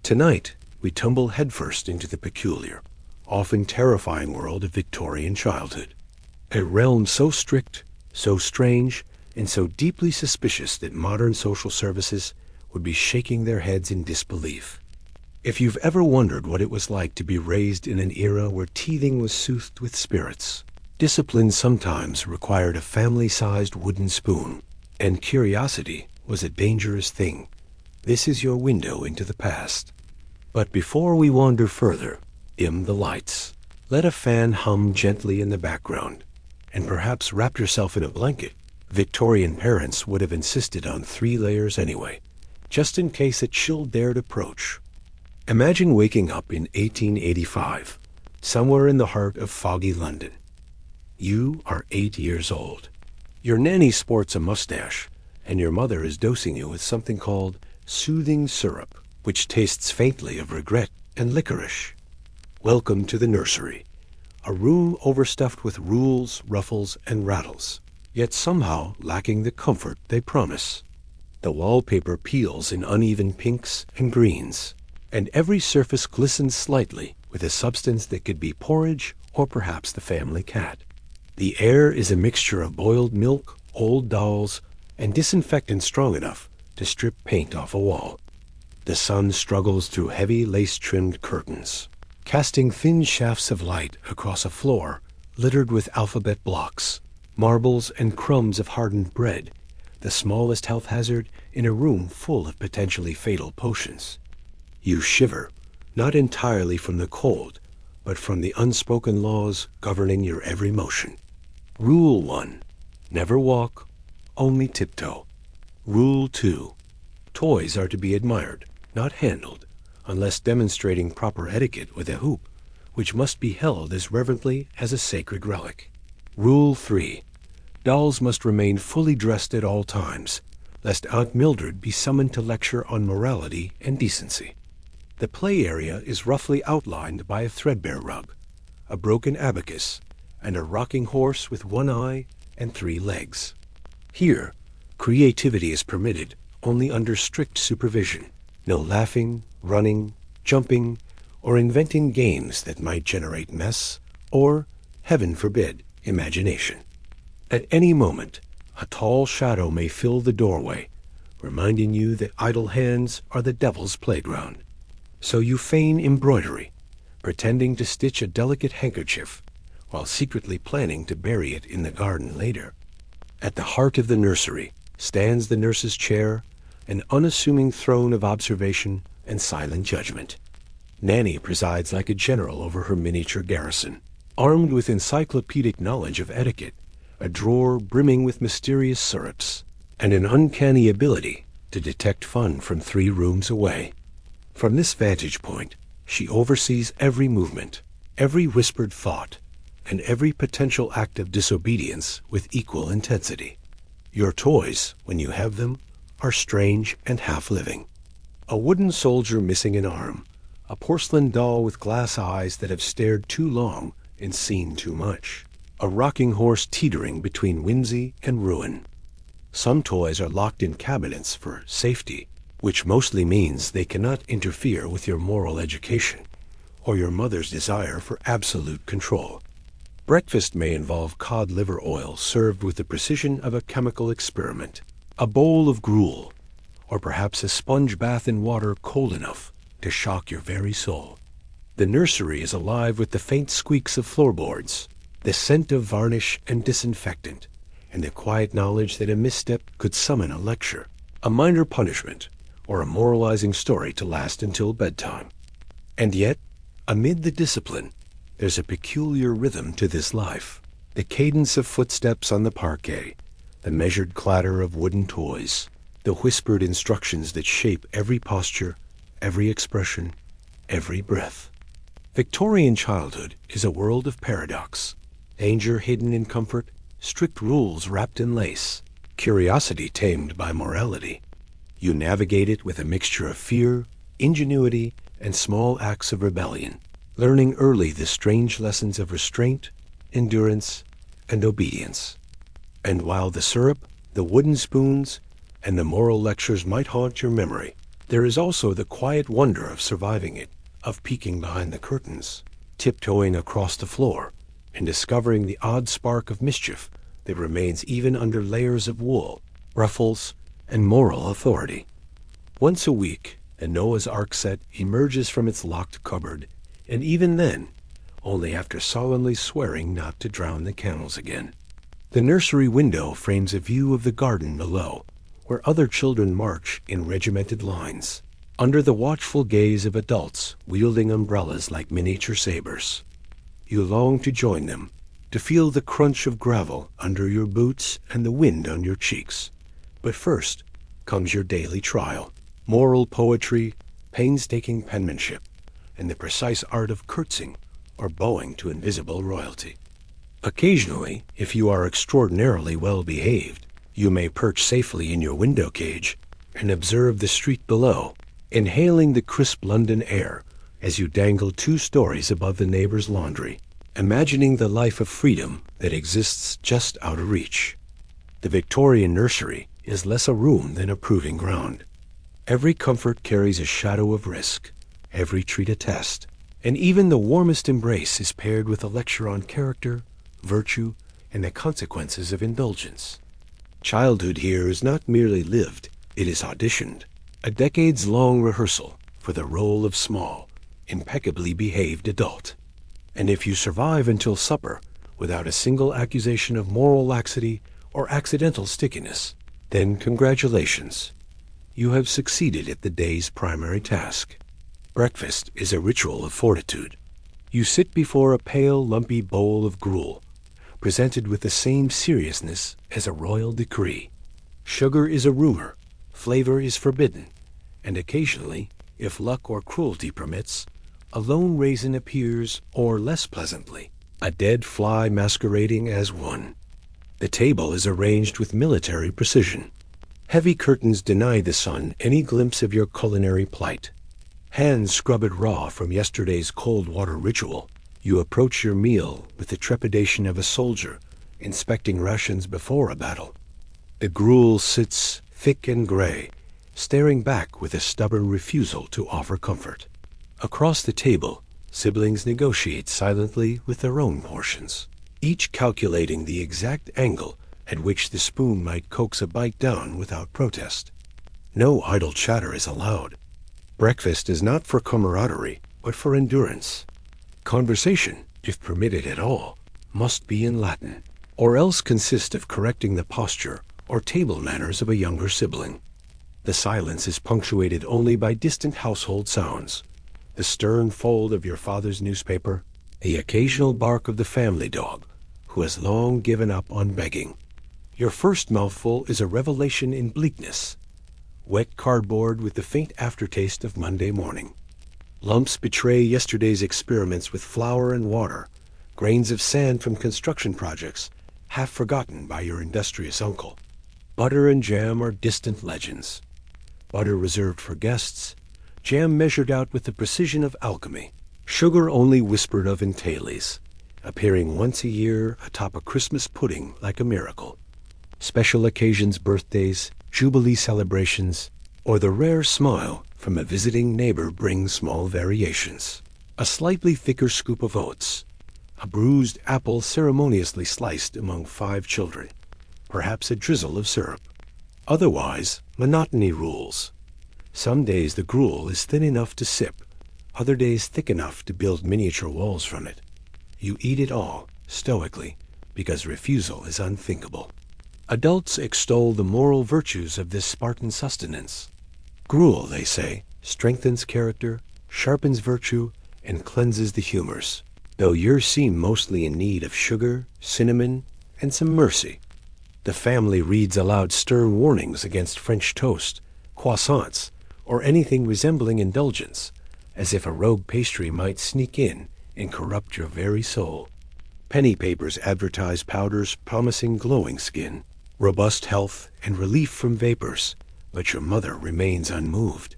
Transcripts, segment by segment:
Tonight, we tumble headfirst into the peculiar, often terrifying world of Victorian childhood. A realm so strict, so strange, and so deeply suspicious that modern social services would be shaking their heads in disbelief. If you've ever wondered what it was like to be raised in an era where teething was soothed with spirits, discipline sometimes required a family-sized wooden spoon, and curiosity was a dangerous thing, this is your window into the past. But before we wander further, dim the lights. Let a fan hum gently in the background, and perhaps wrap yourself in a blanket. Victorian parents would have insisted on 3 layers anyway, just in case a chill dared approach. Imagine waking up in 1885, somewhere in the heart of foggy London. You are 8 years old. Your nanny sports a mustache, and your mother is dosing you with something called soothing syrup, which tastes faintly of regret and licorice. Welcome to the nursery, a room overstuffed with rules, ruffles, and rattles, yet somehow lacking the comfort they promise. The wallpaper peels in uneven pinks and greens, and every surface glistens slightly with a substance that could be porridge or perhaps the family cat. The air is a mixture of boiled milk, old dolls, and disinfectant strong enough to strip paint off a wall. The sun struggles through heavy lace-trimmed curtains, casting thin shafts of light across a floor littered with alphabet blocks, marbles, and crumbs of hardened bread, the smallest health hazard in a room full of potentially fatal potions. You shiver, not entirely from the cold, but from the unspoken laws governing your every motion. Rule 1. Never walk, only tiptoe. Rule 2. Toys are to be admired, not handled, unless demonstrating proper etiquette with a hoop, which must be held as reverently as a sacred relic. Rule 3. Dolls must remain fully dressed at all times, lest Aunt Mildred be summoned to lecture on morality and decency. The play area is roughly outlined by a threadbare rug, a broken abacus, and a rocking horse with 1 eye and 3 legs. Here, creativity is permitted only under strict supervision. No laughing, running, jumping, or inventing games that might generate mess or, heaven forbid, imagination. At any moment, a tall shadow may fill the doorway, reminding you that idle hands are the devil's playground. So you feign embroidery, pretending to stitch a delicate handkerchief, while secretly planning to bury it in the garden later. At the heart of the nursery stands the nurse's chair, an unassuming throne of observation and silent judgment. Nanny presides like a general over her miniature garrison, armed with encyclopedic knowledge of etiquette, a drawer brimming with mysterious syrups, and an uncanny ability to detect fun from 3 rooms away. From this vantage point, she oversees every movement, every whispered thought, and every potential act of disobedience with equal intensity. Your toys, when you have them, are strange and half-living. A wooden soldier missing an arm, a porcelain doll with glass eyes that have stared too long and seen too much, a rocking horse teetering between whimsy and ruin. Some toys are locked in cabinets for safety, which mostly means they cannot interfere with your moral education or your mother's desire for absolute control. Breakfast may involve cod liver oil served with the precision of a chemical experiment, a bowl of gruel, or perhaps a sponge bath in water cold enough to shock your very soul. The nursery is alive with the faint squeaks of floorboards, the scent of varnish and disinfectant, and the quiet knowledge that a misstep could summon a lecture, a minor punishment, or a moralizing story to last until bedtime. And yet, amid the discipline, there's a peculiar rhythm to this life. The cadence of footsteps on the parquet, the measured clatter of wooden toys, the whispered instructions that shape every posture, every expression, every breath. Victorian childhood is a world of paradox. Danger hidden in comfort, strict rules wrapped in lace, curiosity tamed by morality. You navigate it with a mixture of fear, ingenuity, and small acts of rebellion, learning early the strange lessons of restraint, endurance, and obedience. And while the syrup, the wooden spoons, and the moral lectures might haunt your memory, There is also the quiet wonder of surviving it, of peeking behind the curtains, tiptoeing across the floor, and discovering the odd spark of mischief that remains even under layers of wool, ruffles, and moral authority. Once a week, a Noah's Ark set emerges from its locked cupboard, and even then, only after solemnly swearing not to drown the camels again. The nursery window frames a view of the garden below, where other children march in regimented lines, under the watchful gaze of adults wielding umbrellas like miniature sabers. You long to join them, to feel the crunch of gravel under your boots and the wind on your cheeks. But first comes your daily trial: moral poetry, painstaking penmanship, and the precise art of curtsing or bowing to invisible royalty. Occasionally, if you are extraordinarily well behaved, you may perch safely in your window cage and observe the street below, inhaling the crisp London air as you dangle 2 stories above the neighbor's laundry, imagining the life of freedom that exists just out of reach. The Victorian nursery is less a room than a proving ground. Every comfort carries a shadow of risk, every treat a test, and even the warmest embrace is paired with a lecture on character, virtue, and the consequences of indulgence. Childhood here is not merely lived, it is auditioned, a decades-long rehearsal for the role of small, impeccably behaved adult. And if you survive until supper without a single accusation of moral laxity or accidental stickiness, then congratulations. You have succeeded at the day's primary task. Breakfast is a ritual of fortitude. You sit before a pale, lumpy bowl of gruel, presented with the same seriousness as a royal decree. Sugar is a rumor, flavor is forbidden, and occasionally, if luck or cruelty permits, a lone raisin appears, or less pleasantly, a dead fly masquerading as one. The table is arranged with military precision. Heavy curtains deny the sun any glimpse of your culinary plight. Hands scrub it raw from yesterday's cold water ritual. You approach your meal with the trepidation of a soldier inspecting rations before a battle. The gruel sits thick and gray, staring back with a stubborn refusal to offer comfort. Across the table, siblings negotiate silently with their own portions, each calculating the exact angle at which the spoon might coax a bite down without protest. No idle chatter is allowed. Breakfast is not for camaraderie, but for endurance. Conversation, if permitted at all, must be in Latin, or else consist of correcting the posture or table manners of a younger sibling. The silence is punctuated only by distant household sounds: the stern fold of your father's newspaper, the occasional bark of the family dog, who has long given up on begging. Your first mouthful is a revelation in bleakness: wet cardboard with the faint aftertaste of Monday morning. Lumps betray yesterday's experiments with flour and water, grains of sand from construction projects, half forgotten by your industrious uncle. Butter and jam are distant legends. Butter reserved for guests, jam measured out with the precision of alchemy, sugar only whispered of in tailies, appearing once a year atop a Christmas pudding like a miracle. Special occasions, birthdays, jubilee celebrations, or the rare smile from a visiting neighbor bring small variations: a slightly thicker scoop of oats, a bruised apple ceremoniously sliced among 5 children, perhaps a drizzle of syrup. Otherwise, monotony rules. Some days the gruel is thin enough to sip, other days thick enough to build miniature walls from it. You eat it all, stoically, because refusal is unthinkable. Adults extol the moral virtues of this Spartan sustenance. Gruel, they say, strengthens character, sharpens virtue, and cleanses the humors, though yours seem mostly in need of sugar, cinnamon, and some mercy. The family reads aloud stern warnings against French toast, croissants, or anything resembling indulgence, as if a rogue pastry might sneak in and corrupt your very soul. Penny papers advertise powders promising glowing skin, robust health, and relief from vapors, but your mother remains unmoved.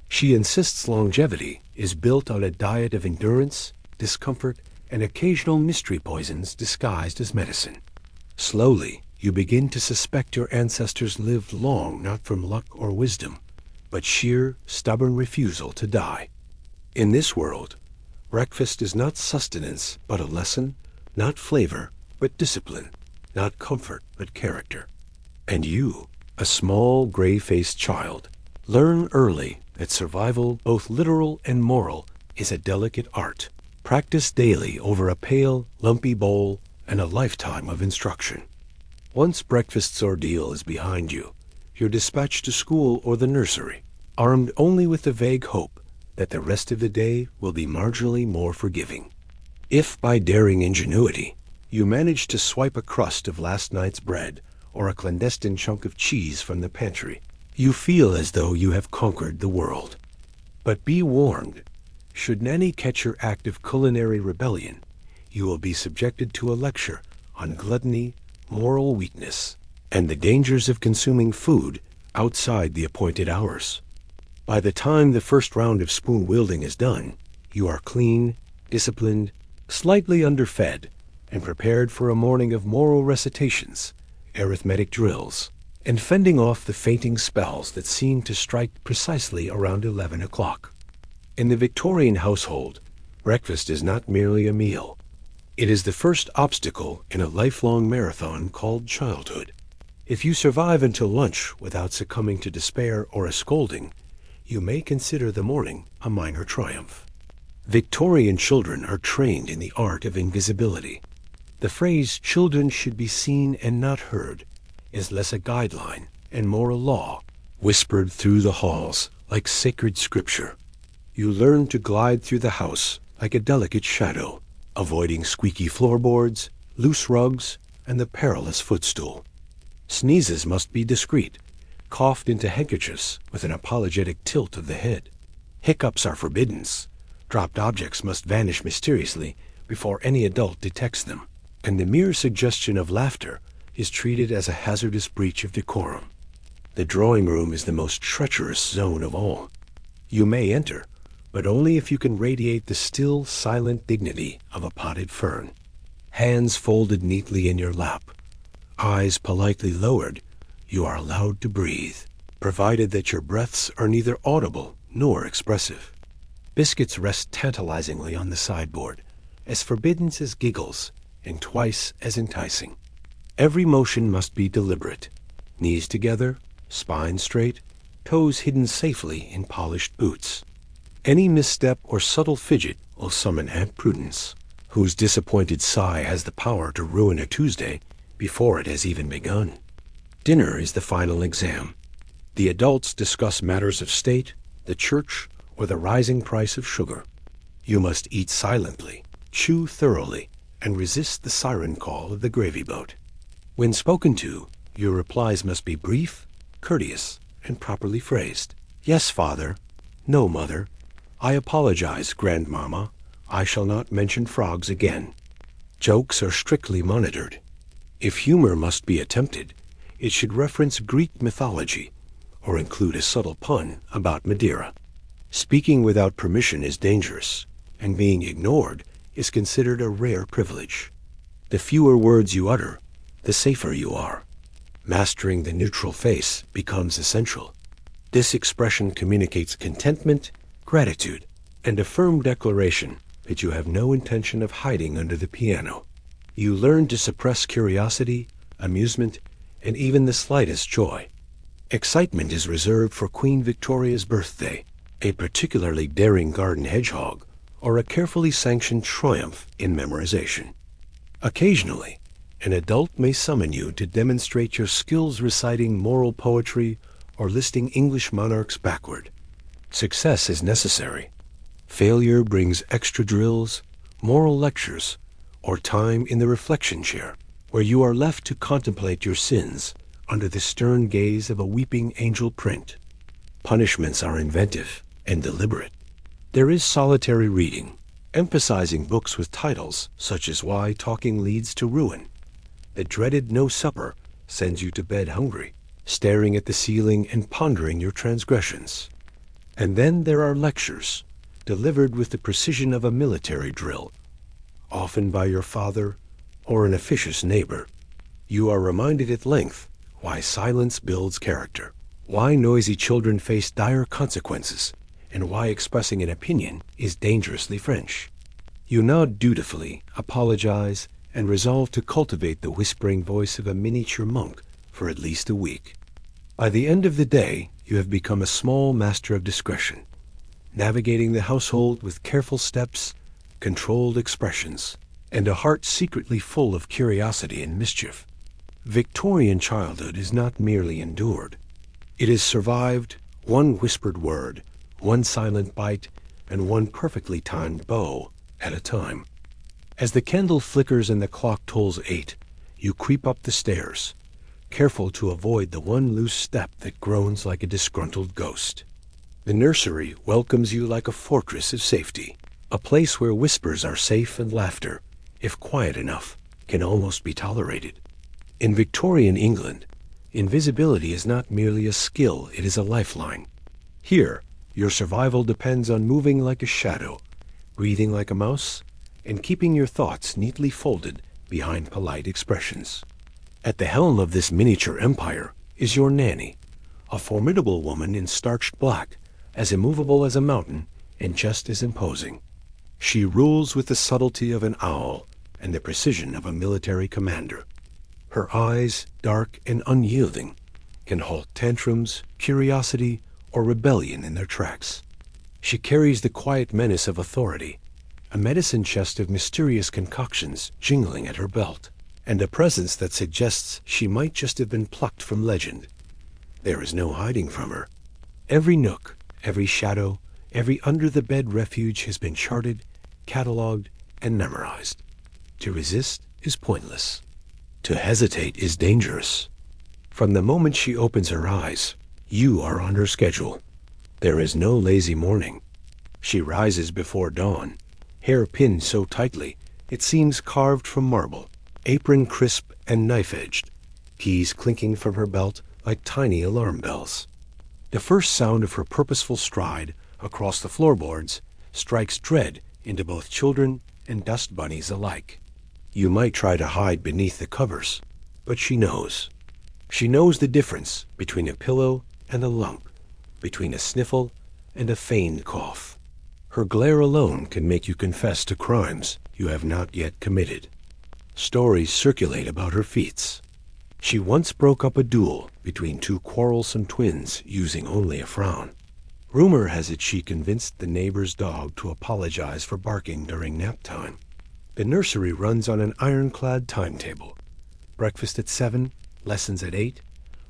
She insists longevity is built on a diet of endurance, discomfort, and occasional mystery poisons disguised as medicine. Slowly, you begin to suspect your ancestors lived long not from luck or wisdom, but sheer, stubborn refusal to die. In this world, breakfast is not sustenance, but a lesson, not flavor, but discipline, not comfort, but character. And you, a small, gray-faced child, learn early that survival, both literal and moral, is a delicate art, practiced daily over a pale, lumpy bowl and a lifetime of instruction. Once breakfast's ordeal is behind you, you're dispatched to school or the nursery, armed only with the vague hope that the rest of the day will be marginally more forgiving. If, by daring ingenuity, you manage to swipe a crust of last night's bread or a clandestine chunk of cheese from the pantry, you feel as though you have conquered the world. But be warned, should Nanny catch your act of culinary rebellion, you will be subjected to a lecture on gluttony, moral weakness, and the dangers of consuming food outside the appointed hours. By the time the first round of spoon-wielding is done, you are clean, disciplined, slightly underfed, and prepared for a morning of moral recitations, arithmetic drills, and fending off the fainting spells that seem to strike precisely around 11 o'clock. In the Victorian household, breakfast is not merely a meal. It is the first obstacle in a lifelong marathon called childhood. If you survive until lunch without succumbing to despair or a scolding, you may consider the morning a minor triumph. Victorian children are trained in the art of invisibility. The phrase "children should be seen and not heard" is less a guideline and more a law, whispered through the halls like sacred scripture. You learn to glide through the house like a delicate shadow, avoiding squeaky floorboards, loose rugs, and the perilous footstool. Sneezes must be discreet, coughed into handkerchiefs with an apologetic tilt of the head. Hiccups are forbidden. Dropped objects must vanish mysteriously before any adult detects them, and the mere suggestion of laughter is treated as a hazardous breach of decorum. The drawing room is the most treacherous zone of all. You may enter, but only if you can radiate the still, silent dignity of a potted fern. Hands folded neatly in your lap, eyes politely lowered, you are allowed to breathe, provided that your breaths are neither audible nor expressive. Biscuits rest tantalizingly on the sideboard, as forbidden as giggles and twice as enticing. Every motion must be deliberate, knees together, spine straight, toes hidden safely in polished boots. Any misstep or subtle fidget will summon Aunt Prudence, whose disappointed sigh has the power to ruin a Tuesday before it has even begun. Dinner is the final exam. The adults discuss matters of state, the church, or the rising price of sugar. You must eat silently, chew thoroughly, and resist the siren call of the gravy boat. When spoken to, your replies must be brief, courteous, and properly phrased. Yes, father. No, mother. I apologize, grandmama. I shall not mention frogs again. Jokes are strictly monitored. If humor must be attempted, it should reference Greek mythology or include a subtle pun about Madeira. Speaking without permission is dangerous, and being ignored is considered a rare privilege. The fewer words you utter, the safer you are. Mastering the neutral face becomes essential. This expression communicates contentment, gratitude, and a firm declaration that you have no intention of hiding under the piano. You learn to suppress curiosity, amusement, and even the slightest joy. Excitement is reserved for Queen Victoria's birthday, a particularly daring garden hedgehog, or a carefully sanctioned triumph in memorization. Occasionally, an adult may summon you to demonstrate your skills reciting moral poetry or listing English monarchs backward. Success is necessary. Failure brings extra drills, moral lectures, or time in the reflection chair, where you are left to contemplate your sins under the stern gaze of a weeping angel print. Punishments are inventive and deliberate. There is solitary reading, emphasizing books with titles such as Why Talking Leads to Ruin. The dreaded no supper sends you to bed hungry, staring at the ceiling and pondering your transgressions. And then there are lectures, delivered with the precision of a military drill, often by your father or an officious neighbor. You are reminded at length why silence builds character, why noisy children face dire consequences, and why expressing an opinion is dangerously French. You nod dutifully, apologize, and resolve to cultivate the whispering voice of a miniature monk for at least a week. By the end of the day, you have become a small master of discretion, navigating the household with careful steps, controlled expressions, and a heart secretly full of curiosity and mischief. Victorian childhood is not merely endured. It is survived, one whispered word, one silent bite, and one perfectly timed bow at a time. As the candle flickers and the clock tolls 8, you creep up the stairs, careful to avoid the one loose step that groans like a disgruntled ghost. The nursery welcomes you like a fortress of safety, a place where whispers are safe and laughter, if quiet enough, can almost be tolerated. In Victorian England, invisibility is not merely a skill, it is a lifeline. Here, your survival depends on moving like a shadow, breathing like a mouse, and keeping your thoughts neatly folded behind polite expressions. At the helm of this miniature empire is your nanny, a formidable woman in starched black, as immovable as a mountain and just as imposing. She rules with the subtlety of an owl and the precision of a military commander. Her eyes, dark and unyielding, can halt tantrums, curiosity, or rebellion in their tracks. She carries the quiet menace of authority, a medicine chest of mysterious concoctions jingling at her belt, and a presence that suggests she might just have been plucked from legend. There is no hiding from her. Every nook, every shadow, every under-the-bed refuge has been charted, catalogued, and memorized. To resist is pointless. To hesitate is dangerous. From the moment she opens her eyes, you are on her schedule. There is no lazy morning. She rises before dawn, hair pinned so tightly it seems carved from marble, apron crisp and knife-edged, keys clinking from her belt like tiny alarm bells. The first sound of her purposeful stride across the floorboards strikes dread into both children and dust bunnies alike. You might try to hide beneath the covers, but she knows. She knows the difference between a pillow and a lump, between a sniffle and a feigned cough. Her glare alone can make you confess to crimes you have not yet committed. Stories circulate about her feats. She once broke up a duel between two quarrelsome twins using only a frown. Rumor has it she convinced the neighbor's dog to apologize for barking during nap time. The nursery runs on an ironclad timetable. Breakfast at 7, lessons at 8,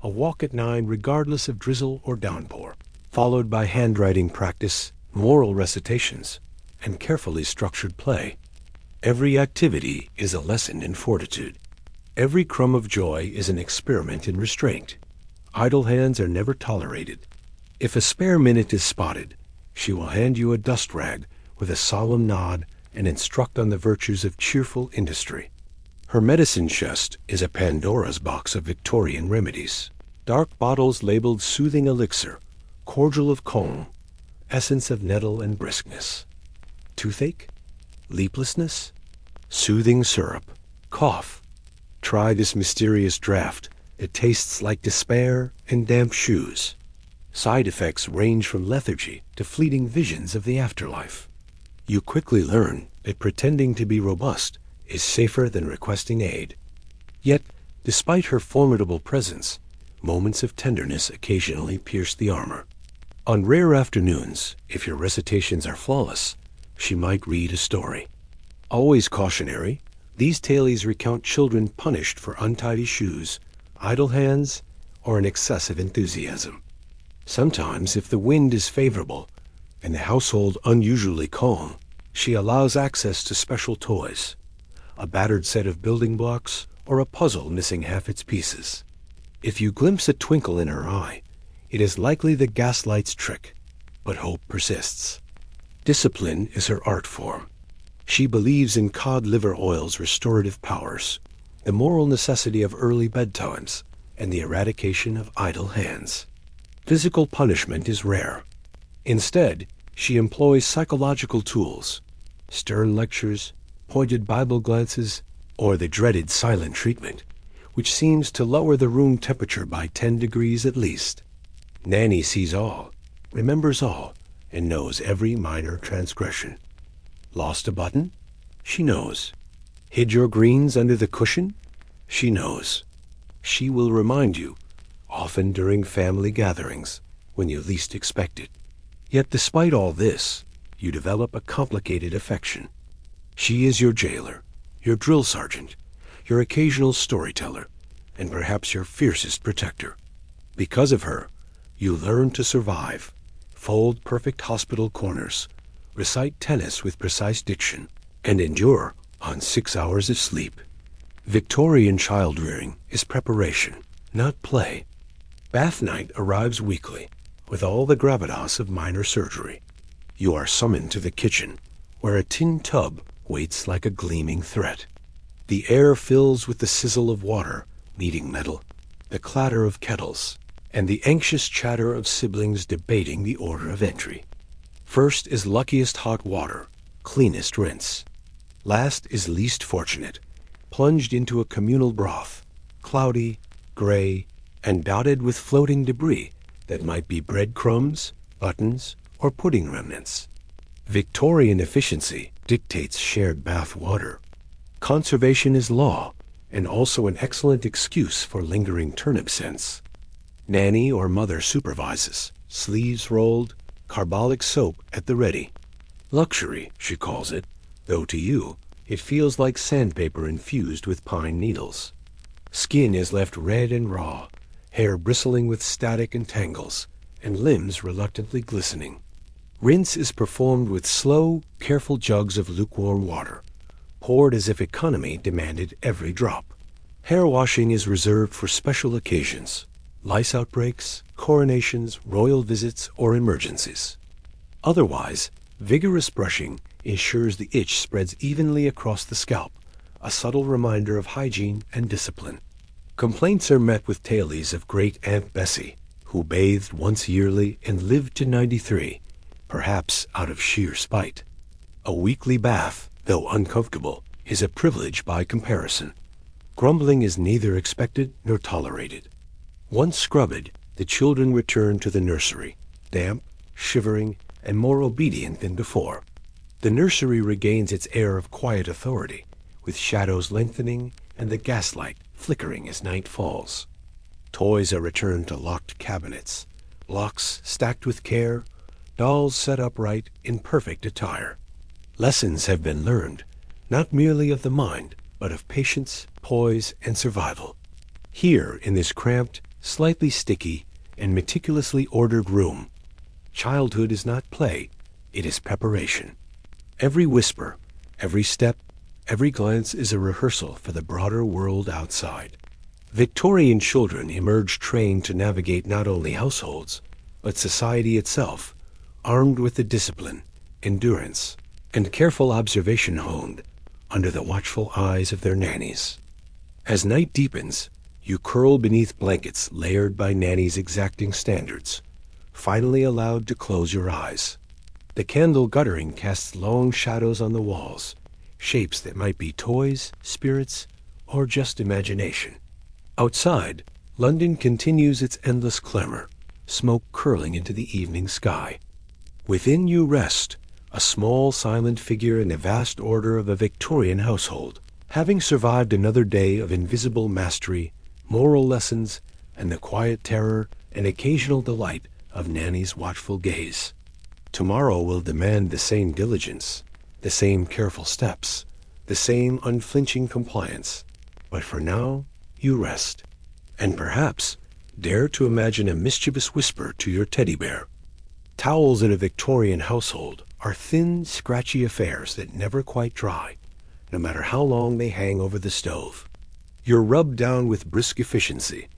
a walk at 9 regardless of drizzle or downpour, followed by handwriting practice, moral recitations, and carefully structured play. Every activity is a lesson in fortitude. Every crumb of joy is an experiment in restraint. Idle hands are never tolerated. If a spare minute is spotted, she will hand you a dust rag with a solemn nod and instruct on the virtues of cheerful industry. Her medicine chest is a Pandora's box of Victorian remedies. Dark bottles labeled soothing elixir, cordial of calm, essence of nettle and briskness. Toothache? Leaplessness? Soothing syrup. Cough? Try this mysterious draught. It tastes like despair and damp shoes. Side effects range from lethargy to fleeting visions of the afterlife. You quickly learn that pretending to be robust is safer than requesting aid. Yet, despite her formidable presence, moments of tenderness occasionally pierce the armor. On rare afternoons, if your recitations are flawless, she might read a story. Always cautionary, these tales recount children punished for untidy shoes, idle hands, or an excess of enthusiasm. Sometimes, if the wind is favorable and the household unusually calm, she allows access to special toys, a battered set of building blocks, or a puzzle missing half its pieces. If you glimpse a twinkle in her eye, it is likely the gaslight's trick, but hope persists. Discipline is her art form. She believes in cod liver oil's restorative powers, the moral necessity of early bedtimes, and the eradication of idle hands. Physical punishment is rare. Instead, she employs psychological tools, stern lectures, pointed Bible glances, or the dreaded silent treatment, which seems to lower the room temperature by 10 degrees at least. Nanny sees all, remembers all, and knows every minor transgression. Lost a button? She knows. Hid your greens under the cushion? She knows. She will remind you, often during family gatherings, when you least expect it. Yet despite all this, you develop a complicated affection. She is your jailer, your drill sergeant, your occasional storyteller, and perhaps your fiercest protector. Because of her, you learn to survive, fold perfect hospital corners, recite tennis with precise diction, and endure on 6 hours of sleep. Victorian child-rearing is preparation, not play. Bath night arrives weekly, with all the gravitas of minor surgery. You are summoned to the kitchen, where a tin tub waits like a gleaming threat. The air fills with the sizzle of water meeting metal, the clatter of kettles, and the anxious chatter of siblings debating the order of entry. First is luckiest hot water, cleanest rinse. Last is least fortunate, plunged into a communal broth, cloudy, gray, and dotted with floating debris that might be breadcrumbs, buttons, or pudding remnants. Victorian efficiency dictates shared bath water. Conservation is law, and also an excellent excuse for lingering turnip scents. Nanny or mother supervises, sleeves rolled, carbolic soap at the ready. Luxury, she calls it, though to you it feels like sandpaper infused with pine needles. Skin is left red and raw, hair bristling with static and tangles, and limbs reluctantly glistening. Rinse is performed with slow, careful jugs of lukewarm water, poured as if economy demanded every drop. Hair washing is reserved for special occasions, lice outbreaks, coronations, royal visits, or emergencies. Otherwise, vigorous brushing ensures the itch spreads evenly across the scalp, a subtle reminder of hygiene and discipline. Complaints are met with tales of great Aunt Bessie, who bathed once yearly and lived to 93, perhaps out of sheer spite. A weekly bath, though uncomfortable, is a privilege by comparison. Grumbling is neither expected nor tolerated. Once scrubbed, the children return to the nursery, damp, shivering, and more obedient than before. The nursery regains its air of quiet authority, with shadows lengthening and the gaslight flickering as night falls. Toys are returned to locked cabinets, blocks stacked with care, dolls set upright in perfect attire. Lessons have been learned, not merely of the mind, but of patience, poise, and survival. Here, in this cramped, slightly sticky, and meticulously ordered room, childhood is not play, it is preparation. Every whisper, every step, every glance is a rehearsal for the broader world outside. Victorian children emerge trained to navigate not only households, but society itself, armed with the discipline, endurance, and careful observation honed under the watchful eyes of their nannies. As night deepens, you curl beneath blankets layered by nanny's exacting standards, finally allowed to close your eyes. The candle guttering casts long shadows on the walls, shapes that might be toys, spirits, or just imagination. Outside, London continues its endless clamor, smoke curling into the evening sky. Within you rest, a small silent figure in the vast order of a Victorian household, having survived another day of invisible mastery, moral lessons, and the quiet terror and occasional delight of Nanny's watchful gaze. Tomorrow will demand the same diligence, the same careful steps, the same unflinching compliance. But for now, you rest, and perhaps dare to imagine a mischievous whisper to your teddy bear. Towels in a Victorian household are thin, scratchy affairs that never quite dry, no matter how long they hang over the stove. You're rubbed down with brisk efficiency,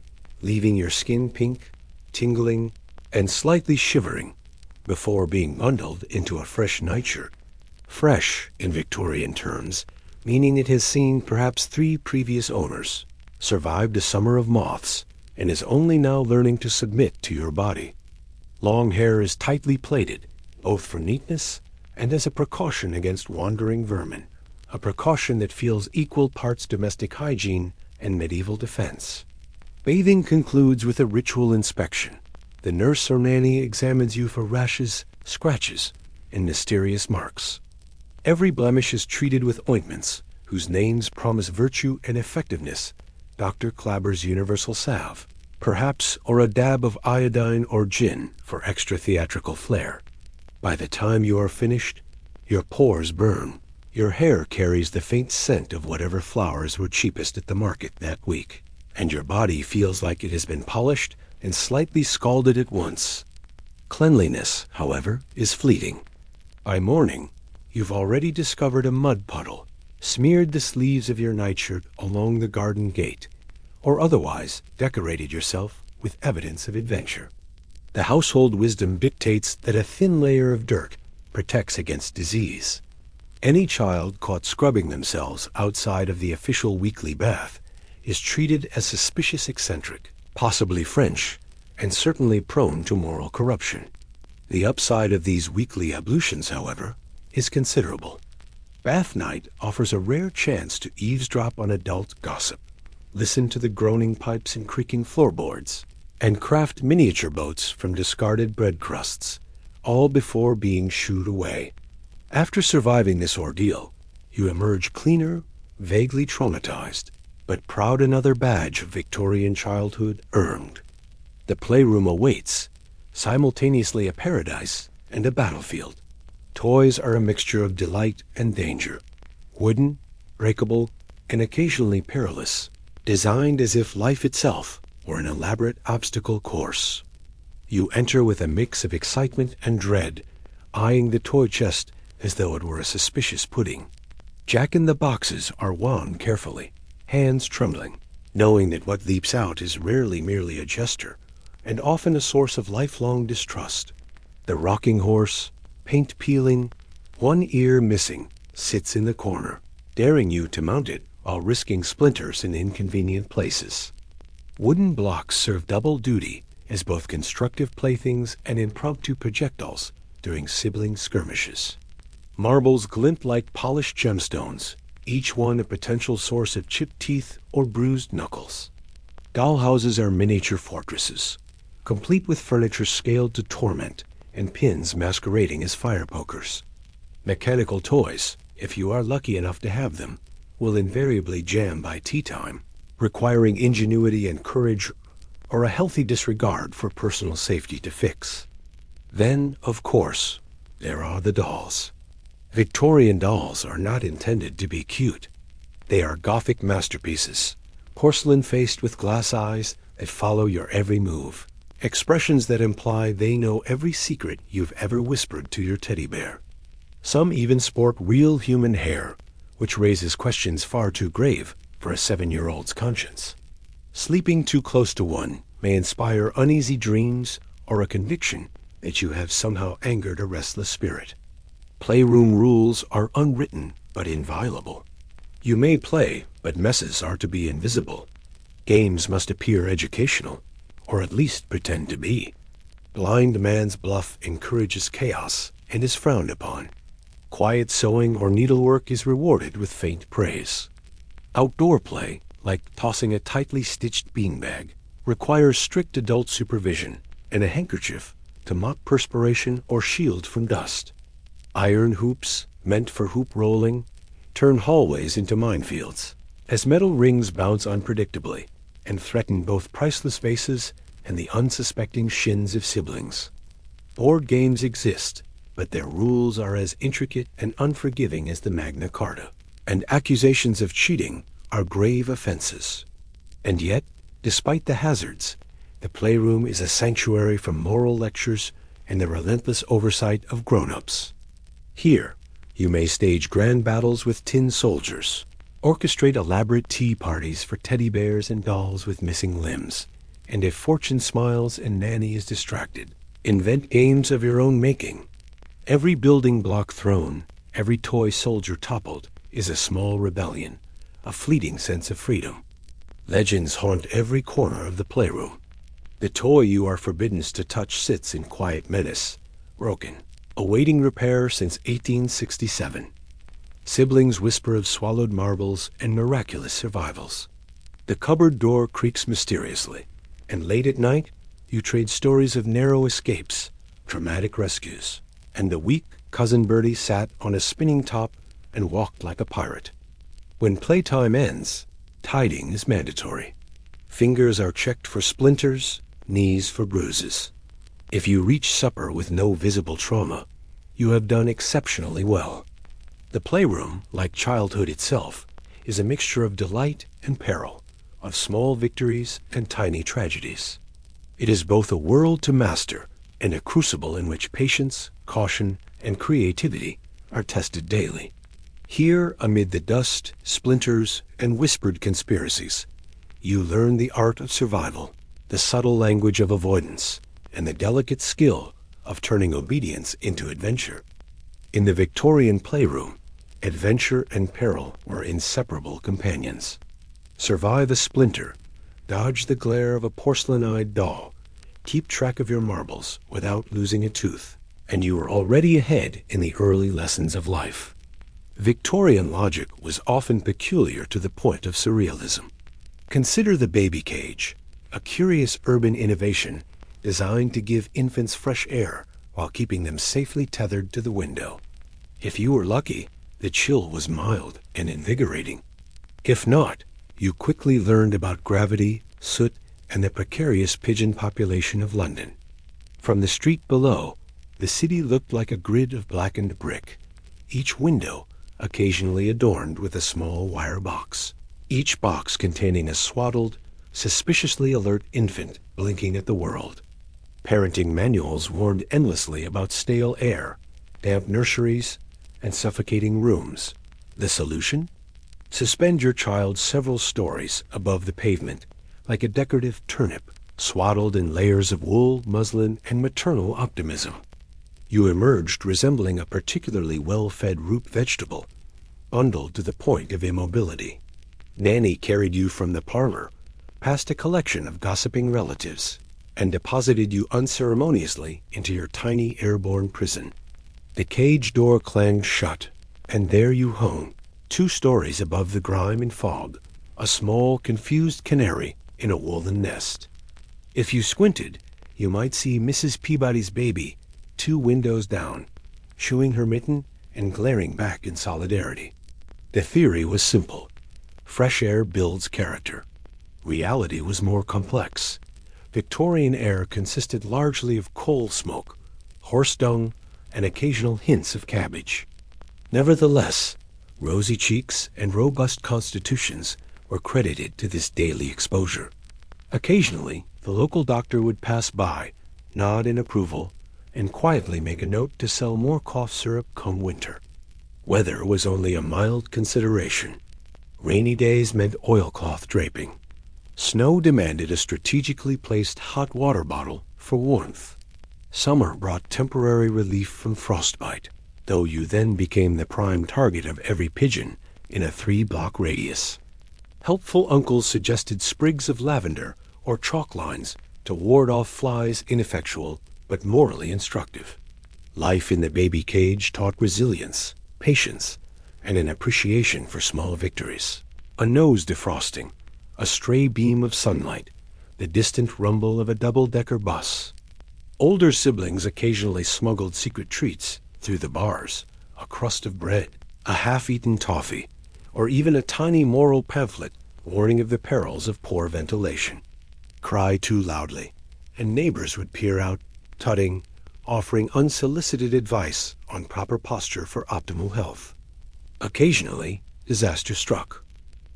leaving your skin pink, tingling, and slightly shivering before being bundled into a fresh nightshirt. Fresh, in Victorian terms, meaning it has seen perhaps 3 previous owners, survived a summer of moths, and is only now learning to submit to your body. Long hair is tightly plaited, both for neatness and as a precaution against wandering vermin, a precaution that feels equal parts domestic hygiene and medieval defense. Bathing concludes with a ritual inspection, The nurse or nanny examines you for rashes, scratches, and mysterious marks. Every blemish is treated with ointments whose names promise virtue and effectiveness. Dr. Clabber's universal salve, perhaps, or a dab of iodine or gin for extra theatrical flair. By the time you are finished, your pores burn. Your hair carries the faint scent of whatever flowers were cheapest at the market that week, and your body feels like it has been polished and slightly scalded at once. Cleanliness, however, is fleeting. By morning, you've already discovered a mud puddle, smeared the sleeves of your nightshirt along the garden gate, or otherwise decorated yourself with evidence of adventure. The household wisdom dictates that a thin layer of dirt protects against disease. Any child caught scrubbing themselves outside of the official weekly bath is treated as suspicious eccentric, possibly French, and certainly prone to moral corruption. The upside of these weekly ablutions, however, is considerable. Bath night offers a rare chance to eavesdrop on adult gossip, listen to the groaning pipes and creaking floorboards, and craft miniature boats from discarded bread crusts, all before being shooed away. After surviving this ordeal, you emerge cleaner, vaguely traumatized, but proud another badge of Victorian childhood earned. The playroom awaits, simultaneously a paradise and a battlefield. Toys are a mixture of delight and danger, wooden, breakable, and occasionally perilous, designed as if life itself were an elaborate obstacle course. You enter with a mix of excitement and dread, eyeing the toy chest as though it were a suspicious pudding. Jack-in-the-boxes are wound carefully, hands trembling, knowing that what leaps out is rarely merely a gesture, and often a source of lifelong distrust. The rocking horse, paint peeling, one ear missing, sits in the corner, daring you to mount it while risking splinters in inconvenient places. Wooden blocks serve double duty as both constructive playthings and impromptu projectiles during sibling skirmishes. Marbles glint like polished gemstones, each one a potential source of chipped teeth or bruised knuckles. Dollhouses are miniature fortresses, complete with furniture scaled to torment and pins masquerading as fire pokers. Mechanical toys, if you are lucky enough to have them, will invariably jam by tea time, requiring ingenuity and courage or a healthy disregard for personal safety to fix. Then, of course, there are the dolls. Victorian dolls are not intended to be cute. They are Gothic masterpieces, porcelain-faced with glass eyes that follow your every move, expressions that imply they know every secret you've ever whispered to your teddy bear. Some even sport real human hair, which raises questions far too grave for a 7-year-old's conscience. Sleeping too close to one may inspire uneasy dreams or a conviction that you have somehow angered a restless spirit. Playroom rules are unwritten but inviolable. You may play, but messes are to be invisible. Games must appear educational, or at least pretend to be. Blind man's bluff encourages chaos and is frowned upon. Quiet sewing or needlework is rewarded with faint praise. Outdoor play, like tossing a tightly stitched beanbag, requires strict adult supervision and a handkerchief to mop perspiration or shield from dust. Iron hoops, meant for hoop rolling, turn hallways into minefields, as metal rings bounce unpredictably and threaten both priceless vases and the unsuspecting shins of siblings. Board games exist, but their rules are as intricate and unforgiving as the Magna Carta, and accusations of cheating are grave offenses. And yet, despite the hazards, the playroom is a sanctuary from moral lectures and the relentless oversight of grown-ups. Here, you may stage grand battles with tin soldiers, orchestrate elaborate tea parties for teddy bears and dolls with missing limbs, and if fortune smiles and Nanny is distracted, invent games of your own making. Every building block thrown, every toy soldier toppled, is a small rebellion, a fleeting sense of freedom. Legends haunt every corner of the playroom. The toy you are forbidden to touch sits in quiet menace, broken, awaiting repair since 1867. Siblings whisper of swallowed marbles and miraculous survivals. The cupboard door creaks mysteriously, and late at night, You trade stories of narrow escapes, dramatic rescues, and the weak cousin Bertie sat on a spinning top and walked like a pirate. When playtime ends, tidying is mandatory. Fingers are checked for splinters, knees for bruises. If you reach supper with no visible trauma, you have done exceptionally well. The playroom, like childhood itself, is a mixture of delight and peril, of small victories and tiny tragedies. It is both a world to master and a crucible in which patience, caution, and creativity are tested daily. Here, amid the dust, splinters, and whispered conspiracies, you learn the art of survival, the subtle language of avoidance, and the delicate skill of turning obedience into adventure. In the Victorian playroom, adventure and peril were inseparable companions. Survive a splinter, dodge the glare of a porcelain-eyed doll, keep track of your marbles without losing a tooth, and you are already ahead in the early lessons of life. Victorian logic was often peculiar to the point of surrealism. Consider the baby cage, a curious urban innovation designed to give infants fresh air while keeping them safely tethered to the window. If you were lucky, the chill was mild and invigorating. If not, you quickly learned about gravity, soot, and the precarious pigeon population of London. From the street below, the city looked like a grid of blackened brick, each window occasionally adorned with a small wire box, each box containing a swaddled, suspiciously alert infant blinking at the world. Parenting manuals warned endlessly about stale air, damp nurseries, and suffocating rooms. The solution? Suspend your child several stories above the pavement, like a decorative turnip, swaddled in layers of wool, muslin, and maternal optimism. You emerged resembling a particularly well-fed root vegetable, bundled to the point of immobility. Nanny carried you from the parlor, past a collection of gossiping relatives, and deposited you unceremoniously into your tiny airborne prison. The cage door clanged shut, and there you hung, 2 stories above the grime and fog, a small, confused canary in a woolen nest. If you squinted, you might see Mrs. Peabody's baby, 2 windows down, chewing her mitten and glaring back in solidarity. The theory was simple. Fresh air builds character. Reality was more complex. Victorian air consisted largely of coal smoke, horse dung, and occasional hints of cabbage. Nevertheless, rosy cheeks and robust constitutions were credited to this daily exposure. Occasionally, the local doctor would pass by, nod in approval, and quietly make a note to sell more cough syrup come winter. Weather was only a mild consideration. Rainy days meant oilcloth draping. Snow demanded a strategically placed hot water bottle for warmth. Summer brought temporary relief from frostbite, though you then became the prime target of every pigeon in a 3-block radius. Helpful uncles suggested sprigs of lavender or chalk lines to ward off flies, ineffectual but morally instructive. Life in the baby cage taught resilience, patience, and an appreciation for small victories. A nose defrosting, a stray beam of sunlight, the distant rumble of a double-decker bus. Older siblings occasionally smuggled secret treats through the bars, a crust of bread, a half-eaten toffee, or even a tiny moral pamphlet warning of the perils of poor ventilation. Cry too loudly, and neighbors would peer out, tutting, offering unsolicited advice on proper posture for optimal health. Occasionally, disaster struck.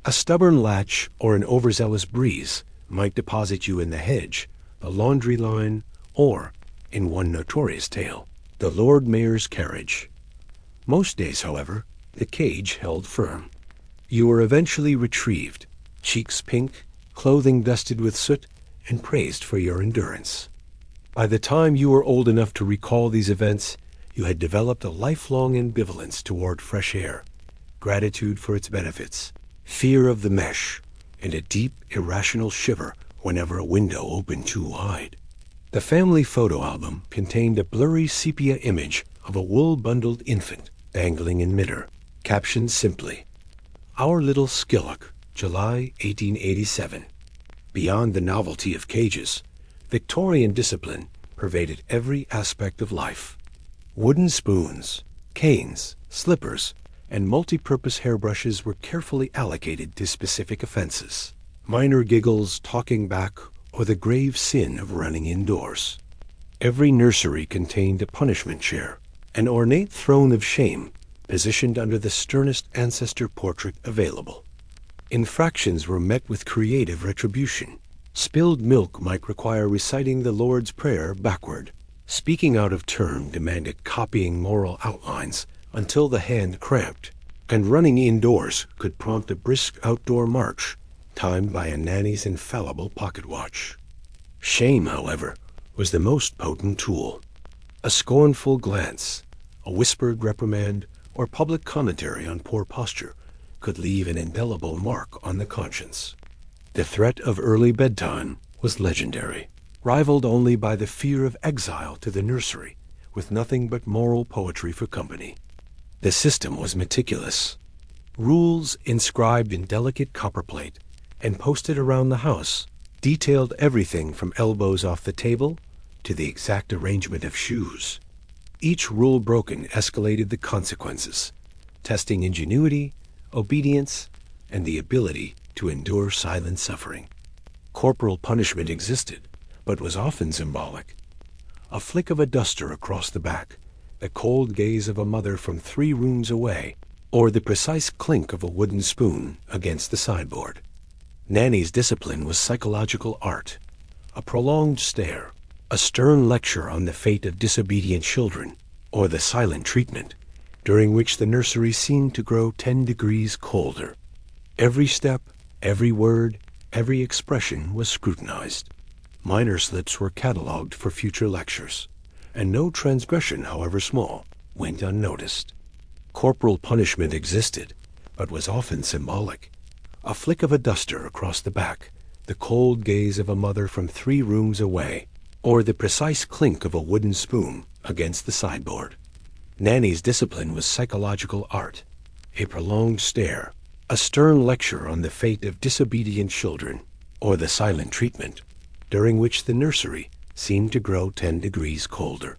A stubborn latch or an overzealous breeze might deposit you in the hedge, the laundry line, or, in one notorious tale, the Lord Mayor's carriage. Most days, however, the cage held firm. You were eventually retrieved, cheeks pink, clothing dusted with soot, and praised for your endurance. By the time you were old enough to recall these events, you had developed a lifelong ambivalence toward fresh air, gratitude for its benefits, fear of the mesh, and a deep, irrational shiver whenever a window opened too wide. The family photo album contained a blurry sepia image of a wool-bundled infant dangling in midair, captioned simply, "Our Little Skillock, July 1887." Beyond the novelty of cages, Victorian discipline pervaded every aspect of life. Wooden spoons, canes, slippers, and multi-purpose hairbrushes were carefully allocated to specific offenses. Minor giggles, talking back, or the grave sin of running indoors. Every nursery contained a punishment chair, an ornate throne of shame positioned under the sternest ancestor portrait available. Infractions were met with creative retribution. Spilled milk might require reciting the Lord's Prayer backward. Speaking out of turn demanded copying moral outlines until the hand cramped, and running indoors could prompt a brisk outdoor march, timed by a nanny's infallible pocket watch. Shame, however, was the most potent tool. A scornful glance, a whispered reprimand, or public commentary on poor posture could leave an indelible mark on the conscience. The threat of early bedtime was legendary, rivaled only by the fear of exile to the nursery, with nothing but moral poetry for company. The system was meticulous. Rules inscribed in delicate copperplate and posted around the house detailed everything from elbows off the table to the exact arrangement of shoes. Each rule broken escalated the consequences, testing ingenuity, obedience, and the ability to endure silent suffering. Corporal punishment existed, but was often symbolic. A flick of a duster across the back, the cold gaze of a mother from 3 rooms away, or the precise clink of a wooden spoon against the sideboard. Nanny's discipline was psychological art. A prolonged stare, a stern lecture on the fate of disobedient children, or the silent treatment, during which the nursery seemed to grow 10 degrees colder. Every step, every word, every expression was scrutinized. Minor slips were catalogued for future lectures, and no transgression, however small, went unnoticed. Corporal punishment existed, but was often symbolic. A flick of a duster across the back, the cold gaze of a mother from 3 rooms away, or the precise clink of a wooden spoon against the sideboard. Nanny's discipline was psychological art. A prolonged stare, a stern lecture on the fate of disobedient children, or the silent treatment, during which the nursery seemed to grow 10 degrees colder.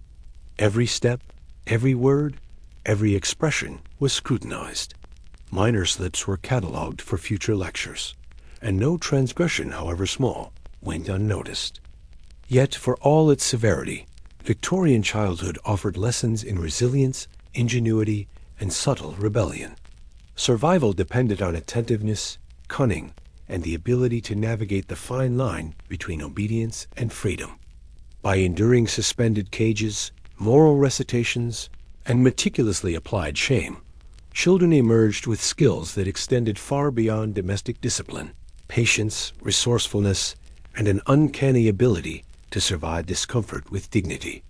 Every step, every word, every expression was scrutinized. Minor slips were catalogued for future lectures, and no transgression, however small, went unnoticed. Yet, for all its severity, Victorian childhood offered lessons in resilience, ingenuity, and subtle rebellion. Survival depended on attentiveness, cunning, and the ability to navigate the fine line between obedience and freedom. By enduring suspended cages, moral recitations, and meticulously applied shame, children emerged with skills that extended far beyond domestic discipline: patience, resourcefulness, and an uncanny ability to survive discomfort with dignity.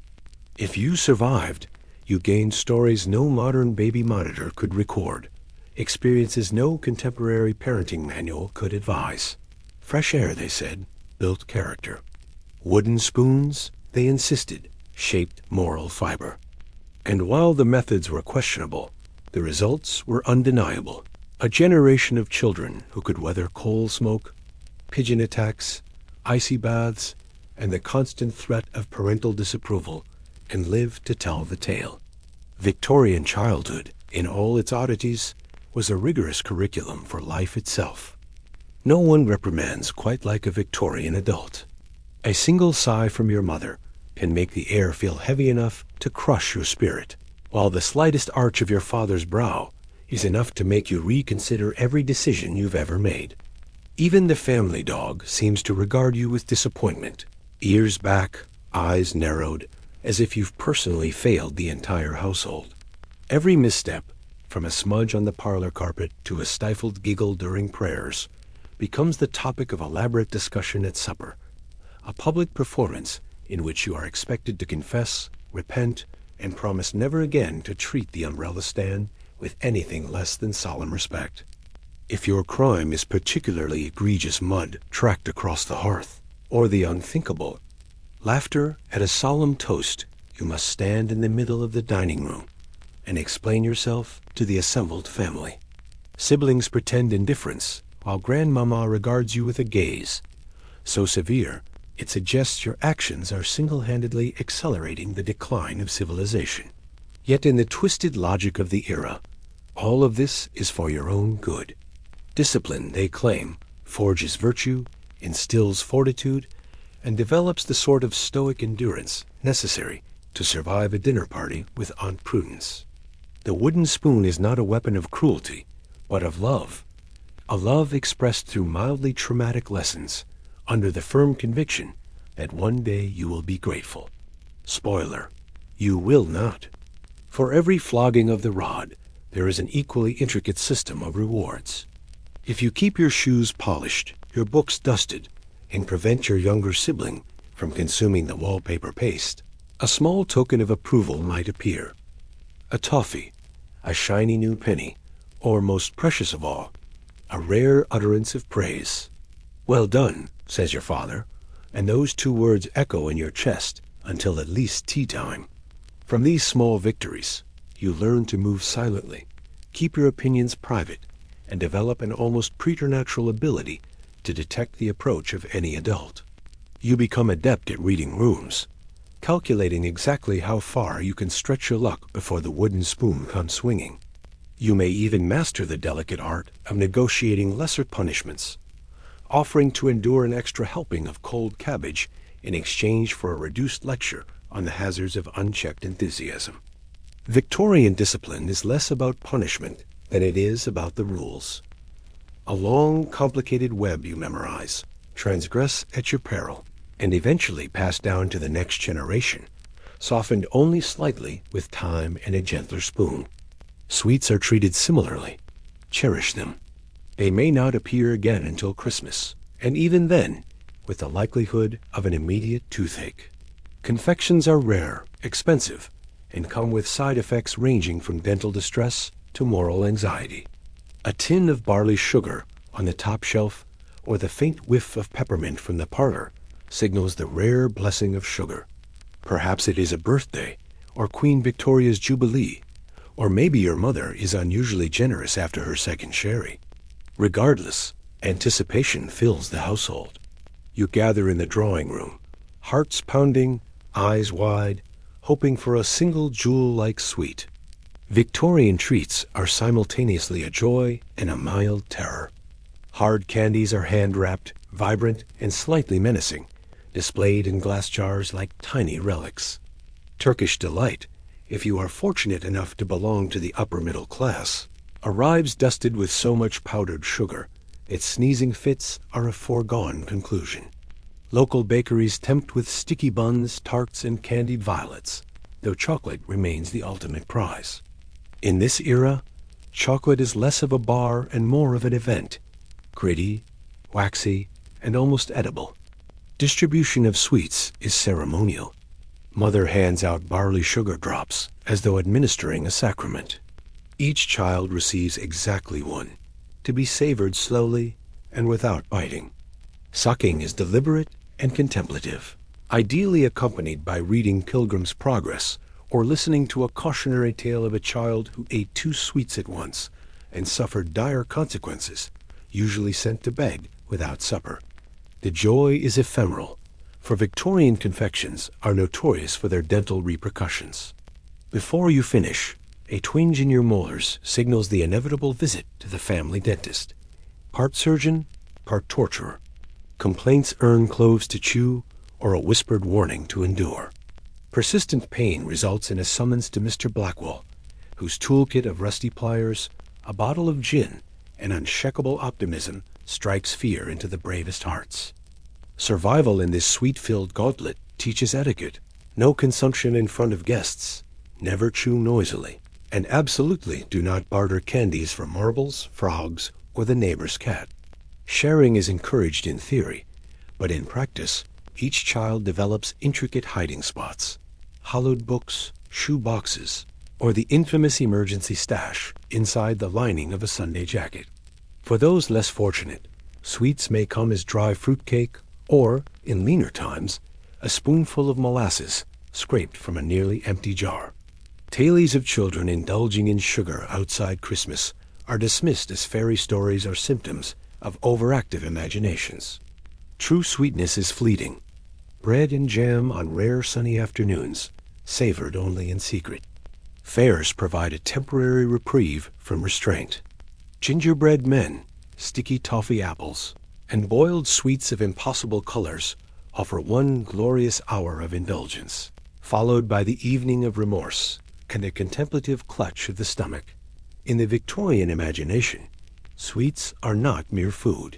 If you survived, you gained stories no modern baby monitor could record, experiences no contemporary parenting manual could advise. Fresh air, they said, built character. Wooden spoons, they insisted, shaped moral fiber. And while the methods were questionable, the results were undeniable. A generation of children who could weather coal smoke, pigeon attacks, icy baths, and the constant threat of parental disapproval, and live to tell the tale. Victorian childhood, in all its oddities, was a rigorous curriculum for life itself. No one reprimands quite like a Victorian adult. A single sigh from your mother can make the air feel heavy enough to crush your spirit, while the slightest arch of your father's brow is enough to make you reconsider every decision you've ever made. Even the family dog seems to regard you with disappointment, ears back, eyes narrowed, as if you've personally failed the entire household. Every misstep, from a smudge on the parlor carpet to a stifled giggle during prayers, becomes the topic of elaborate discussion at supper, a public performance in which you are expected to confess, repent, and promise never again to treat the umbrella stand with anything less than solemn respect. If your crime is particularly egregious mud tracked across the hearth, or the unthinkable, laughter at a solemn toast, you must stand in the middle of the dining room and explain yourself to the assembled family. Siblings pretend indifference, while grandmama regards you with a gaze so severe It suggests your actions are single-handedly accelerating the decline of civilization. Yet in the twisted logic of the era, all of this is for your own good. Discipline, they claim, forges virtue, instills fortitude, and develops the sort of stoic endurance necessary to survive a dinner party with Aunt Prudence. The wooden spoon is not a weapon of cruelty, but of love, a love expressed through mildly traumatic lessons, under the firm conviction that one day you will be grateful. Spoiler, you will not. For every flogging of the rod, there is an equally intricate system of rewards. If you keep your shoes polished, your books dusted, and prevent your younger sibling from consuming the wallpaper paste, a small token of approval might appear. A toffee, a shiny new penny, or most precious of all, a rare utterance of praise. Well done, says your father, and those two words echo in your chest until at least tea time. From these small victories, you learn to move silently, keep your opinions private, and develop an almost preternatural ability to detect the approach of any adult. You become adept at reading rooms, calculating exactly how far you can stretch your luck before the wooden spoon comes swinging. You may even master the delicate art of negotiating lesser punishments, offering to endure an extra helping of cold cabbage in exchange for a reduced lecture on the hazards of unchecked enthusiasm. Victorian discipline is less about punishment than it is about the rules. A long, complicated web you memorize, transgress at your peril, and eventually pass down to the next generation, softened only slightly with time and a gentler spoon. Sweets are treated similarly. Cherish them. They may not appear again until Christmas, and even then, with the likelihood of an immediate toothache. Confections are rare, expensive, and come with side effects ranging from dental distress to moral anxiety. A tin of barley sugar on the top shelf, or the faint whiff of peppermint from the parlor, signals the rare blessing of sugar. Perhaps it is a birthday, or Queen Victoria's Jubilee, or maybe your mother is unusually generous after her second sherry. Regardless, anticipation fills the household. You gather in the drawing room, hearts pounding, eyes wide, hoping for a single jewel-like sweet. Victorian treats are simultaneously a joy and a mild terror. Hard candies are hand-wrapped, vibrant, and slightly menacing, displayed in glass jars like tiny relics. Turkish delight, if you are fortunate enough to belong to the upper middle class, arrives dusted with so much powdered sugar, its sneezing fits are a foregone conclusion. Local bakeries tempt with sticky buns, tarts, and candied violets, though chocolate remains the ultimate prize. In this era, chocolate is less of a bar and more of an event, gritty, waxy, and almost edible. Distribution of sweets is ceremonial. Mother hands out barley sugar drops as though administering a sacrament. Each child receives exactly one, to be savored slowly and without biting. Sucking is deliberate and contemplative, ideally accompanied by reading Pilgrim's Progress or listening to a cautionary tale of a child who ate 2 sweets at once and suffered dire consequences, usually sent to bed without supper. The joy is ephemeral, for Victorian confections are notorious for their dental repercussions. Before you finish, a twinge in your molars signals the inevitable visit to the family dentist. Part surgeon, part torturer. Complaints earn cloves to chew or a whispered warning to endure. Persistent pain results in a summons to Mr. Blackwell, whose toolkit of rusty pliers, a bottle of gin, and unshakable optimism strikes fear into the bravest hearts. Survival in this sweet-filled gauntlet teaches etiquette. No consumption in front of guests. Never chew noisily. And absolutely do not barter candies for marbles, frogs, or the neighbor's cat. Sharing is encouraged in theory, but in practice, each child develops intricate hiding spots. Hollowed books, shoe boxes, or the infamous emergency stash inside the lining of a Sunday jacket. For those less fortunate, sweets may come as dry fruitcake or, in leaner times, a spoonful of molasses scraped from a nearly empty jar. Tales of children indulging in sugar outside Christmas are dismissed as fairy stories or symptoms of overactive imaginations. True sweetness is fleeting, Bread and jam on rare sunny afternoons, savored only in secret. Fairs provide a temporary reprieve from restraint. Gingerbread men, sticky toffee apples, and boiled sweets of impossible colors offer one glorious hour of indulgence, followed by the evening of remorse and a contemplative clutch of the stomach. In the Victorian imagination, sweets are not mere food.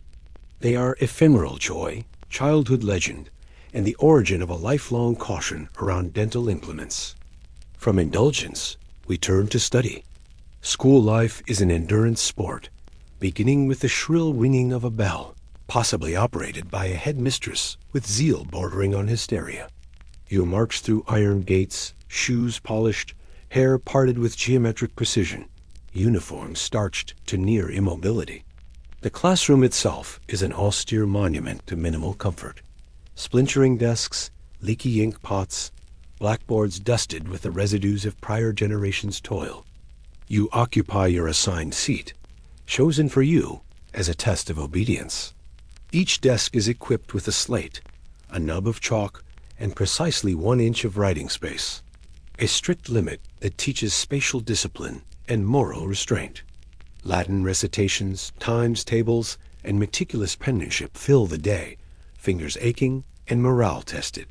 They are ephemeral joy, childhood legend, and the origin of a lifelong caution around dental implements. From indulgence, we turn to study. School life is an endurance sport, beginning with the shrill ringing of a bell, possibly operated by a headmistress with zeal bordering on hysteria. You march through iron gates, shoes polished, hair parted with geometric precision, uniforms starched to near immobility. The classroom itself is an austere monument to minimal comfort. Splintering desks, leaky ink pots, blackboards dusted with the residues of prior generations' toil. You occupy your assigned seat, chosen for you as a test of obedience. Each desk is equipped with a slate, a nub of chalk, and precisely 1 inch of writing space. A strict limit that teaches spatial discipline and moral restraint. Latin recitations, times tables, and meticulous penmanship fill the day, fingers aching and morale tested.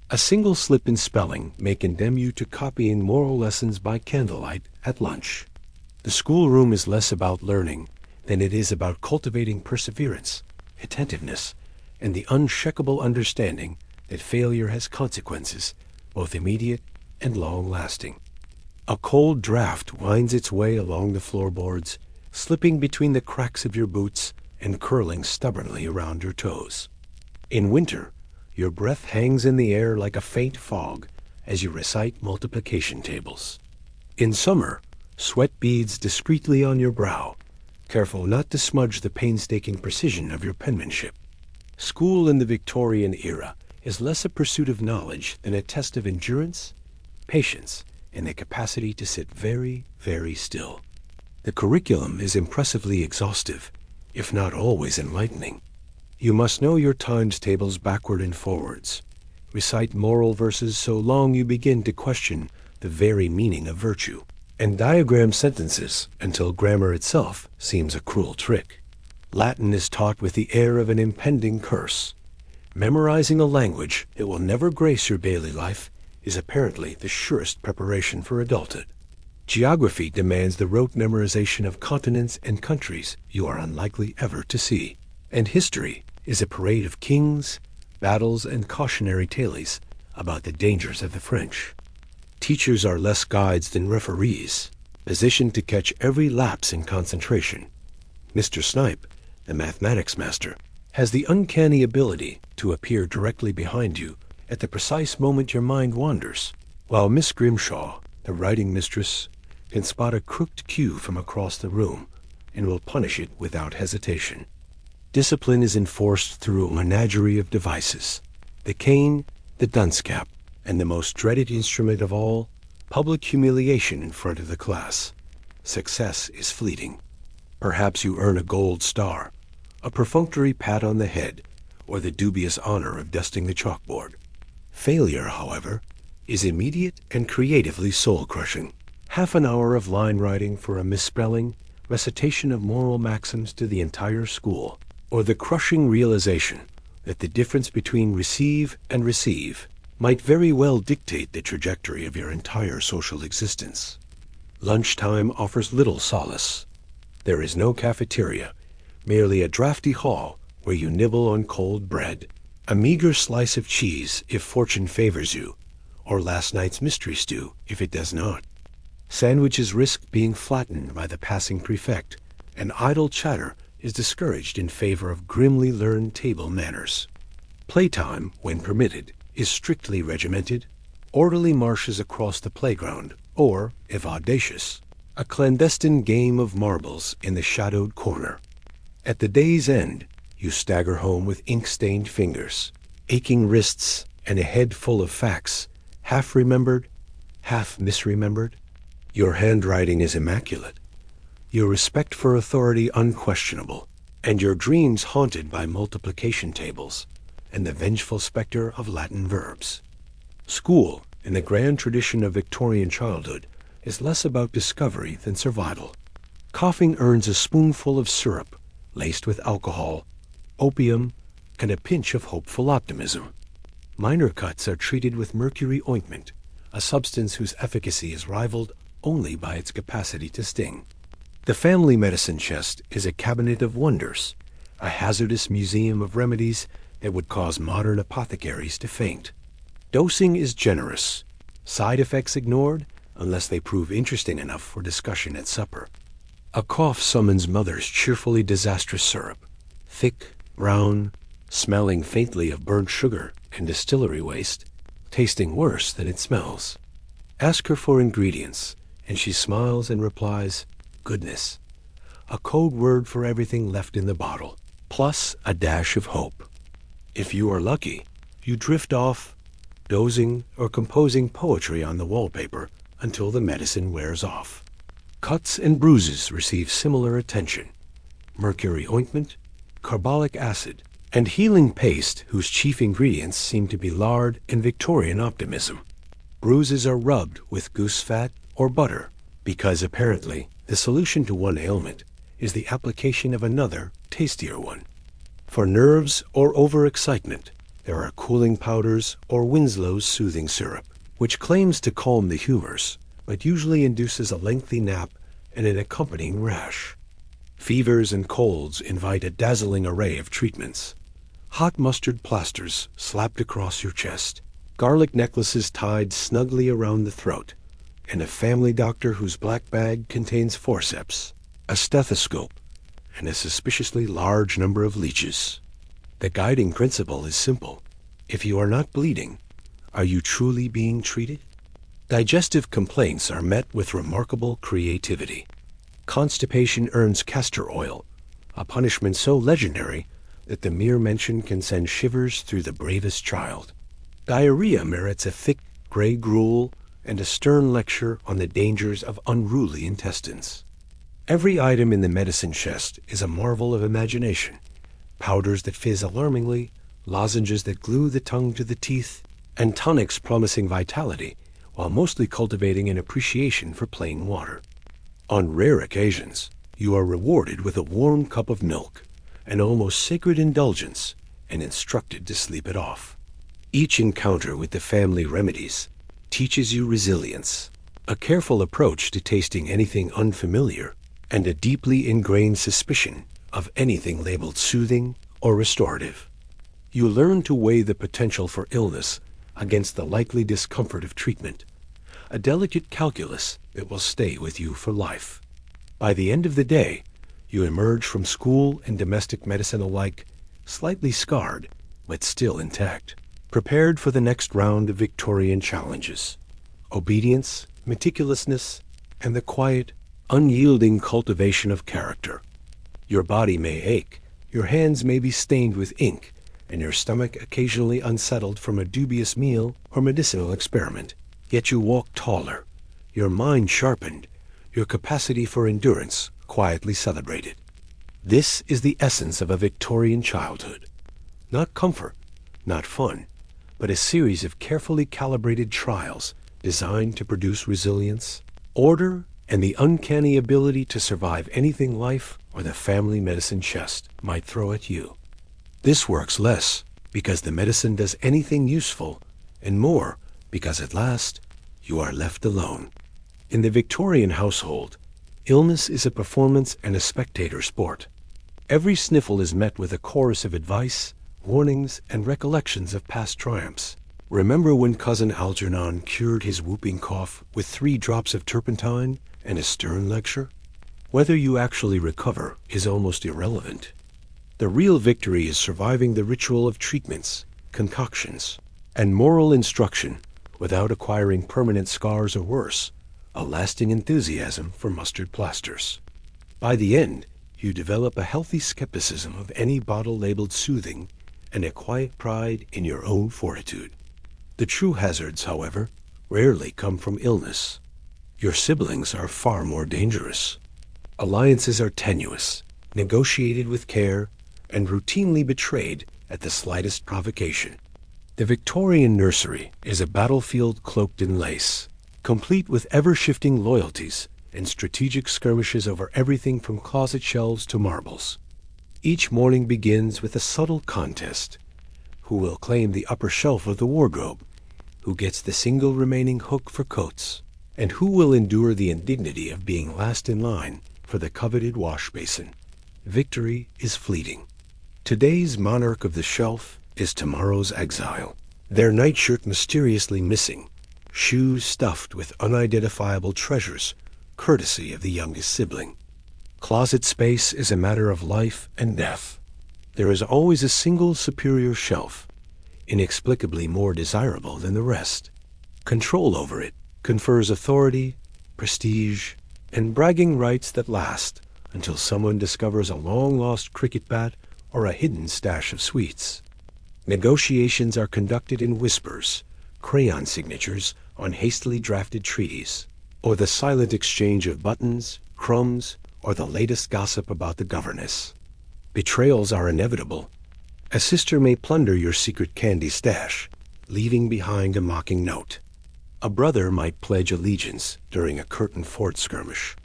A single slip in spelling may condemn you to copying moral lessons by candlelight at lunch. The schoolroom is less about learning than it is about cultivating perseverance, attentiveness, and the unshakable understanding that failure has consequences, both immediate and long-lasting. A cold draft winds its way along the floorboards, slipping between the cracks of your boots and curling stubbornly around your toes. In winter, your breath hangs in the air like a faint fog as you recite multiplication tables. In summer, sweat beads discreetly on your brow, careful not to smudge the painstaking precision of your penmanship. School in the Victorian era is less a pursuit of knowledge than a test of endurance, patience, and the capacity to sit very, very still. The curriculum is impressively exhaustive, if not always enlightening. You must know your times tables backward and forwards, recite moral verses so long you begin to question the very meaning of virtue, and diagram sentences until grammar itself seems a cruel trick. Latin is taught with the air of an impending curse. Memorizing a language that will never grace your daily life is apparently the surest preparation for adulthood. Geography demands the rote memorization of continents and countries you are unlikely ever to see. And history is a parade of kings, battles, and cautionary tales about the dangers of the French. Teachers are less guides than referees, positioned to catch every lapse in concentration. Mr. Snipe, the mathematics master, has the uncanny ability to appear directly behind you at the precise moment your mind wanders, while Miss Grimshaw, the writing mistress, can spot a crooked cue from across the room and will punish it without hesitation. Discipline is enforced through a menagerie of devices: the cane, the dunce cap, and the most dreaded instrument of all, public humiliation in front of the class. Success is fleeting. Perhaps you earn a gold star, a perfunctory pat on the head, or the dubious honor of dusting the chalkboard. Failure, however, is immediate and creatively soul-crushing. Half an hour of line writing for a misspelling, recitation of moral maxims to the entire school, or the crushing realization that the difference between receive and receive might very well dictate the trajectory of your entire social existence. Lunchtime offers little solace. There is no cafeteria, merely a drafty hall where you nibble on cold bread, a meager slice of cheese if fortune favors you, or last night's mystery stew if it does not. Sandwiches risk being flattened by the passing prefect, and idle chatter is discouraged in favor of grimly learned table manners. Playtime, when permitted, is strictly regimented, orderly marches across the playground, or, if audacious, a clandestine game of marbles in the shadowed corner. At the day's end, you stagger home with ink-stained fingers, aching wrists, and a head full of facts, half remembered, half misremembered. Your handwriting is immaculate, your respect for authority unquestionable, and your dreams haunted by multiplication tables, and the vengeful specter of Latin verbs. School, in the grand tradition of Victorian childhood, is less about discovery than survival. Coughing earns a spoonful of syrup, laced with alcohol, opium, and a pinch of hopeful optimism. Minor cuts are treated with mercury ointment, a substance whose efficacy is rivaled only by its capacity to sting. The family medicine chest is a cabinet of wonders, a hazardous museum of remedies that would cause modern apothecaries to faint. Dosing is generous, side effects ignored unless they prove interesting enough for discussion at supper. A cough summons mother's cheerfully disastrous syrup, thick, brown, smelling faintly of burnt sugar and distillery waste, tasting worse than it smells. Ask her for ingredients, and she smiles and replies, "Goodness," a code word for everything left in the bottle, plus a dash of hope. If you are lucky, you drift off, dozing or composing poetry on the wallpaper until the medicine wears off. Cuts and bruises receive similar attention. Mercury ointment, carbolic acid, and healing paste whose chief ingredients seem to be lard and Victorian optimism. Bruises are rubbed with goose fat or butter because apparently the solution to one ailment is the application of another, tastier one. For nerves or overexcitement, there are cooling powders or Winslow's soothing syrup, which claims to calm the humors, but usually induces a lengthy nap and an accompanying rash. Fevers and colds invite a dazzling array of treatments. Hot mustard plasters slapped across your chest, garlic necklaces tied snugly around the throat, and a family doctor whose black bag contains forceps, a stethoscope, and a suspiciously large number of leeches. The guiding principle is simple. If you are not bleeding, are you truly being treated? Digestive complaints are met with remarkable creativity. Constipation earns castor oil, a punishment so legendary that the mere mention can send shivers through the bravest child. Diarrhea merits a thick gray gruel and a stern lecture on the dangers of unruly intestines. Every item in the medicine chest is a marvel of imagination. Powders that fizz alarmingly, lozenges that glue the tongue to the teeth, and tonics promising vitality, while mostly cultivating an appreciation for plain water. On rare occasions, you are rewarded with a warm cup of milk, an almost sacred indulgence, and instructed to sleep it off. Each encounter with the family remedies teaches you resilience, a careful approach to tasting anything unfamiliar, and a deeply ingrained suspicion of anything labeled soothing or restorative. You learn to weigh the potential for illness against the likely discomfort of treatment, a delicate calculus that will stay with you for life. By the end of the day, you emerge from school and domestic medicine alike slightly scarred, but still intact, prepared for the next round of Victorian challenges. Obedience, meticulousness, and the quiet, unyielding cultivation of character. Your body may ache, your hands may be stained with ink, and your stomach occasionally unsettled from a dubious meal or medicinal experiment. Yet you walk taller, your mind sharpened, your capacity for endurance quietly celebrated. This is the essence of a Victorian childhood. Not comfort, not fun, but a series of carefully calibrated trials designed to produce resilience, order, and the uncanny ability to survive anything life or the family medicine chest might throw at you. This works less because the medicine does anything useful, and more because at last you are left alone. In the Victorian household, illness is a performance and a spectator sport. Every sniffle is met with a chorus of advice, warnings, and recollections of past triumphs. Remember when cousin Algernon cured his whooping cough with 3 drops of turpentine and a stern lecture? Whether you actually recover is almost irrelevant. The real victory is surviving the ritual of treatments, concoctions, and moral instruction without acquiring permanent scars or worse, a lasting enthusiasm for mustard plasters. By the end, you develop a healthy skepticism of any bottle-labeled soothing and a quiet pride in your own fortitude. The true hazards, however, rarely come from illness. Your siblings are far more dangerous. Alliances are tenuous, negotiated with care, and routinely betrayed at the slightest provocation. The Victorian nursery is a battlefield cloaked in lace, complete with ever-shifting loyalties and strategic skirmishes over everything from closet shelves to marbles. Each morning begins with a subtle contest. Who will claim the upper shelf of the wardrobe? Who gets the single remaining hook for coats? And who will endure the indignity of being last in line for the coveted wash basin? Victory is fleeting. Today's monarch of the shelf is tomorrow's exile. Their nightshirt mysteriously missing, shoes stuffed with unidentifiable treasures, courtesy of the youngest sibling. Closet space is a matter of life and death. There is always a single superior shelf, inexplicably more desirable than the rest. Control over it confers authority, prestige, and bragging rights that last until someone discovers a long-lost cricket bat or a hidden stash of sweets. Negotiations are conducted in whispers, crayon signatures on hastily drafted treaties, or the silent exchange of buttons, crumbs, or the latest gossip about the governess. Betrayals are inevitable. A sister may plunder your secret candy stash, leaving behind a mocking note. A brother might pledge allegiance during a curtain fort skirmish,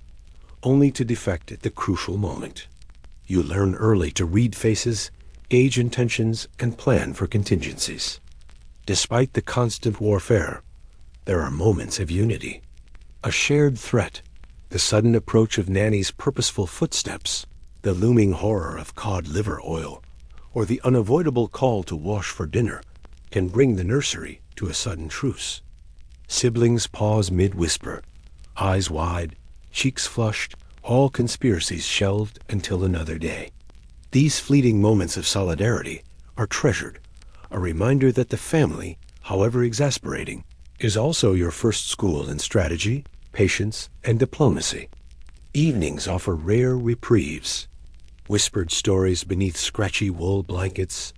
only to defect at the crucial moment. You learn early to read faces, gauge intentions, and plan for contingencies. Despite the constant warfare, there are moments of unity. A shared threat, the sudden approach of Nanny's purposeful footsteps, the looming horror of cod liver oil, or the unavoidable call to wash for dinner, can bring the nursery to a sudden truce. Siblings pause mid-whisper, eyes wide, cheeks flushed, all conspiracies shelved until another day. These fleeting moments of solidarity are treasured, a reminder that the family, however exasperating, is also your first school in strategy, patience, and diplomacy. Evenings offer rare reprieves. Whispered stories beneath scratchy wool blankets,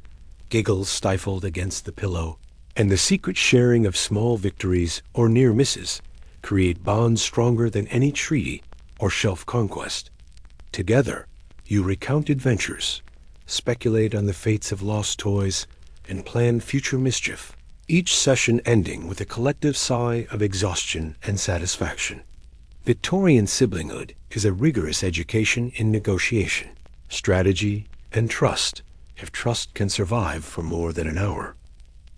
giggles stifled against the pillow, and the secret sharing of small victories or near misses create bonds stronger than any treaty or shelf conquest. Together, you recount adventures, speculate on the fates of lost toys, and plan future mischief, each session ending with a collective sigh of exhaustion and satisfaction. Victorian siblinghood is a rigorous education in negotiation, strategy, and trust, if trust can survive for more than an hour.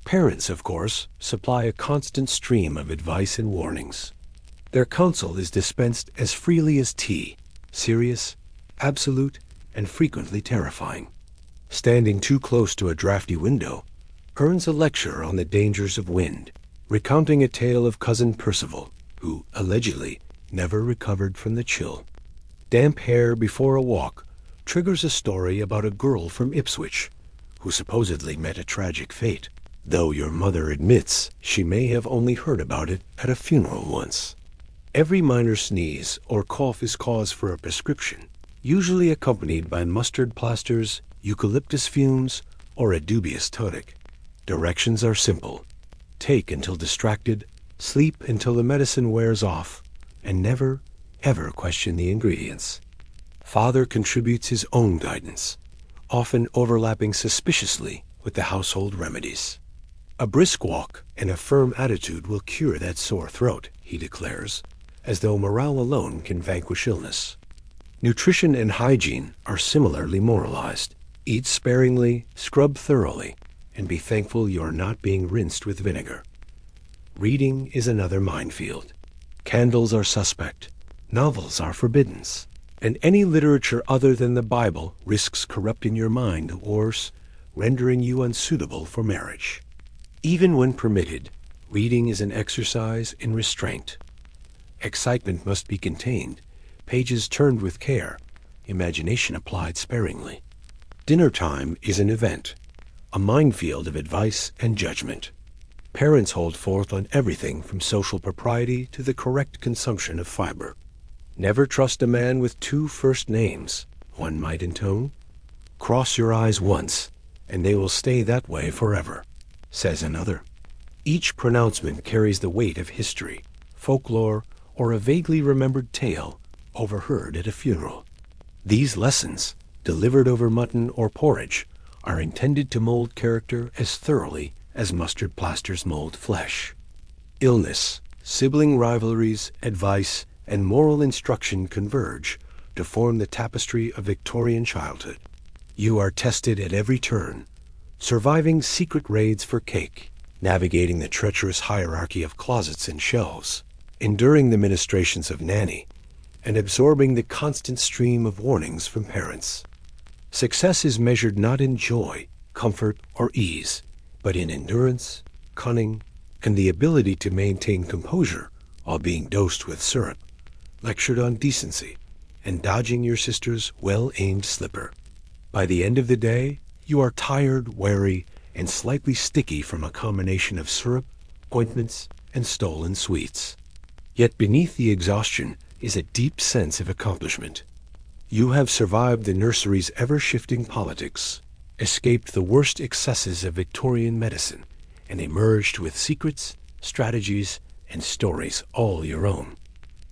Parents, of course, supply a constant stream of advice and warnings. Their counsel is dispensed as freely as tea, serious, absolute, and frequently terrifying. Standing too close to a drafty window earns a lecture on the dangers of wind, recounting a tale of cousin Percival, who, allegedly, never recovered from the chill. Damp hair before a walk triggers a story about a girl from Ipswich, who supposedly met a tragic fate, though your mother admits she may have only heard about it at a funeral once. Every minor sneeze or cough is cause for a prescription, usually accompanied by mustard plasters, eucalyptus fumes, or a dubious tonic. Directions are simple. Take until distracted, sleep until the medicine wears off, and never, ever question the ingredients. Father contributes his own guidance, often overlapping suspiciously with the household remedies. A brisk walk and a firm attitude will cure that sore throat, he declares, as though morale alone can vanquish illness. Nutrition and hygiene are similarly moralized. Eat sparingly, scrub thoroughly, and be thankful you are not being rinsed with vinegar. Reading is another minefield. Candles are suspect, novels are forbidden, and any literature other than the Bible risks corrupting your mind or worse, rendering you unsuitable for marriage. Even when permitted, reading is an exercise in restraint. Excitement must be contained, pages turned with care, imagination applied sparingly. Dinner time is an event, a minefield of advice and judgment. Parents hold forth on everything from social propriety to the correct consumption of fiber. Never trust a man with two first names, one might intone. Cross your eyes once, and they will stay that way forever, says another. Each pronouncement carries the weight of history, folklore, or a vaguely remembered tale overheard at a funeral. These lessons, delivered over mutton or porridge, are intended to mold character as thoroughly as mustard plasters mold flesh. Illness, sibling rivalries, advice, and moral instruction converge to form the tapestry of Victorian childhood. You are tested at every turn, surviving secret raids for cake, navigating the treacherous hierarchy of closets and shelves, enduring the ministrations of nanny, and absorbing the constant stream of warnings from parents. Success is measured not in joy, comfort, or ease, but in endurance, cunning, and the ability to maintain composure while being dosed with syrup, lectured on decency, and dodging your sister's well-aimed slipper. By the end of the day, you are tired, wary, and slightly sticky from a combination of syrup, ointments, and stolen sweets. Yet beneath the exhaustion is a deep sense of accomplishment. You have survived the nursery's ever-shifting politics, escaped the worst excesses of Victorian medicine, and emerged with secrets, strategies, and stories all your own.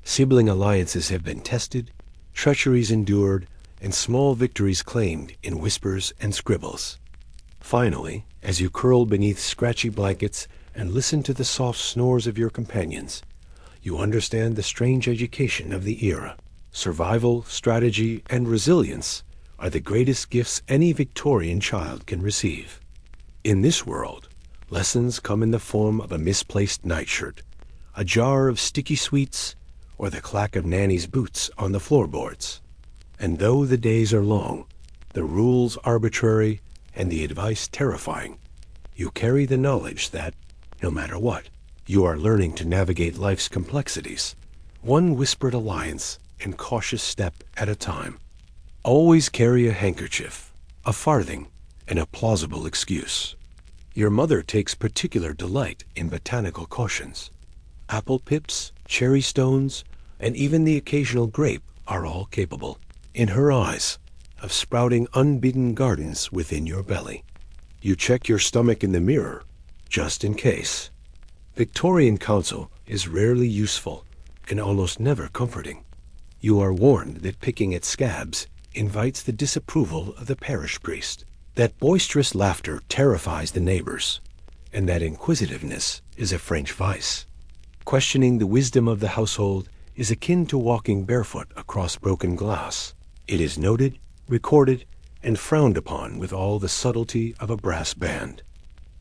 Sibling alliances have been tested, treacheries endured, and small victories claimed in whispers and scribbles. Finally, as you curl beneath scratchy blankets and listen to the soft snores of your companions, you understand the strange education of the era. Survival, strategy, and resilience are the greatest gifts any Victorian child can receive. In this world, lessons come in the form of a misplaced nightshirt, a jar of sticky sweets, or the clack of Nanny's boots on the floorboards. And though the days are long, the rules arbitrary, and the advice terrifying, you carry the knowledge that, no matter what, you are learning to navigate life's complexities, one whispered alliance and cautious step at a time. Always carry a handkerchief, a farthing, and a plausible excuse. Your mother takes particular delight in botanical cautions. Apple pips, cherry stones, and even the occasional grape are all capable, in her eyes, of sprouting unbidden gardens within your belly. You check your stomach in the mirror, just in case. Victorian counsel is rarely useful and almost never comforting. You are warned that picking at scabs invites the disapproval of the parish priest, that boisterous laughter terrifies the neighbors, and that inquisitiveness is a French vice. Questioning the wisdom of the household is akin to walking barefoot across broken glass. It is noted, recorded, and frowned upon with all the subtlety of a brass band.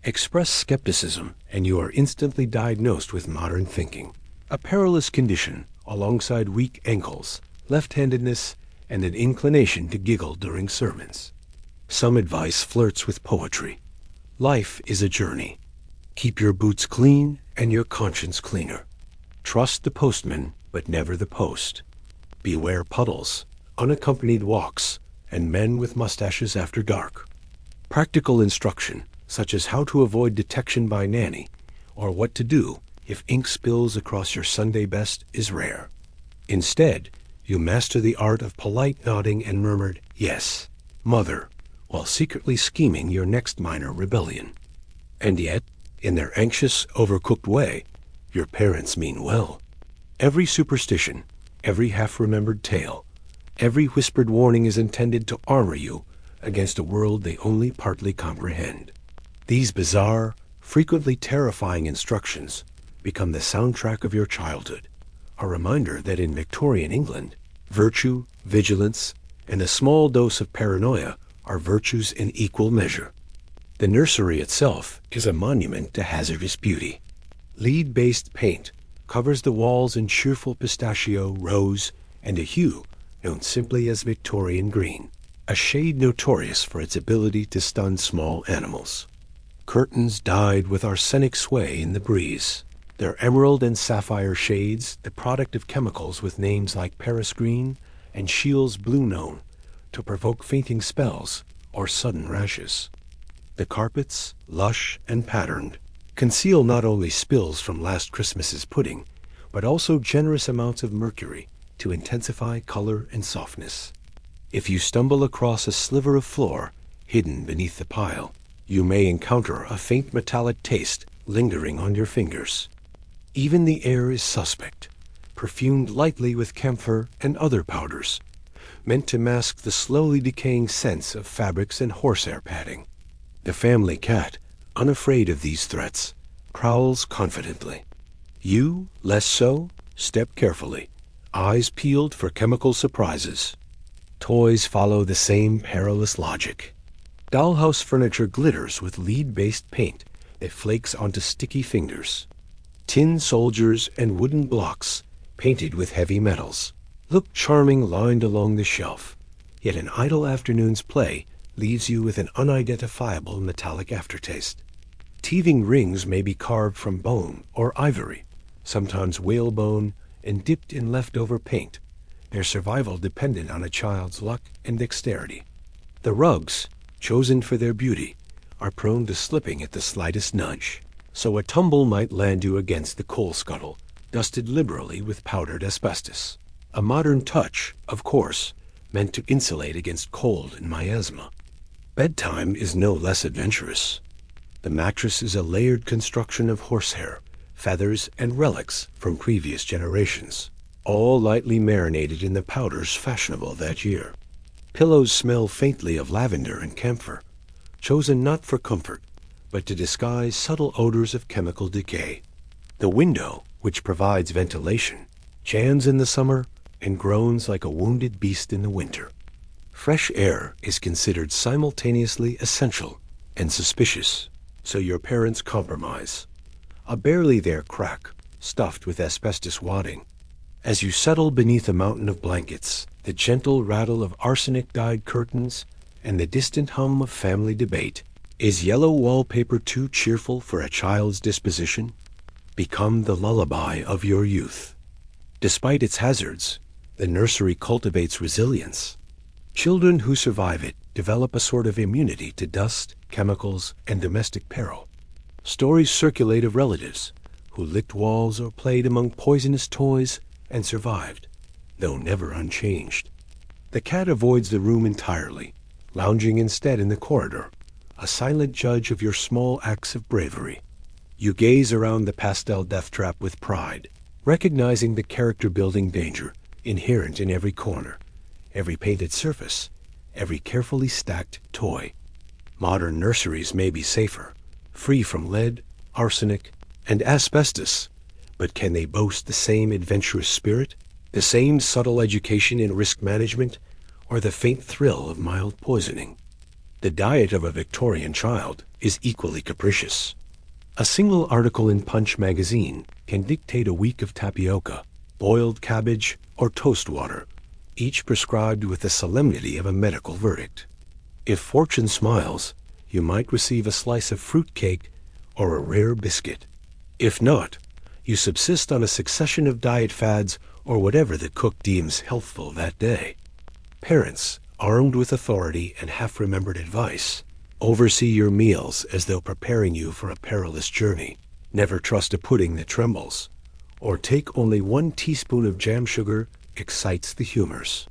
Express skepticism, and you are instantly diagnosed with modern thinking, a perilous condition alongside weak ankles, left-handedness, and an inclination to giggle during sermons. Some advice flirts with poetry. Life is a journey. Keep your boots clean and your conscience cleaner. Trust the postman, but never the post. Beware puddles, unaccompanied walks, and men with mustaches after dark. Practical instruction, such as how to avoid detection by nanny, or what to do if ink spills across your Sunday best, is rare. Instead, you master the art of polite nodding and murmured, "Yes, mother," while secretly scheming your next minor rebellion. And yet, in their anxious, overcooked way, your parents mean well. Every superstition, every half-remembered tale, every whispered warning is intended to armor you against a world they only partly comprehend. These bizarre, frequently terrifying instructions become the soundtrack of your childhood, a reminder that in Victorian England, virtue, vigilance, and a small dose of paranoia are virtues in equal measure. The nursery itself is a monument to hazardous beauty. Lead-based paint covers the walls in cheerful pistachio, rose, and a hue known simply as Victorian green, a shade notorious for its ability to stun small animals. Curtains dyed with arsenic sway in the breeze, their emerald and sapphire shades the product of chemicals with names like Paris green and Shields blue known to provoke fainting spells or sudden rashes. The carpets, lush and patterned, conceal not only spills from last Christmas's pudding, but also generous amounts of mercury to intensify color and softness. If you stumble across a sliver of floor hidden beneath the pile, you may encounter a faint metallic taste lingering on your fingers. Even the air is suspect, perfumed lightly with camphor and other powders, meant to mask the slowly decaying scents of fabrics and horsehair padding. The family cat, unafraid of these threats, prowls confidently. You, less so, step carefully, eyes peeled for chemical surprises. Toys follow the same perilous logic. Dollhouse furniture glitters with lead-based paint that flakes onto sticky fingers. Tin soldiers and wooden blocks, painted with heavy metals, look charming lined along the shelf, yet an idle afternoon's play leaves you with an unidentifiable metallic aftertaste. Teething rings may be carved from bone or ivory, sometimes whalebone, and dipped in leftover paint, their survival dependent on a child's luck and dexterity. The rugs, chosen for their beauty, are prone to slipping at the slightest nudge, so a tumble might land you against the coal scuttle, dusted liberally with powdered asbestos. A modern touch, of course, meant to insulate against cold and miasma. Bedtime is no less adventurous. The mattress is a layered construction of horsehair, feathers, and relics from previous generations, all lightly marinated in the powders fashionable that year. Pillows smell faintly of lavender and camphor, chosen not for comfort, but to disguise subtle odors of chemical decay. The window, which provides ventilation, jams in the summer and groans like a wounded beast in the winter. Fresh air is considered simultaneously essential and suspicious, so your parents compromise. A barely there crack, stuffed with asbestos wadding. As you settle beneath a mountain of blankets, the gentle rattle of arsenic-dyed curtains and the distant hum of family debate. Is yellow wallpaper too cheerful for a child's disposition? Become the lullaby of your youth. Despite its hazards, the nursery cultivates resilience. Children who survive it develop a sort of immunity to dust, chemicals, and domestic peril. Stories circulate of relatives who licked walls or played among poisonous toys and survived, though never unchanged. The cat avoids the room entirely, lounging instead in the corridor, a silent judge of your small acts of bravery. You gaze around the pastel death trap with pride, recognizing the character-building danger inherent in every corner, every painted surface, every carefully stacked toy. Modern nurseries may be safer, free from lead, arsenic, and asbestos, but can they boast the same adventurous spirit, the same subtle education in risk management, or the faint thrill of mild poisoning? The diet of a Victorian child is equally capricious. A single article in Punch magazine can dictate a week of tapioca, boiled cabbage, or toast water, each prescribed with the solemnity of a medical verdict. If fortune smiles, you might receive a slice of fruit cake or a rare biscuit. If not, you subsist on a succession of diet fads or whatever the cook deems healthful that day. Parents, armed with authority and half-remembered advice, oversee your meals as though preparing you for a perilous journey. Never trust a pudding that trembles, or take only 1 teaspoon of jam sugar excites the humors.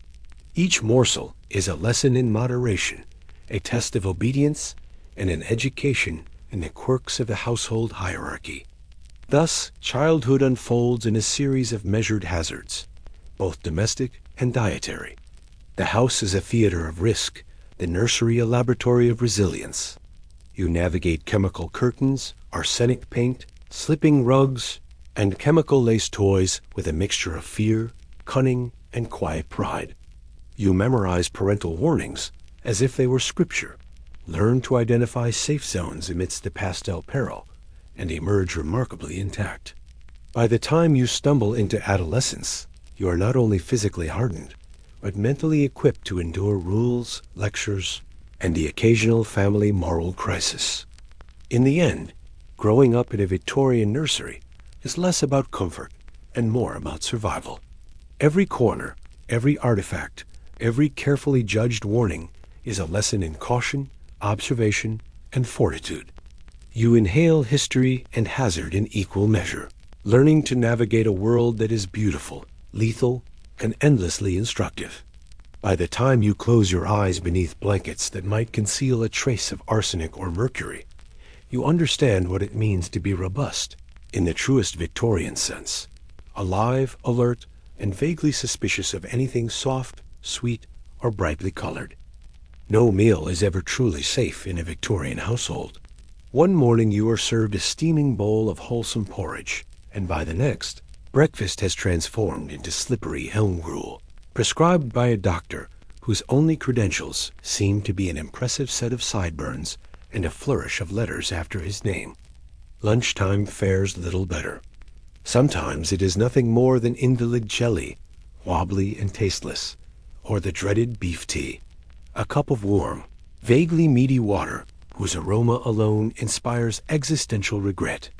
Each morsel is a lesson in moderation, a test of obedience, and an education in the quirks of the household hierarchy. Thus, childhood unfolds in a series of measured hazards, both domestic and dietary. The house is a theater of risk, the nursery a laboratory of resilience. You navigate chemical curtains, arsenic paint, slipping rugs, and chemical-laced toys with a mixture of fear, cunning, and quiet pride. You memorize parental warnings as if they were scripture, learn to identify safe zones amidst the pastel peril, and emerge remarkably intact. By the time you stumble into adolescence, you are not only physically hardened, but mentally equipped to endure rules, lectures, and the occasional family moral crisis. In the end, growing up in a Victorian nursery is less about comfort and more about survival. Every corner, every artifact, every carefully judged warning is a lesson in caution, observation, and fortitude. You inhale history and hazard in equal measure, learning to navigate a world that is beautiful, lethal, and endlessly instructive. By the time you close your eyes beneath blankets that might conceal a trace of arsenic or mercury, you understand what it means to be robust in the truest Victorian sense, alive, alert, and vaguely suspicious of anything soft, sweet, or brightly colored. No meal is ever truly safe in a Victorian household. One morning you are served a steaming bowl of wholesome porridge, and by the next, breakfast has transformed into slippery elm gruel, prescribed by a doctor whose only credentials seem to be an impressive set of sideburns and a flourish of letters after his name. Lunchtime fares little better. Sometimes it is nothing more than invalid jelly, wobbly and tasteless, or the dreaded beef tea, a cup of warm, vaguely meaty water whose aroma alone inspires existential regret.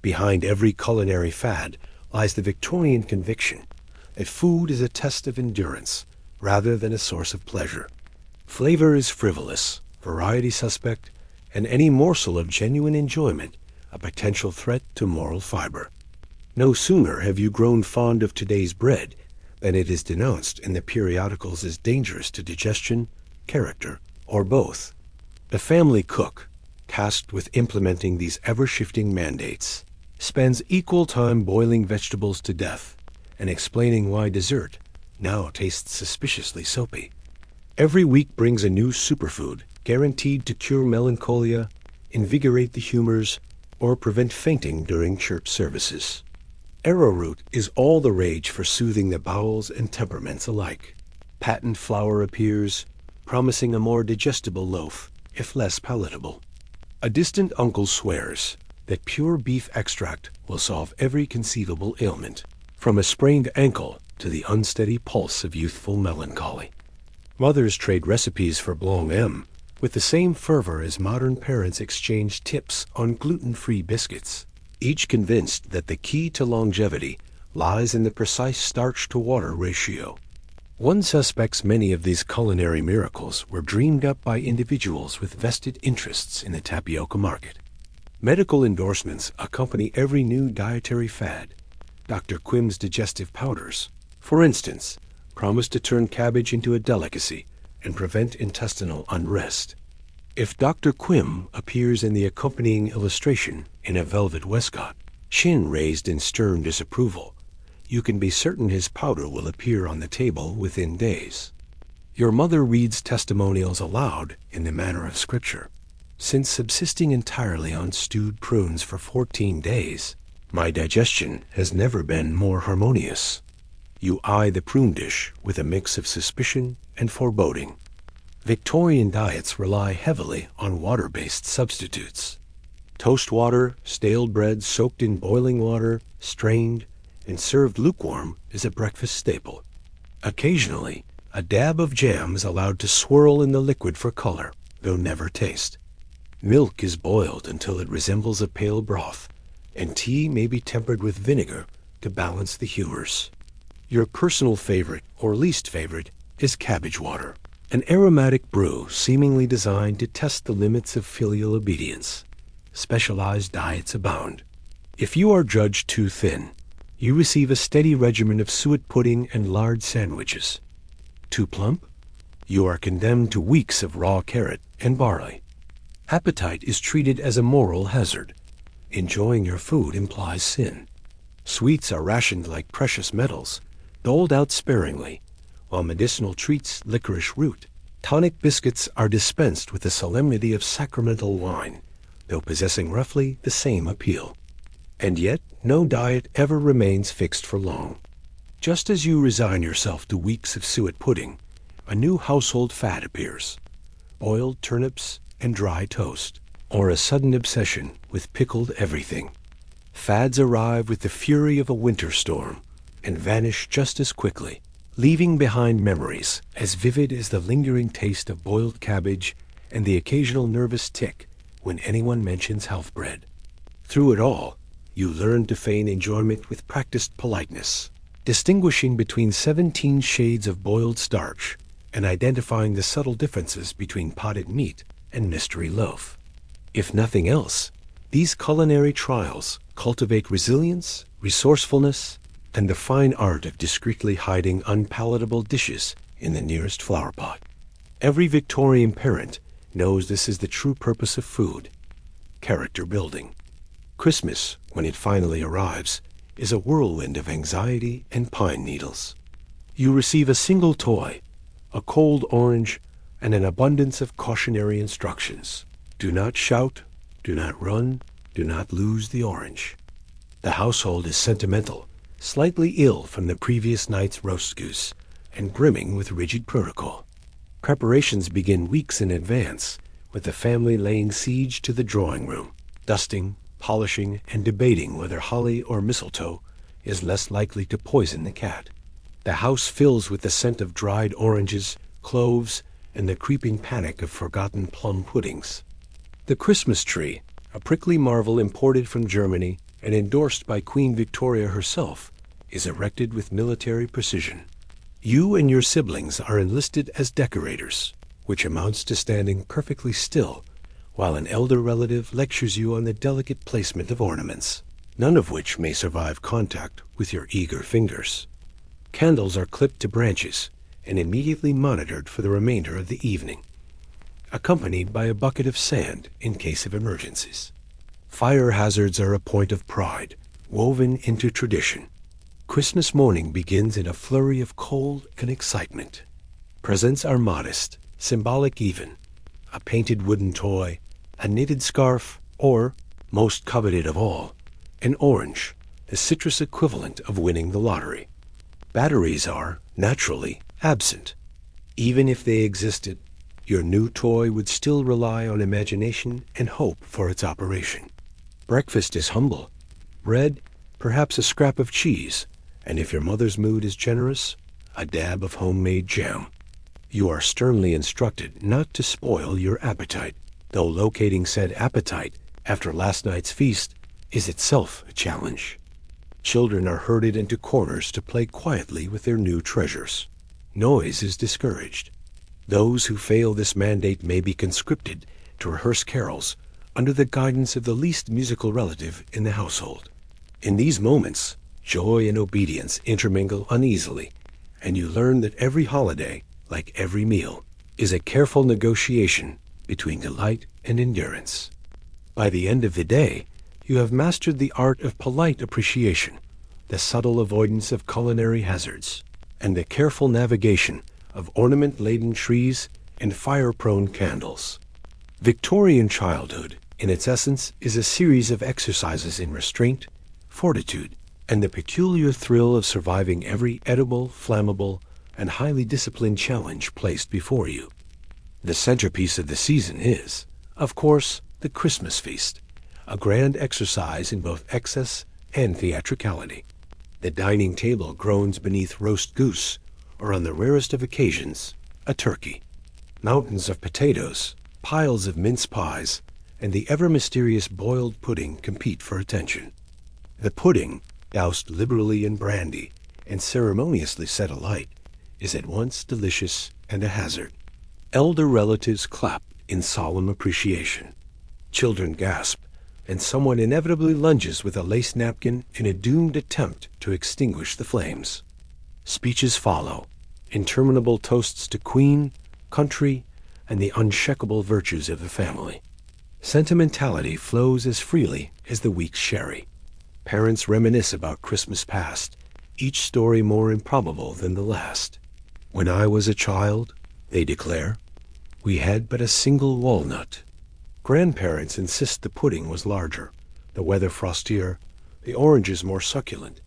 Behind every culinary fad lies the Victorian conviction that food is a test of endurance rather than a source of pleasure. Flavor is frivolous, variety suspect, and any morsel of genuine enjoyment a potential threat to moral fiber. No sooner have you grown fond of today's bread than it is denounced in the periodicals as dangerous to digestion, character, or both. The family cook, tasked with implementing these ever-shifting mandates, spends equal time boiling vegetables to death and explaining why dessert now tastes suspiciously soapy. Every week brings a new superfood guaranteed to cure melancholia, invigorate the humors, or prevent fainting during church services. Arrowroot is all the rage for soothing the bowels and temperaments alike. Patent flour appears, promising a more digestible loaf, if less palatable. A distant uncle swears that pure beef extract will solve every conceivable ailment, from a sprained ankle to the unsteady pulse of youthful melancholy. Mothers trade recipes for blanc M with the same fervor as modern parents exchange tips on gluten-free biscuits, each convinced that the key to longevity lies in the precise starch-to-water ratio. One suspects many of these culinary miracles were dreamed up by individuals with vested interests in the tapioca market. Medical endorsements accompany every new dietary fad. Dr. Quim's digestive powders, for instance, promise to turn cabbage into a delicacy and prevent intestinal unrest. If Dr. Quim appears in the accompanying illustration in a velvet waistcoat, chin raised in stern disapproval, you can be certain his powder will appear on the table within days. Your mother reads testimonials aloud in the manner of Scripture. Since subsisting entirely on stewed prunes for 14 days, my digestion has never been more harmonious. You eye the prune dish with a mix of suspicion and foreboding. Victorian diets rely heavily on water-based substitutes. Toast water, stale bread soaked in boiling water, strained, and served lukewarm is a breakfast staple. Occasionally, a dab of jam is allowed to swirl in the liquid for color, though never taste. Milk is boiled until it resembles a pale broth, and tea may be tempered with vinegar to balance the humors. Your personal favorite, or least favorite, is cabbage water, an aromatic brew seemingly designed to test the limits of filial obedience. Specialized diets abound. If you are judged too thin, you receive a steady regimen of suet pudding and lard sandwiches. Too plump? You are condemned to weeks of raw carrot and barley. Appetite is treated as a moral hazard. Enjoying your food implies sin. Sweets are rationed like precious metals, doled out sparingly, while medicinal treats, licorice root, tonic biscuits are dispensed with the solemnity of sacramental wine, though possessing roughly the same appeal. And yet, no diet ever remains fixed for long. Just as you resign yourself to weeks of suet pudding, a new household fad appears. Boiled turnips and dry toast, or a sudden obsession with pickled everything. Fads arrive with the fury of a winter storm and vanish just as quickly, leaving behind memories as vivid as the lingering taste of boiled cabbage and the occasional nervous tic when anyone mentions health bread. Through it all, you learn to feign enjoyment with practiced politeness, distinguishing between 17 shades of boiled starch and identifying the subtle differences between potted meat and mystery loaf. If nothing else, these culinary trials cultivate resilience, resourcefulness, and the fine art of discreetly hiding unpalatable dishes in the nearest flower pot. Every Victorian parent knows this is the true purpose of food: character building. Christmas, when it finally arrives, is a whirlwind of anxiety and pine needles. You receive a single toy, a cold orange, and an abundance of cautionary instructions. Do not shout, do not run, do not lose the orange. The household is sentimental, slightly ill from the previous night's roast goose, and brimming with rigid protocol. Preparations begin weeks in advance, with the family laying siege to the drawing room, dusting, polishing, and debating whether holly or mistletoe is less likely to poison the cat. The house fills with the scent of dried oranges, cloves, and the creeping panic of forgotten plum puddings. The Christmas tree, a prickly marvel imported from Germany and endorsed by Queen Victoria herself, is erected with military precision. You and your siblings are enlisted as decorators, which amounts to standing perfectly still while an elder relative lectures you on the delicate placement of ornaments, none of which may survive contact with your eager fingers. Candles are clipped to branches and immediately monitored for the remainder of the evening, accompanied by a bucket of sand in case of emergencies. Fire hazards are a point of pride, woven into tradition. Christmas morning begins in a flurry of cold and excitement. Presents are modest, symbolic even. A painted wooden toy, a knitted scarf, or, most coveted of all, an orange, the citrus equivalent of winning the lottery. Batteries are, naturally, absent. Even if they existed, your new toy would still rely on imagination and hope for its operation. Breakfast is humble. Bread, perhaps a scrap of cheese, and if your mother's mood is generous, a dab of homemade jam. You are sternly instructed not to spoil your appetite, though locating said appetite after last night's feast is itself a challenge. Children are herded into corners to play quietly with their new treasures. Noise is discouraged. Those who fail this mandate may be conscripted to rehearse carols under the guidance of the least musical relative in the household. In these moments, joy and obedience intermingle uneasily, and you learn that every holiday, like every meal, is a careful negotiation between delight and endurance. By the end of the day, you have mastered the art of polite appreciation, the subtle avoidance of culinary hazards, and the careful navigation of ornament-laden trees and fire-prone candles. Victorian childhood, in its essence, is a series of exercises in restraint, fortitude, and the peculiar thrill of surviving every edible, flammable, and highly disciplined challenge placed before you. The centerpiece of the season is, of course, the Christmas feast, a grand exercise in both excess and theatricality. The dining table groans beneath roast goose, or on the rarest of occasions, a turkey. Mountains of potatoes, piles of mince pies, and the ever-mysterious boiled pudding compete for attention. The pudding, doused liberally in brandy and ceremoniously set alight, is at once delicious and a hazard. Elder relatives clap in solemn appreciation. Children gasp, and someone inevitably lunges with a lace napkin in a doomed attempt to extinguish the flames. Speeches follow, interminable toasts to Queen, country, and the unshakable virtues of the family. Sentimentality flows as freely as the week's sherry. Parents reminisce about Christmas past, each story more improbable than the last. When I was a child, they declare, we had but a single walnut. Grandparents insist the pudding was larger, the weather frostier, the oranges more succulent,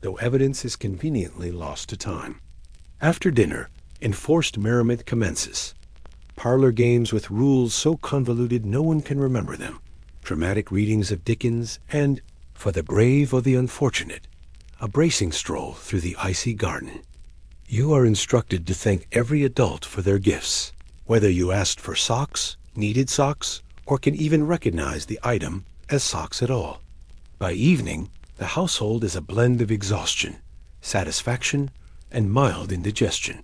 though evidence is conveniently lost to time. After dinner, enforced merriment commences. Parlor games with rules so convoluted no one can remember them, dramatic readings of Dickens, and, for the brave or the unfortunate, a bracing stroll through the icy garden. You are instructed to thank every adult for their gifts, whether you asked for socks, needed socks, or can even recognize the item as socks at all. By evening, the household is a blend of exhaustion, satisfaction, and mild indigestion.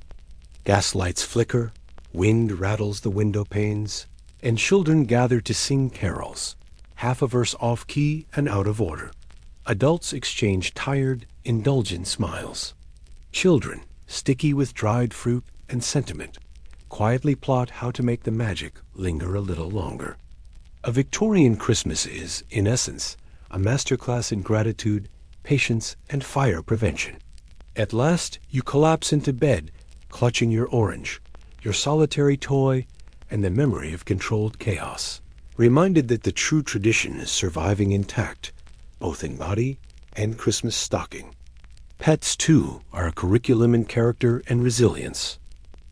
Gas lights flicker, wind rattles the window panes, and children gather to sing carols, half a verse off-key and out of order. Adults exchange tired, indulgent smiles. Children, sticky with dried fruit and sentiment, quietly plot how to make the magic linger a little longer. A Victorian Christmas is, in essence, a masterclass in gratitude, patience, and fire prevention. At last, you collapse into bed, clutching your orange, your solitary toy, and the memory of controlled chaos. Reminded that the true tradition is surviving intact, both in body and Christmas stocking. Pets, too, are a curriculum in character and resilience.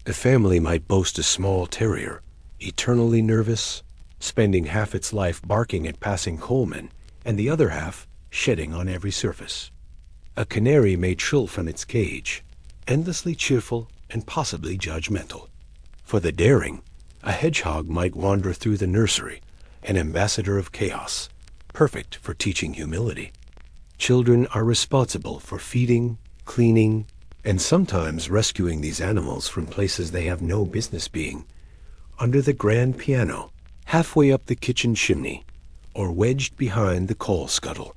A family might boast a small terrier, eternally nervous, spending half its life barking at passing coalmen, and the other half shedding on every surface. A canary may trill from its cage, endlessly cheerful and possibly judgmental. For the daring, a hedgehog might wander through the nursery, an ambassador of chaos, perfect for teaching humility. Children are responsible for feeding, cleaning, and sometimes rescuing these animals from places they have no business being, under the grand piano, halfway up the kitchen chimney, or wedged behind the coal scuttle.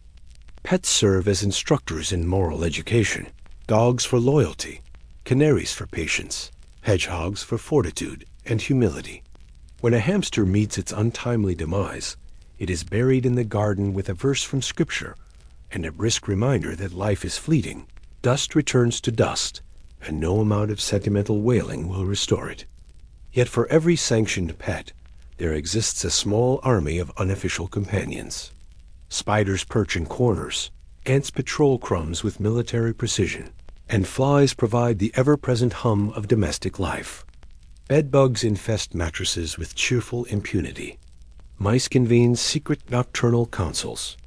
Pets serve as instructors in moral education, dogs for loyalty, canaries for patience, hedgehogs for fortitude and humility. When a hamster meets its untimely demise, it is buried in the garden with a verse from Scripture and a brisk reminder that life is fleeting. Dust returns to dust, and no amount of sentimental wailing will restore it. Yet for every sanctioned pet, there exists a small army of unofficial companions. Spiders perch in corners, ants patrol crumbs with military precision, and flies provide the ever-present hum of domestic life. Bedbugs infest mattresses with cheerful impunity. Mice convene secret nocturnal councils.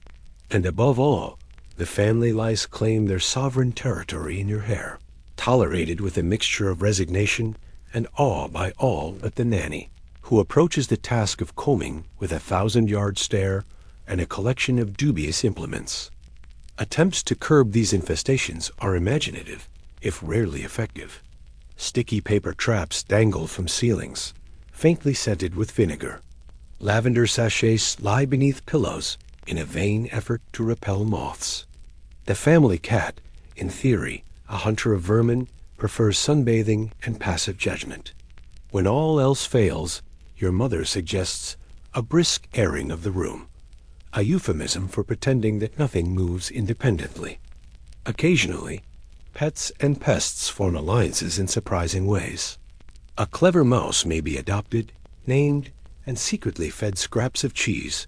And above all, the family lice claim their sovereign territory in your hair, tolerated with a mixture of resignation and awe by all but the nanny, who approaches the task of combing with a 1,000-yard stare and a collection of dubious implements. Attempts to curb these infestations are imaginative, if rarely effective. Sticky paper traps dangle from ceilings, faintly scented with vinegar. Lavender sachets lie beneath pillows in a vain effort to repel moths. The family cat, in theory, a hunter of vermin, prefers sunbathing and passive judgment. When all else fails, your mother suggests a brisk airing of the room, a euphemism for pretending that nothing moves independently. Occasionally, pets and pests form alliances in surprising ways. A clever mouse may be adopted, named, and secretly fed scraps of cheese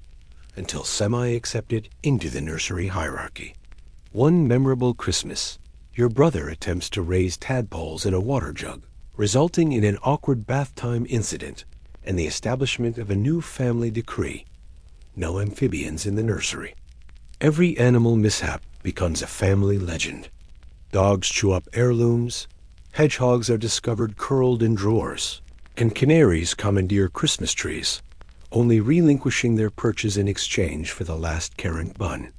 until semi-accepted into the nursery hierarchy. One memorable Christmas, your brother attempts to raise tadpoles in a water jug, resulting in an awkward bath time incident and the establishment of a new family decree: no amphibians in the nursery. Every animal mishap becomes a family legend. Dogs chew up heirlooms, hedgehogs are discovered curled in drawers, and canaries commandeer Christmas trees, only relinquishing their perches in exchange for the last currant bun.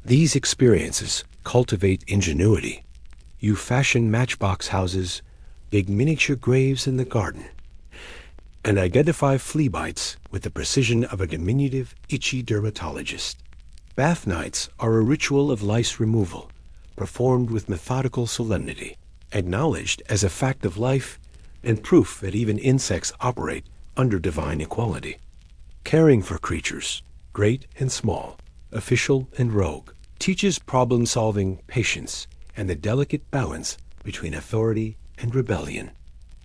These experiences cultivate ingenuity. You fashion matchbox houses, dig miniature graves in the garden, and identify flea bites with the precision of a diminutive, itchy dermatologist. Bath nights are a ritual of lice removal, performed with methodical solemnity, acknowledged as a fact of life and proof that even insects operate under divine equality. Caring for creatures, great and small, official and rogue, teaches problem-solving, patience, and the delicate balance between authority and rebellion.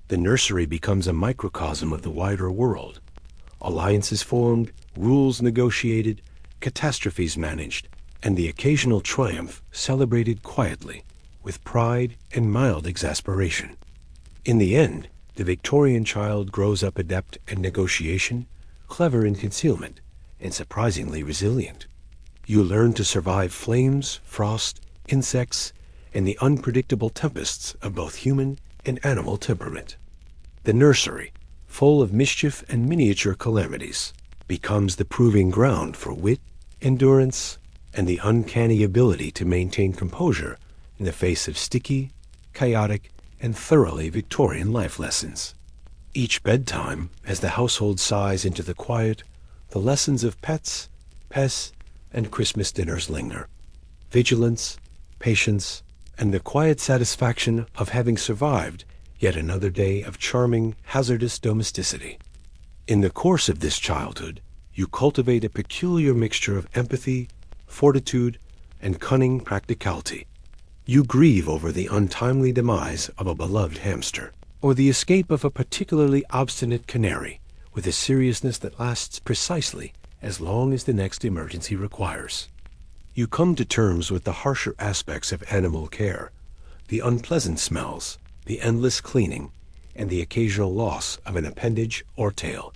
The nursery becomes a microcosm of the wider world. Alliances formed, rules negotiated, catastrophes managed, and the occasional triumph celebrated quietly, with pride and mild exasperation. In the end, the Victorian child grows up adept at negotiation, clever in concealment, and surprisingly resilient. You learn to survive flames, frost, insects, and the unpredictable tempests of both human and animal temperament. The nursery, full of mischief and miniature calamities, becomes the proving ground for wit, endurance, and the uncanny ability to maintain composure in the face of sticky, chaotic, and thoroughly Victorian life lessons. Each bedtime, as the household sighs into the quiet, the lessons of pets, pests, and Christmas dinners linger. Vigilance, patience, and the quiet satisfaction of having survived yet another day of charming, hazardous domesticity. In the course of this childhood, you cultivate a peculiar mixture of empathy, fortitude, and cunning practicality. You grieve over the untimely demise of a beloved hamster, or the escape of a particularly obstinate canary with a seriousness that lasts precisely as long as the next emergency requires. You come to terms with the harsher aspects of animal care, the unpleasant smells, the endless cleaning, and the occasional loss of an appendage or tail.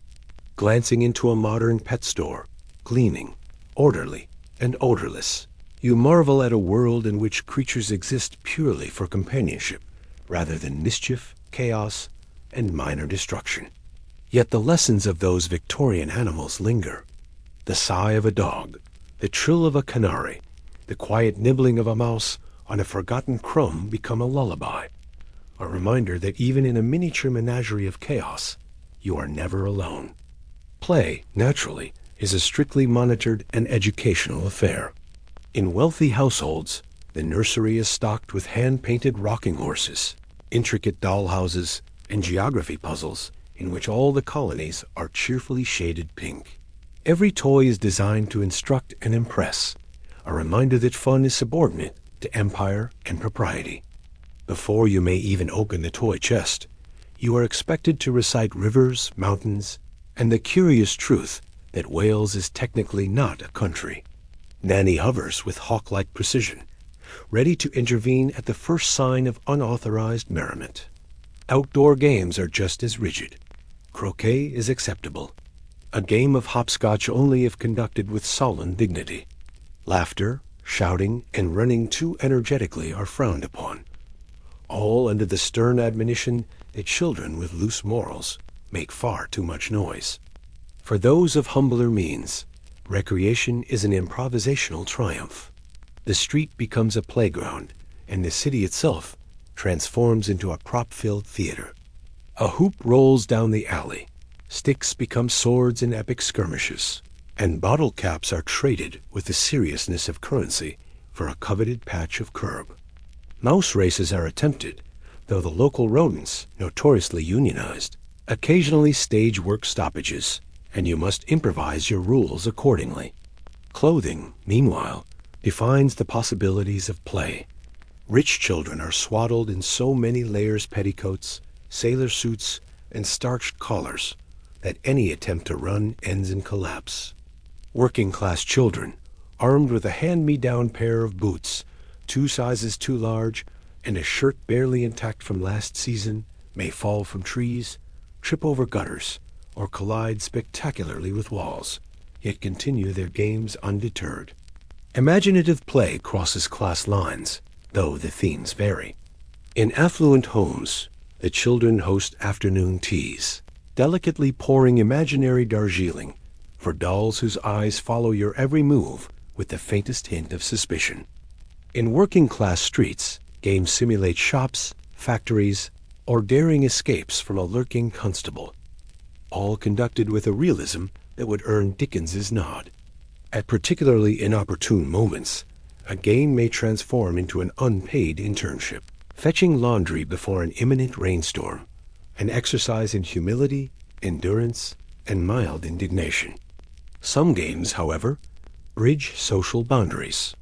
Glancing into a modern pet store, gleaming, orderly, and odorless, you marvel at a world in which creatures exist purely for companionship, rather than mischief, chaos, and minor destruction. Yet the lessons of those Victorian animals linger. The sigh of a dog, the trill of a canary, the quiet nibbling of a mouse on a forgotten crumb become a lullaby, a reminder that even in a miniature menagerie of chaos, you are never alone. Play, naturally, is a strictly monitored and educational affair. In wealthy households, the nursery is stocked with hand-painted rocking horses, intricate dollhouses, and geography puzzles in which all the colonies are cheerfully shaded pink. Every toy is designed to instruct and impress, a reminder that fun is subordinate to empire and propriety. Before you may even open the toy chest, you are expected to recite rivers, mountains, and the curious truth that Wales is technically not a country. Nanny hovers with hawk-like precision, ready to intervene at the first sign of unauthorized merriment. Outdoor games are just as rigid. Croquet is acceptable, a game of hopscotch only if conducted with sullen dignity. Laughter, shouting, and running too energetically are frowned upon, all under the stern admonition that children with loose morals make far too much noise. For those of humbler means, recreation is an improvisational triumph. The street becomes a playground, and the city itself transforms into a prop-filled theater. A hoop rolls down the alley, sticks become swords in epic skirmishes, and bottle caps are traded with the seriousness of currency for a coveted patch of curb. Mouse races are attempted, though the local rodents, notoriously unionized, occasionally stage work stoppages, and you must improvise your rules accordingly. Clothing, meanwhile, defines the possibilities of play. Rich children are swaddled in so many layers petticoats, sailor suits, and starched collars that any attempt to run ends in collapse. Working-class children, armed with a hand-me-down pair of boots, 2 sizes too large, and a shirt barely intact from last season, may fall from trees, trip over gutters, or collide spectacularly with walls, yet continue their games undeterred. Imaginative play crosses class lines, though the themes vary. In affluent homes, the children host afternoon teas, delicately pouring imaginary Darjeeling for dolls whose eyes follow your every move with the faintest hint of suspicion. In working-class streets, games simulate shops, factories, or daring escapes from a lurking constable, all conducted with a realism that would earn Dickens's nod. At particularly inopportune moments, a game may transform into an unpaid internship. Fetching laundry before an imminent rainstorm, an exercise in humility, endurance, and mild indignation. Some games, however, bridge social boundaries.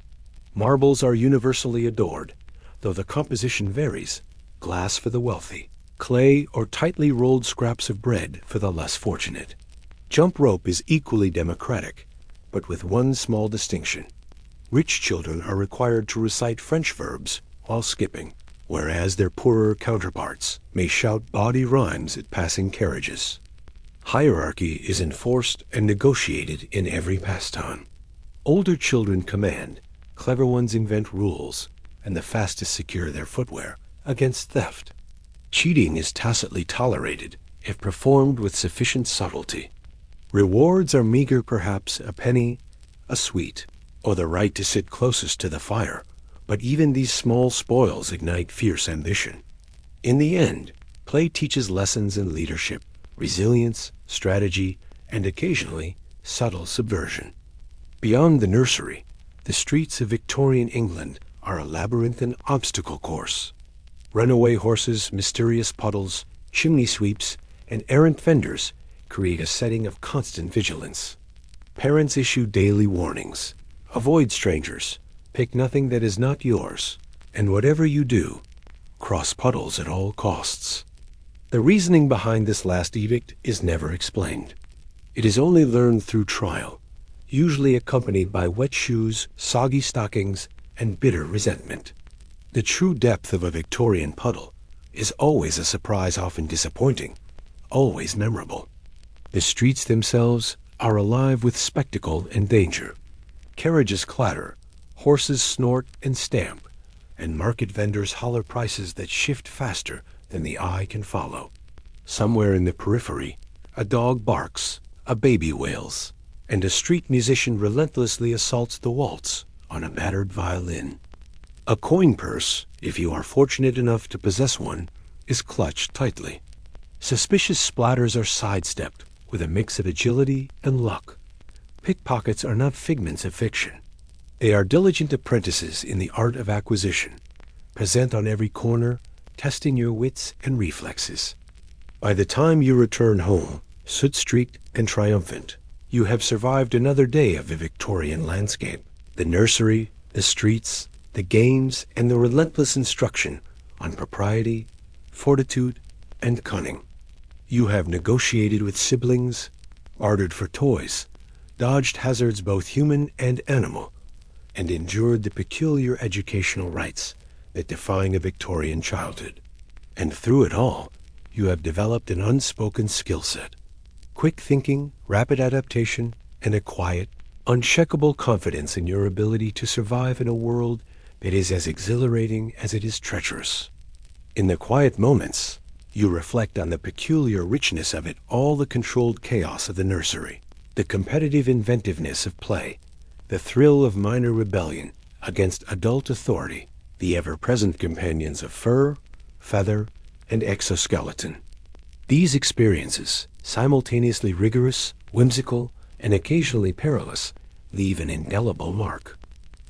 Marbles are universally adored, though the composition varies: glass for the wealthy, clay or tightly rolled scraps of bread for the less fortunate. Jump rope is equally democratic, but with one small distinction. Rich children are required to recite French verbs while skipping, whereas their poorer counterparts may shout bawdy rhymes at passing carriages. Hierarchy is enforced and negotiated in every pastime. Older children command, clever ones invent rules, and the fastest secure their footwear against theft. Cheating is tacitly tolerated if performed with sufficient subtlety. Rewards are meager, perhaps a penny, a sweet, or the right to sit closest to the fire, but even these small spoils ignite fierce ambition. In the end, play teaches lessons in leadership, resilience, strategy, and occasionally subtle subversion. Beyond the nursery, the streets of Victorian England are a labyrinthine obstacle course. Runaway horses, mysterious puddles, chimney sweeps, and errant vendors create a setting of constant vigilance. Parents issue daily warnings. Avoid strangers. Pick nothing that is not yours. And whatever you do, cross puddles at all costs. The reasoning behind this last edict is never explained. It is only learned through trial, usually accompanied by wet shoes, soggy stockings, and bitter resentment. The true depth of a Victorian puddle is always a surprise, often disappointing, always memorable. The streets themselves are alive with spectacle and danger. Carriages clatter, horses snort and stamp, and market vendors holler prices that shift faster than the eye can follow. Somewhere in the periphery, a dog barks, a baby wails, and a street musician relentlessly assaults the waltz on a battered violin. A coin purse, if you are fortunate enough to possess one, is clutched tightly. Suspicious splatters are sidestepped with a mix of agility and luck. Pickpockets are not figments of fiction. They are diligent apprentices in the art of acquisition, present on every corner, testing your wits and reflexes. By the time you return home, soot-streaked and triumphant, you have survived another day of the Victorian landscape. The nursery, the streets, the games, and the relentless instruction on propriety, fortitude, and cunning. You have negotiated with siblings, bartered for toys, dodged hazards both human and animal, and endured the peculiar educational rites that define a Victorian childhood. And through it all, you have developed an unspoken skill set. Quick thinking, rapid adaptation, and a quiet, unshakable confidence in your ability to survive in a world that is as exhilarating as it is treacherous. In the quiet moments, you reflect on the peculiar richness of it all, the controlled chaos of the nursery, the competitive inventiveness of play, the thrill of minor rebellion against adult authority, the ever-present companions of fur, feather, and exoskeleton. These experiences, simultaneously rigorous, whimsical, and occasionally perilous, leave an indelible mark.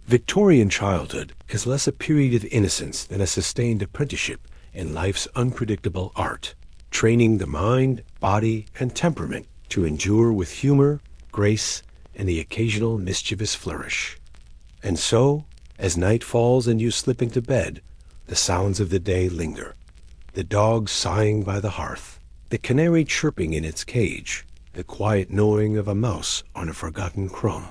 Victorian childhood is less a period of innocence than a sustained apprenticeship in life's unpredictable art, training the mind, body, and temperament to endure with humor, grace, and the occasional mischievous flourish. And so, as night falls and you slip into bed, the sounds of the day linger. The dog sighing by the hearth, the canary chirping in its cage, the quiet gnawing of a mouse on a forgotten crumb.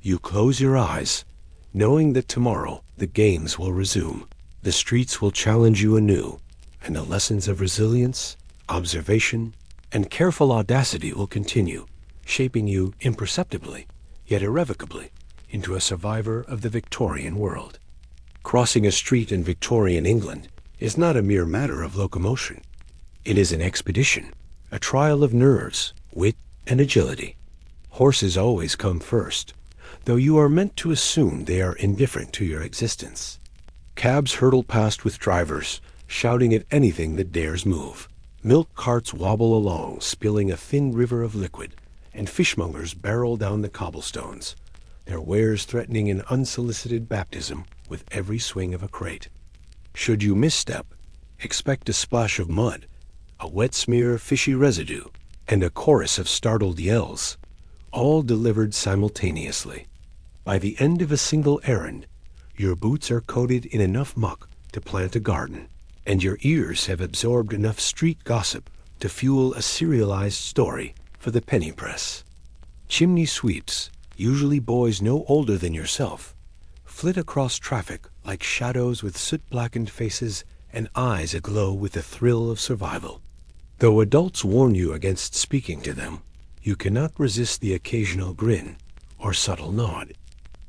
You close your eyes, knowing that tomorrow the games will resume. The streets will challenge you anew, and the lessons of resilience, observation, and careful audacity will continue, shaping you imperceptibly, yet irrevocably, into a survivor of the Victorian world. Crossing a street in Victorian England is not a mere matter of locomotion. It is an expedition, a trial of nerves, wit, and agility. Horses always come first, though you are meant to assume they are indifferent to your existence. Cabs hurtle past with drivers, shouting at anything that dares move. Milk carts wobble along, spilling a thin river of liquid, and fishmongers barrel down the cobblestones, their wares threatening an unsolicited baptism with every swing of a crate. Should you misstep, expect a splash of mud, a wet smear of fishy residue, and a chorus of startled yells, all delivered simultaneously. By the end of a single errand, your boots are coated in enough muck to plant a garden, and your ears have absorbed enough street gossip to fuel a serialized story for the penny press. Chimney sweeps, usually boys no older than yourself, flit across traffic like shadows with soot-blackened faces and eyes aglow with the thrill of survival. Though adults warn you against speaking to them, you cannot resist the occasional grin or subtle nod.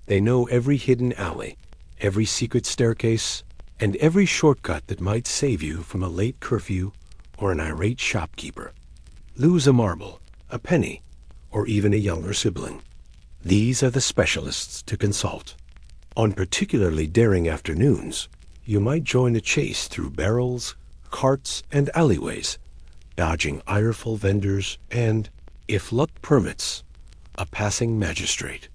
They know every hidden alley, every secret staircase, and every shortcut that might save you from a late curfew or an irate shopkeeper. Lose a marble, a penny, or even a younger sibling. These are the specialists to consult. On particularly daring afternoons, you might join a chase through barrels, carts, and alleyways, dodging ireful vendors and, if luck permits, a passing magistrate.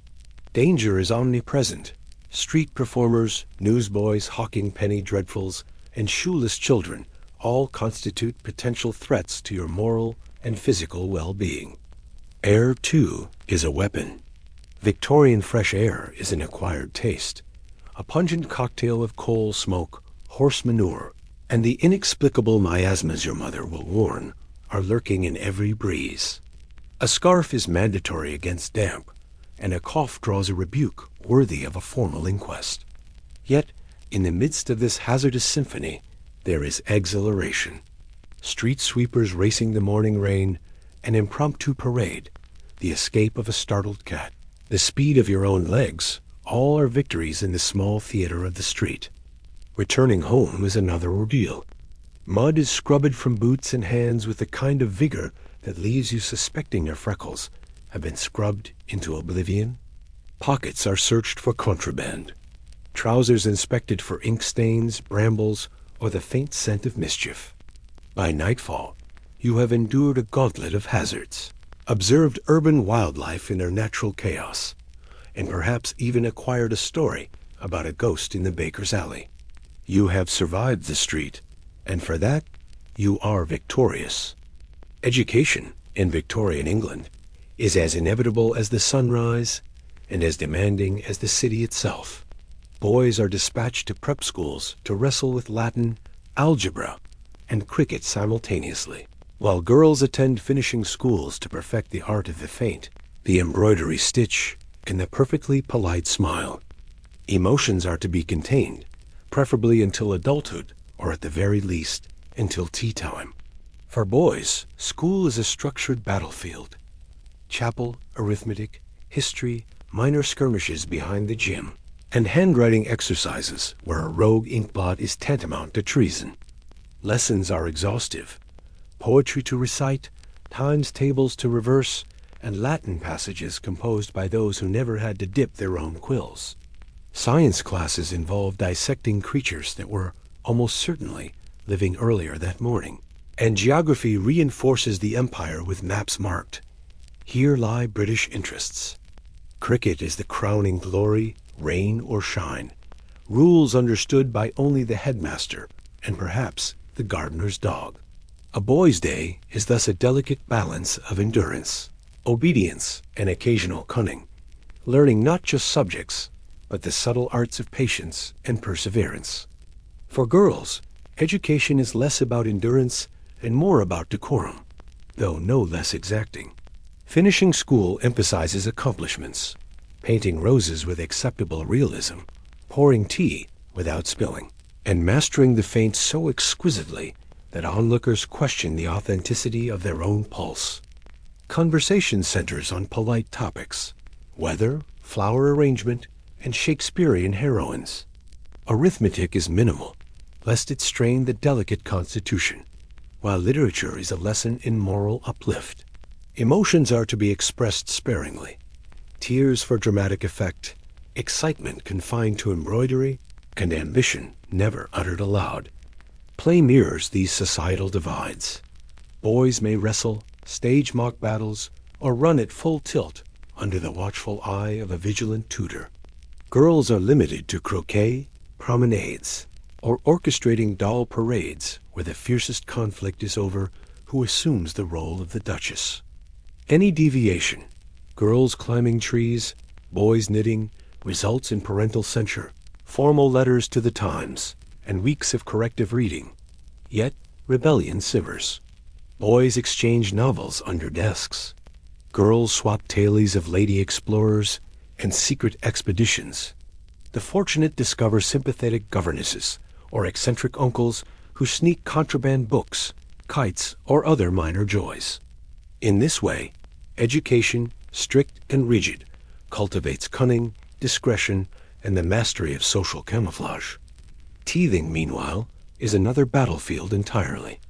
Danger is omnipresent. Street performers, newsboys hawking penny dreadfuls, and shoeless children all constitute potential threats to your moral and physical well-being. Air, too, is a weapon. Victorian fresh air is an acquired taste, a pungent cocktail of coal smoke, horse manure, And the inexplicable miasmas your mother will warn are lurking in every breeze. A scarf is mandatory against damp, and a cough draws a rebuke worthy of a formal inquest. Yet, in the midst of this hazardous symphony, there is exhilaration. Street sweepers racing the morning rain, an impromptu parade, the escape of a startled cat, the speed of your own legs, all are victories in the small theater of the street. Returning home is another ordeal. Mud is scrubbed from boots and hands with the kind of vigor that leaves you suspecting your freckles have been scrubbed into oblivion. Pockets are searched for contraband. Trousers inspected for ink stains, brambles, or the faint scent of mischief. By nightfall, you have endured a gauntlet of hazards, observed urban wildlife in their natural chaos, and perhaps even acquired a story about a ghost in the baker's alley. You have survived the street, and for that, you are victorious. Education in Victorian England is as inevitable as the sunrise and as demanding as the city itself. Boys are dispatched to prep schools to wrestle with Latin, algebra, and cricket simultaneously, while girls attend finishing schools to perfect the art of the feint, the embroidery stitch, and the perfectly polite smile. Emotions are to be contained, preferably until adulthood, or at the very least, until tea time. For boys, school is a structured battlefield. Chapel, arithmetic, history, minor skirmishes behind the gym, and handwriting exercises where a rogue inkblot is tantamount to treason. Lessons are exhaustive. Poetry to recite, times tables to reverse, and Latin passages composed by those who never had to dip their own quills. Science classes involve dissecting creatures that were almost certainly living earlier that morning. And geography reinforces the empire with maps marked. Here lie British interests. Cricket is the crowning glory, rain or shine. Rules understood by only the headmaster and perhaps the gardener's dog. A boy's day is thus a delicate balance of endurance, obedience, and occasional cunning, learning not just subjects, but the subtle arts of patience and perseverance. For girls, education is less about endurance and more about decorum, though no less exacting. Finishing school emphasizes accomplishments, painting roses with acceptable realism, pouring tea without spilling, and mastering the feint so exquisitely that onlookers question the authenticity of their own pulse. Conversation centers on polite topics, weather, flower arrangement, and Shakespearean heroines. Arithmetic is minimal, lest it strain the delicate constitution, while literature is a lesson in moral uplift. Emotions are to be expressed sparingly. Tears for dramatic effect, excitement confined to embroidery, and ambition never uttered aloud. Play mirrors these societal divides. Boys may wrestle, stage mock battles, or run at full tilt under the watchful eye of a vigilant tutor. Girls are limited to croquet, promenades, or orchestrating doll parades where the fiercest conflict is over who assumes the role of the Duchess. Any deviation, girls climbing trees, boys knitting, results in parental censure, formal letters to the Times, and weeks of corrective reading. Yet rebellion simmers. Boys exchange novels under desks. Girls swap tales of lady explorers and secret expeditions. The fortunate discover sympathetic governesses or eccentric uncles who sneak contraband books, kites, or other minor joys. In this way, education, strict and rigid, cultivates cunning, discretion, and the mastery of social camouflage. Teething, meanwhile, is another battlefield entirely.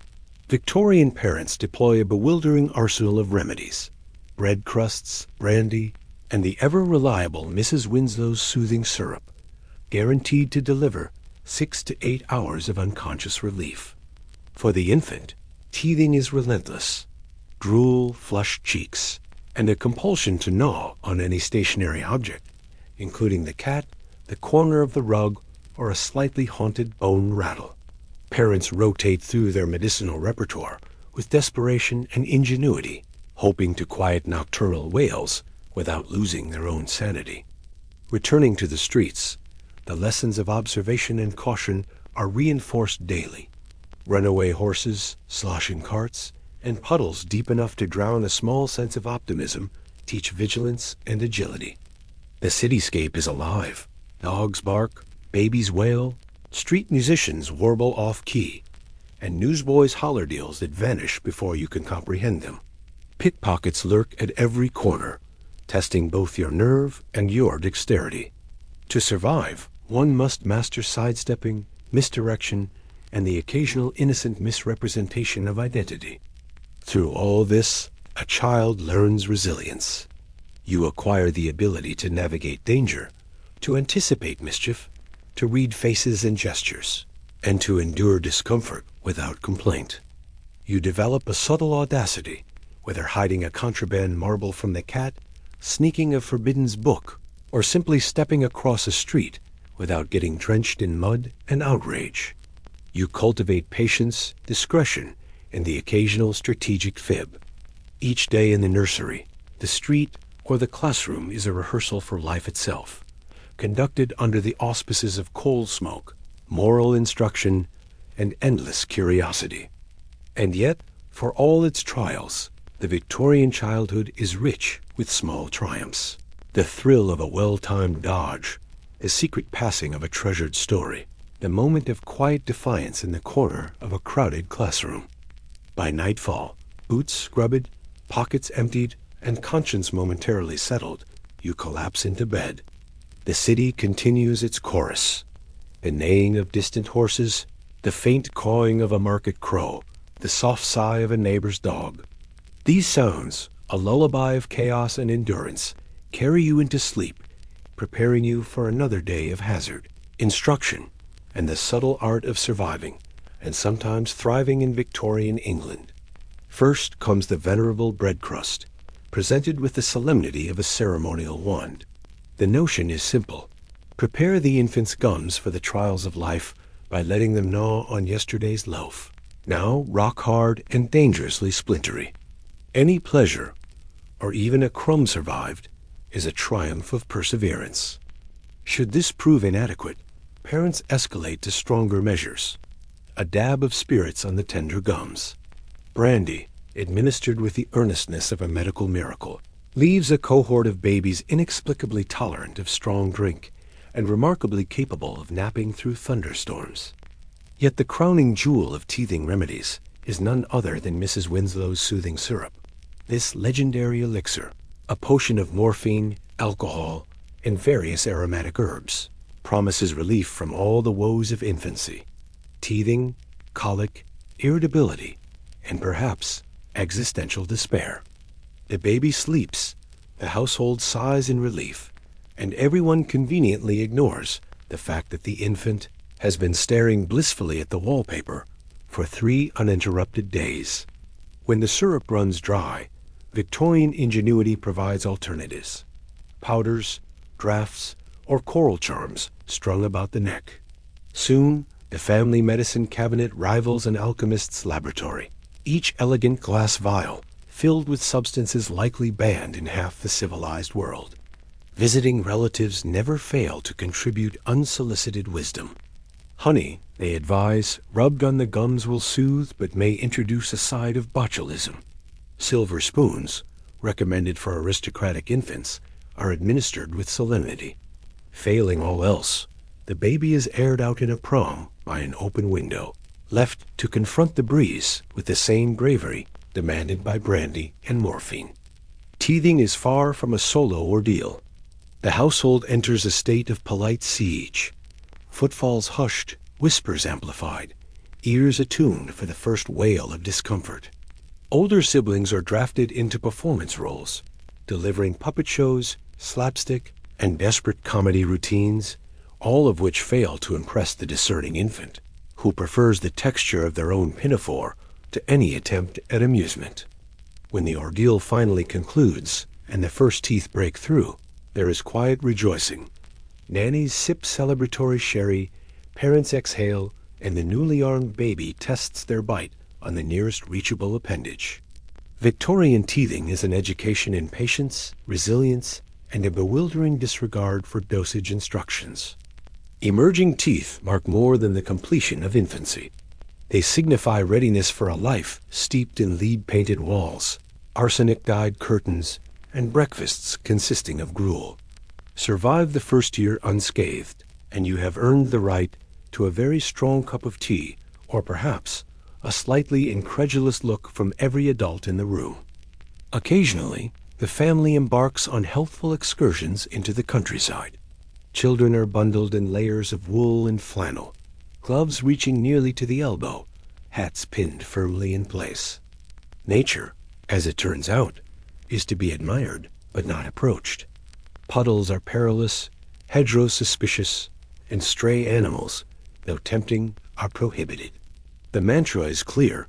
Victorian parents deploy a bewildering arsenal of remedies: bread crusts, brandy, and the ever-reliable Mrs. Winslow's soothing syrup, guaranteed to deliver 6 to 8 hours of unconscious relief. For the infant, teething is relentless. Drool, flushed cheeks, and a compulsion to gnaw on any stationary object, including the cat, the corner of the rug, or a slightly haunted bone rattle. Parents rotate through their medicinal repertoire with desperation and ingenuity, hoping to quiet nocturnal wails without losing their own sanity. Returning to the streets, the lessons of observation and caution are reinforced daily. Runaway horses, sloshing carts, and puddles deep enough to drown a small sense of optimism teach vigilance and agility. The cityscape is alive. Dogs bark, babies wail, street musicians warble off-key, and newsboys holler deals that vanish before you can comprehend them. Pickpockets lurk at every corner, testing both your nerve and your dexterity. To survive, one must master sidestepping, misdirection, and the occasional innocent misrepresentation of identity. Through all this, a child learns resilience. You acquire the ability to navigate danger, to anticipate mischief, to read faces and gestures, and to endure discomfort without complaint. You develop a subtle audacity, whether hiding a contraband marble from the cat, sneaking a forbidden book, or simply stepping across a street without getting drenched in mud and outrage. You cultivate patience, discretion, and the occasional strategic fib. Each day in the nursery, the street, or the classroom is a rehearsal for life itself, conducted under the auspices of coal smoke, moral instruction, and endless curiosity. And yet, for all its trials, the Victorian childhood is rich with small triumphs. The thrill of a well-timed dodge, the secret passing of a treasured story, the moment of quiet defiance in the corner of a crowded classroom. By nightfall, boots scrubbed, pockets emptied, and conscience momentarily settled, you collapse into bed. The city continues its chorus. The neighing of distant horses, the faint cawing of a market crow, the soft sigh of a neighbor's dog. These sounds, a lullaby of chaos and endurance, carry you into sleep, preparing you for another day of hazard, instruction, and the subtle art of surviving, and sometimes thriving in Victorian England. First comes the venerable bread crust, presented with the solemnity of a ceremonial wand. The notion is simple. Prepare the infant's gums for the trials of life by letting them gnaw on yesterday's loaf, now rock hard and dangerously splintery. Any pleasure, or even a crumb survived, is a triumph of perseverance. Should this prove inadequate, parents escalate to stronger measures. A dab of spirits on the tender gums. Brandy, administered with the earnestness of a medical miracle, leaves a cohort of babies inexplicably tolerant of strong drink and remarkably capable of napping through thunderstorms. Yet the crowning jewel of teething remedies is none other than Mrs. Winslow's soothing syrup. This legendary elixir, a potion of morphine, alcohol, and various aromatic herbs, promises relief from all the woes of infancy: teething, colic, irritability, and perhaps existential despair. The baby sleeps, the household sighs in relief, and everyone conveniently ignores the fact that the infant has been staring blissfully at the wallpaper for 3 uninterrupted days. When the syrup runs dry, Victorian ingenuity provides alternatives: powders, draughts, or coral charms strung about the neck. Soon, the family medicine cabinet rivals an alchemist's laboratory, each elegant glass vial filled with substances likely banned in half the civilized world. Visiting relatives never fail to contribute unsolicited wisdom. Honey, they advise, rubbed on the gums will soothe but may introduce a side of botulism. Silver spoons, recommended for aristocratic infants, are administered with solemnity. Failing all else, the baby is aired out in a prom by an open window, left to confront the breeze with the same bravery demanded by brandy and morphine. Teething is far from a solo ordeal. The household enters a state of polite siege. Footfalls hushed, whispers amplified, ears attuned for the first wail of discomfort. Older siblings are drafted into performance roles, delivering puppet shows, slapstick, and desperate comedy routines, all of which fail to impress the discerning infant, who prefers the texture of their own pinafore to any attempt at amusement. When the ordeal finally concludes and the first teeth break through, there is quiet rejoicing. Nannies sip celebratory sherry, parents exhale, and the newly armed baby tests their bite on the nearest reachable appendage. Victorian teething is an education in patience, resilience, and a bewildering disregard for dosage instructions. Emerging teeth mark more than the completion of infancy. They signify readiness for a life steeped in lead-painted walls, arsenic-dyed curtains, and breakfasts consisting of gruel. Survive the first year unscathed, and you have earned the right to a very strong cup of tea, or perhaps a slightly incredulous look from every adult in the room. Occasionally, the family embarks on healthful excursions into the countryside. Children are bundled in layers of wool and flannel, gloves reaching nearly to the elbow, hats pinned firmly in place. Nature, as it turns out, is to be admired but not approached. Puddles are perilous, hedgerows suspicious, and stray animals, though tempting, are prohibited. The mantra is clear: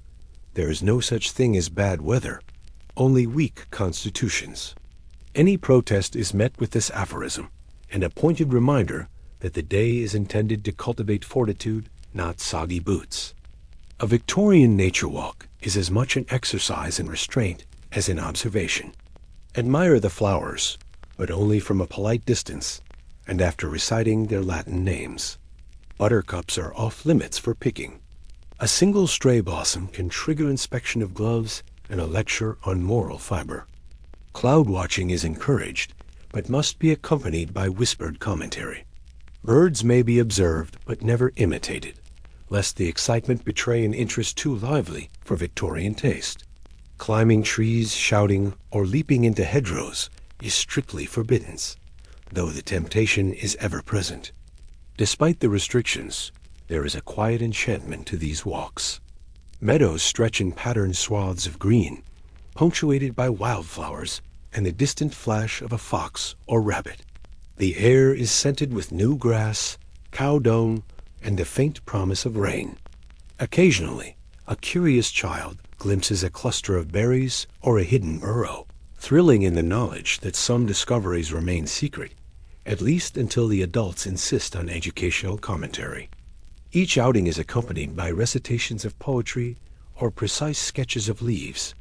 there is no such thing as bad weather, only weak constitutions. Any protest is met with this aphorism, and a pointed reminder that the day is intended to cultivate fortitude, not soggy boots. A Victorian nature walk is as much an exercise in restraint as in observation. Admire the flowers, but only from a polite distance, and after reciting their Latin names. Buttercups are off limits for picking. A single stray blossom can trigger inspection of gloves and a lecture on moral fiber. Cloud watching is encouraged, but must be accompanied by whispered commentary. Birds may be observed, but never imitated, lest the excitement betray an interest too lively for Victorian taste. Climbing trees, shouting, or leaping into hedgerows is strictly forbidden, though the temptation is ever present. Despite the restrictions, there is a quiet enchantment to these walks. Meadows stretch in patterned swaths of green, punctuated by wildflowers and the distant flash of a fox or rabbit. The air is scented with new grass, cow dung, and the faint promise of rain. Occasionally, a curious child glimpses a cluster of berries or a hidden burrow, thrilling in the knowledge that some discoveries remain secret, at least until the adults insist on educational commentary. Each outing is accompanied by recitations of poetry or precise sketches of leaves,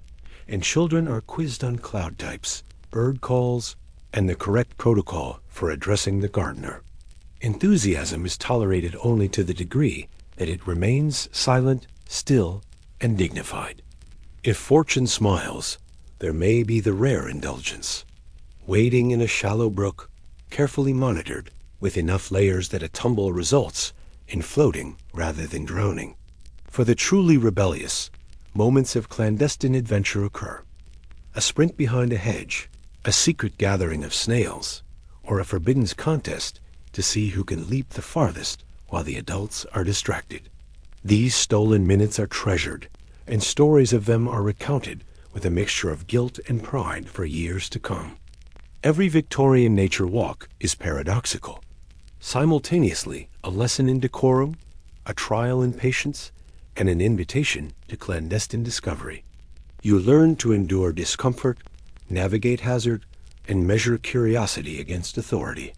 and children are quizzed on cloud types, bird calls, and the correct protocol for addressing the gardener. Enthusiasm is tolerated only to the degree that it remains silent, still, and dignified. If fortune smiles, there may be the rare indulgence: wading in a shallow brook, carefully monitored, with enough layers that a tumble results in floating rather than drowning. For the truly rebellious, moments of clandestine adventure occur. A sprint behind a hedge, a secret gathering of snails, or a forbidden contest to see who can leap the farthest while the adults are distracted. These stolen minutes are treasured, and stories of them are recounted with a mixture of guilt and pride for years to come. Every Victorian nature walk is paradoxical, simultaneously a lesson in decorum, a trial in patience, and an invitation to clandestine discovery. You learn to endure discomfort, navigate hazard, and measure curiosity against authority.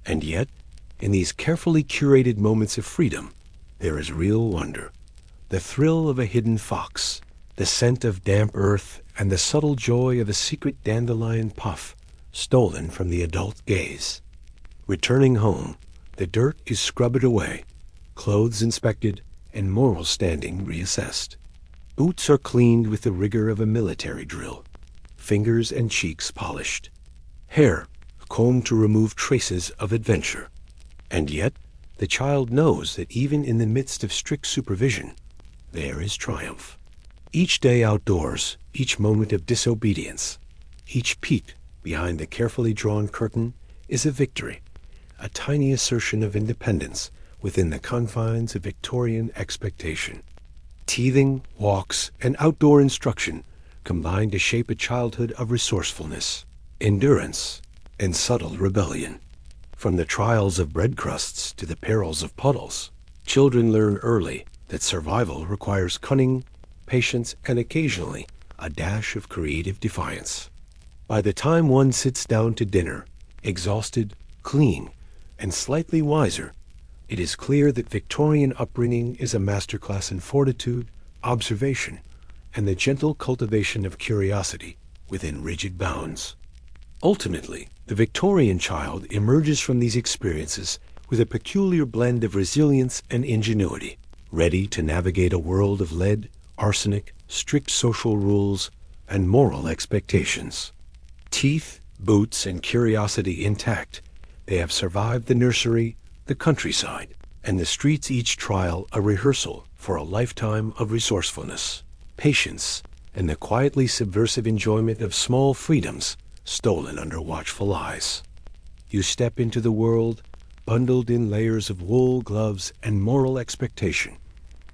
And yet, in these carefully curated moments of freedom, there is real wonder. The thrill of a hidden fox, the scent of damp earth, and the subtle joy of a secret dandelion puff stolen from the adult gaze. Returning home, the dirt is scrubbed away, clothes inspected, and moral standing reassessed. Boots are cleaned with the rigor of a military drill, fingers and cheeks polished, hair combed to remove traces of adventure. And yet, the child knows that even in the midst of strict supervision, there is triumph. Each day outdoors, each moment of disobedience, each peek behind the carefully drawn curtain is a victory, a tiny assertion of independence within the confines of Victorian expectation. Teething, walks, and outdoor instruction combine to shape a childhood of resourcefulness, endurance, and subtle rebellion. From the trials of bread crusts to the perils of puddles, children learn early that survival requires cunning, patience, and occasionally a dash of creative defiance. By the time one sits down to dinner, exhausted, clean, and slightly wiser, it is clear that Victorian upbringing is a masterclass in fortitude, observation, and the gentle cultivation of curiosity within rigid bounds. Ultimately, the Victorian child emerges from these experiences with a peculiar blend of resilience and ingenuity, ready to navigate a world of lead, arsenic, strict social rules, and moral expectations. Teeth, boots, and curiosity intact, they have survived the nursery, the countryside, and the streets, each trial a rehearsal for a lifetime of resourcefulness, patience, and the quietly subversive enjoyment of small freedoms stolen under watchful eyes. You step into the world bundled in layers of wool, gloves, and moral expectation,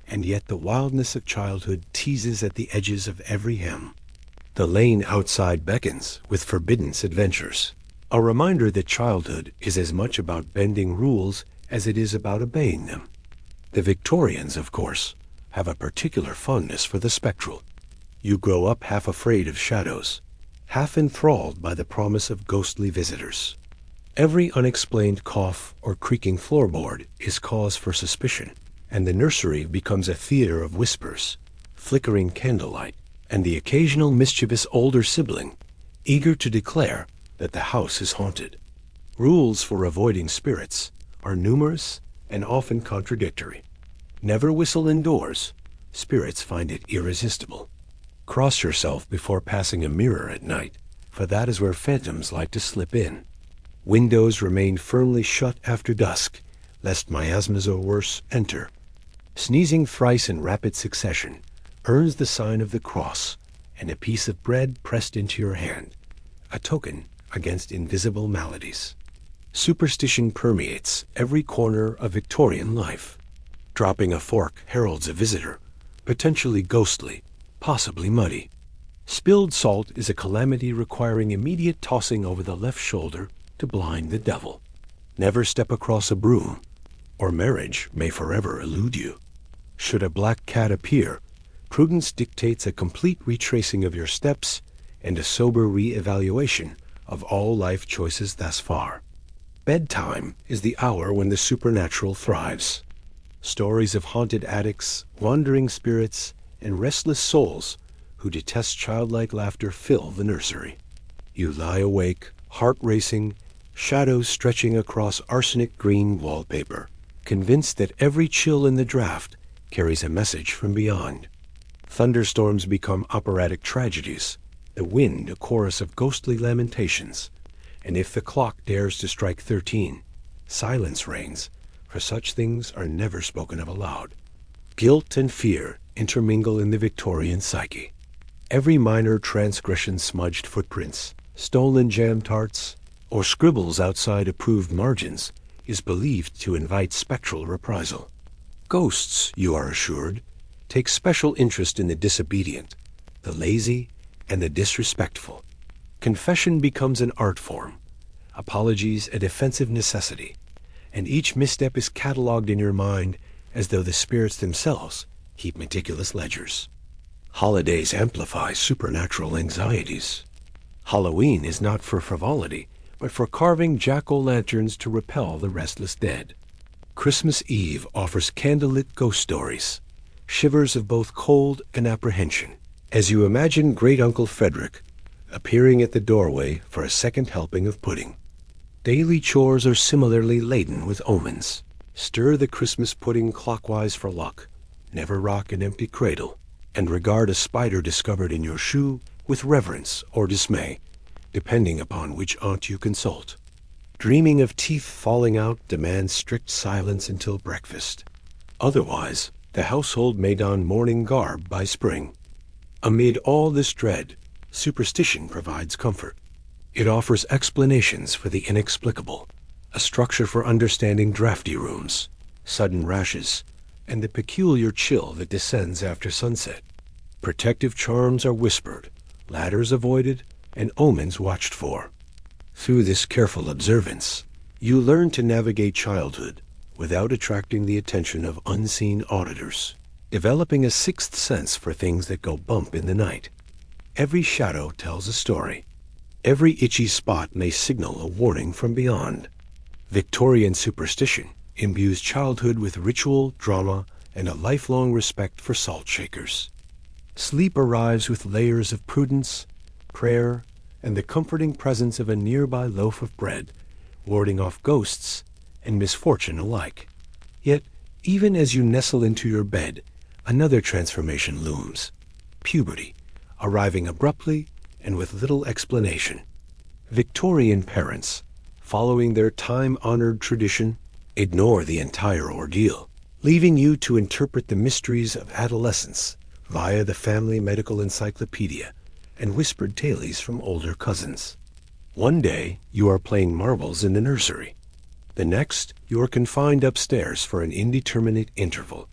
and yet the wildness of childhood teases at the edges of every hem. The lane outside beckons with forbidden adventures, a reminder that childhood is as much about bending rules as it is about obeying them. The Victorians, of course, have a particular fondness for the spectral. You grow up half afraid of shadows, half enthralled by the promise of ghostly visitors. Every unexplained cough or creaking floorboard is cause for suspicion, and the nursery becomes a theater of whispers, flickering candlelight, and the occasional mischievous older sibling, eager to declare that the house is haunted. Rules for avoiding spirits are numerous and often contradictory. Never whistle indoors. Spirits find it irresistible. Cross yourself before passing a mirror at night, for that is where phantoms like to slip in. Windows remain firmly shut after dusk, lest miasmas or worse enter. Sneezing thrice in rapid succession earns the sign of the cross and a piece of bread pressed into your hand, a token against invisible maladies. Superstition permeates every corner of Victorian life. Dropping a fork heralds a visitor, potentially ghostly, possibly muddy. Spilled salt is a calamity requiring immediate tossing over the left shoulder to blind the devil. Never step across a broom, or marriage may forever elude you. Should a black cat appear, prudence dictates a complete retracing of your steps and a sober re-evaluation of all life choices thus far. Bedtime is the hour when the supernatural thrives. Stories of haunted attics, wandering spirits, and restless souls who detest childlike laughter fill the nursery. You lie awake, heart racing, shadows stretching across arsenic green wallpaper, convinced that every chill in the draft carries a message from beyond. Thunderstorms become operatic tragedies, the wind a chorus of ghostly lamentations, and if the clock dares to strike 13, silence reigns, for such things are never spoken of aloud. Guilt and fear intermingle in the Victorian psyche. Every minor transgression, smudged footprints, stolen jam tarts, or scribbles outside approved margins, is believed to invite spectral reprisal. Ghosts, you are assured, take special interest in the disobedient, the lazy, and the disrespectful. Confession becomes an art form, apologies a defensive necessity, and each misstep is catalogued in your mind as though the spirits themselves keep meticulous ledgers. Holidays amplify supernatural anxieties. Halloween is not for frivolity, but for carving jack-o'-lanterns to repel the restless dead. Christmas Eve offers candlelit ghost stories, shivers of both cold and apprehension, as you imagine Great Uncle Frederick appearing at the doorway for a second helping of pudding. Daily chores are similarly laden with omens. Stir the Christmas pudding clockwise for luck, never rock an empty cradle, and regard a spider discovered in your shoe with reverence or dismay, depending upon which aunt you consult. Dreaming of teeth falling out demands strict silence until breakfast. Otherwise, the household may don mourning garb by spring. Amid all this dread, superstition provides comfort. It offers explanations for the inexplicable, a structure for understanding drafty rooms, sudden rashes, and the peculiar chill that descends after sunset. Protective charms are whispered, ladders avoided, and omens watched for. Through this careful observance, you learn to navigate childhood without attracting the attention of unseen auditors, developing a sixth sense for things that go bump in the night. Every shadow tells a story. Every itchy spot may signal a warning from beyond. Victorian superstition imbues childhood with ritual, drama, and a lifelong respect for salt shakers. Sleep arrives with layers of prudence, prayer, and the comforting presence of a nearby loaf of bread, warding off ghosts and misfortune alike. Yet, Even as you nestle into your bed, another transformation looms. Puberty, arriving abruptly and with little explanation. Victorian parents, following their time-honored tradition, ignore the entire ordeal, leaving you to interpret the mysteries of adolescence via the family medical encyclopedia and whispered tales from older cousins. One day, you are playing marbles in the nursery. The next, you are confined upstairs for an indeterminate interval,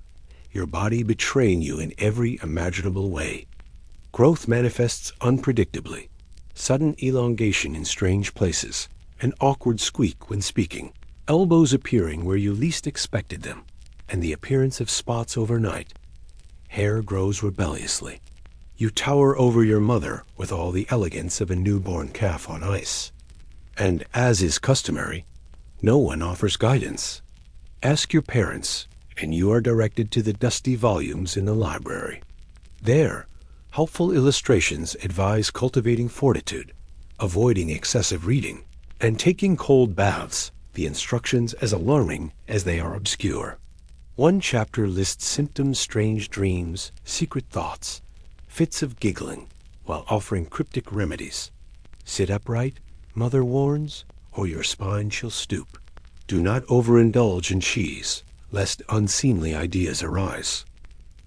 your body betraying you in every imaginable way. Growth manifests unpredictably, sudden elongation in strange places, an awkward squeak when speaking, elbows appearing where you least expected them, and the appearance of spots overnight. Hair grows rebelliously. You tower over your mother with all the elegance of a newborn calf on ice. And as is customary, no one offers guidance. Ask your parents, and you are directed to the dusty volumes in the library. There, helpful illustrations advise cultivating fortitude, avoiding excessive reading, and taking cold baths, the instructions as alarming as they are obscure. One chapter lists symptoms, strange dreams, secret thoughts, fits of giggling, while offering cryptic remedies. Sit upright, mother warns, or your spine shall stoop. Do not overindulge in cheese, lest unseemly ideas arise.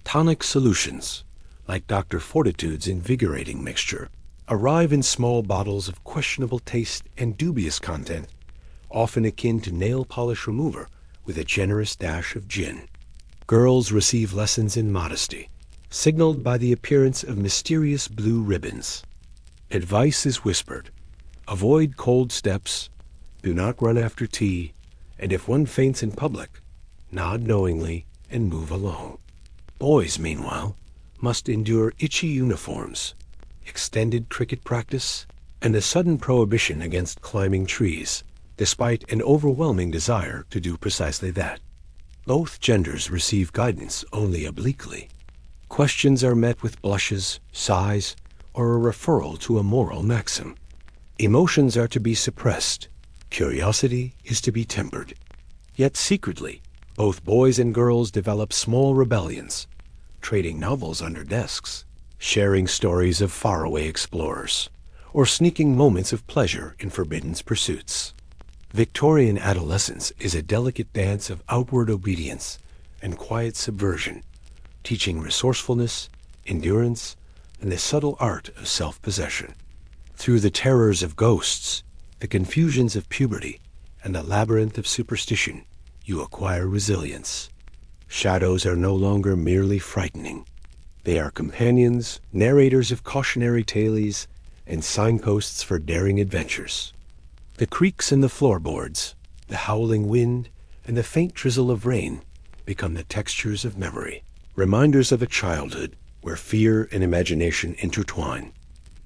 Tonic solutions, like Dr. Fortitude's invigorating mixture, arrive in small bottles of questionable taste and dubious content, often akin to nail polish remover with a generous dash of gin. Girls receive lessons in modesty, signaled by the appearance of mysterious blue ribbons. Advice is whispered. Avoid cold steps, do not run after tea, and if one faints in public, nod knowingly and move along. Boys, meanwhile, must endure itchy uniforms, extended cricket practice, and a sudden prohibition against climbing trees, despite an overwhelming desire to do precisely that. Both genders receive guidance only obliquely. Questions are met with blushes, sighs, or a referral to a moral maxim. Emotions are to be suppressed. Curiosity is to be tempered. Yet secretly, both boys and girls develop small rebellions, trading novels under desks, sharing stories of faraway explorers, or sneaking moments of pleasure in forbidden pursuits. Victorian adolescence is a delicate dance of outward obedience and quiet subversion, teaching resourcefulness, endurance, and the subtle art of self-possession. Through the terrors of ghosts, the confusions of puberty, and the labyrinth of superstition, you acquire resilience. Shadows are no longer merely frightening. They are companions, narrators of cautionary tales, and signposts for daring adventures. The creaks in the floorboards, the howling wind, and the faint drizzle of rain become the textures of memory, reminders of a childhood where fear and imagination intertwine.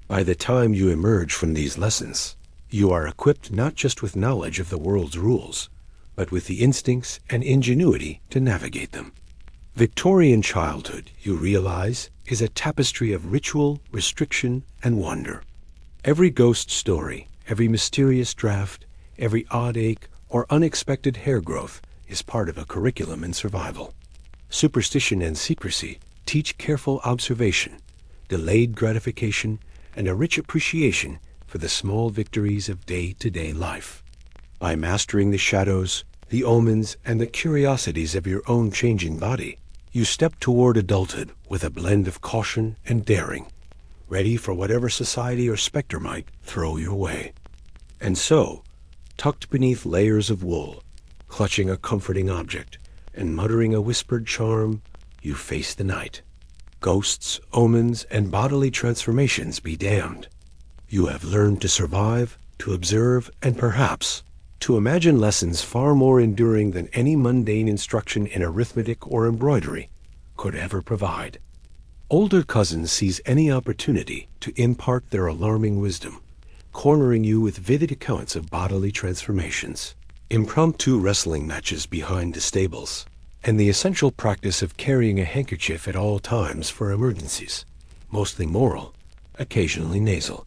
By the time you emerge from these lessons, you are equipped not just with knowledge of the world's rules, but with the instincts and ingenuity to navigate them. Victorian childhood, you realize, is a tapestry of ritual, restriction, and wonder. Every ghost story, every mysterious draft, every odd ache or unexpected hair growth is part of a curriculum in survival. Superstition and secrecy teach careful observation, delayed gratification, and a rich appreciation for the small victories of day-to-day life. By mastering the shadows, the omens, and the curiosities of your own changing body, you step toward adulthood with a blend of caution and daring, ready for whatever society or specter might throw your way. And so, tucked beneath layers of wool, clutching a comforting object, and muttering a whispered charm, you face the night. Ghosts, omens, and bodily transformations be damned. You have learned to survive, to observe, and perhaps to imagine lessons far more enduring than any mundane instruction in arithmetic or embroidery could ever provide. Older cousins seize any opportunity to impart their alarming wisdom, cornering you with vivid accounts of bodily transformations, impromptu wrestling matches behind the stables, and the essential practice of carrying a handkerchief at all times for emergencies, mostly moral, occasionally nasal.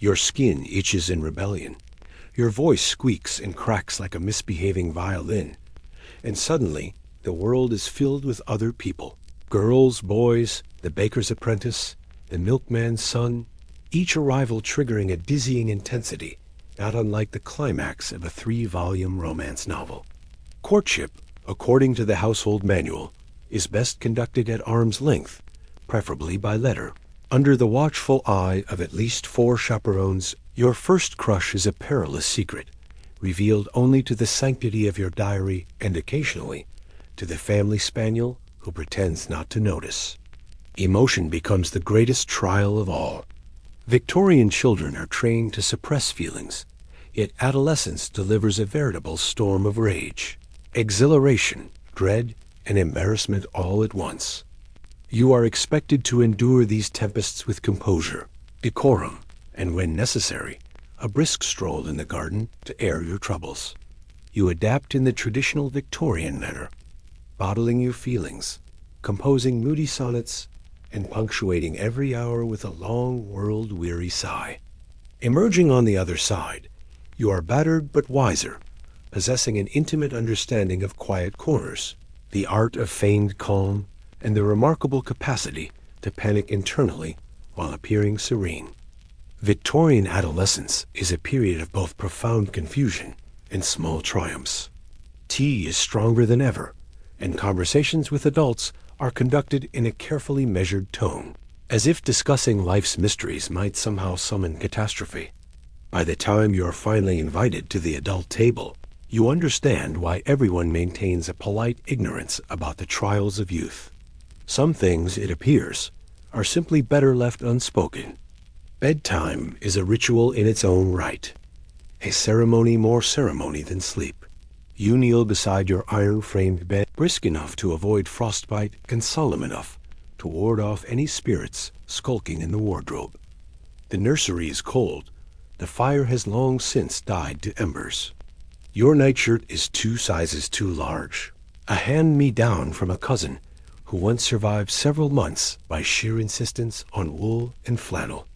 Your skin itches in rebellion. Your voice squeaks and cracks like a misbehaving violin. And suddenly, The world is filled with other people. Girls, boys, the baker's apprentice, the milkman's son, each arrival triggering a dizzying intensity, not unlike the climax of a 3-volume romance novel. Courtship, according to the household manual, is best conducted at arm's length, preferably by letter. Under the watchful eye of at least 4 chaperones, your first crush is a perilous secret, revealed only to the sanctity of your diary and occasionally to the family spaniel who pretends not to notice. Emotion becomes the greatest trial of all. Victorian children are trained to suppress feelings, yet adolescence delivers a veritable storm of rage, exhilaration, dread, and embarrassment all at once. You are expected to endure these tempests with composure, decorum, and when necessary, a brisk stroll in the garden to air your troubles. You adapt in the traditional Victorian manner, bottling your feelings, composing moody sonnets, and punctuating every hour with a long, world-weary sigh. Emerging on the other side, you are battered but wiser, possessing an intimate understanding of quiet corners, the art of feigned calm, and the remarkable capacity to panic internally while appearing serene. Victorian adolescence is a period of both profound confusion and small triumphs. Tea is stronger than ever, and conversations with adults are conducted in a carefully measured tone, as if discussing life's mysteries might somehow summon catastrophe. By the time you are finally invited to the adult table, you understand why everyone maintains a polite ignorance about the trials of youth. Some things, it appears, are simply better left unspoken. Bedtime is a ritual in its own right, a ceremony more ceremony than sleep. You kneel beside your iron-framed bed, brisk enough to avoid frostbite and solemn enough to ward off any spirits skulking in the wardrobe. The nursery is cold. The fire has long since died to embers. Your nightshirt is 2 sizes too large, a hand-me-down from a cousin who once survived several months by sheer insistence on wool and flannel.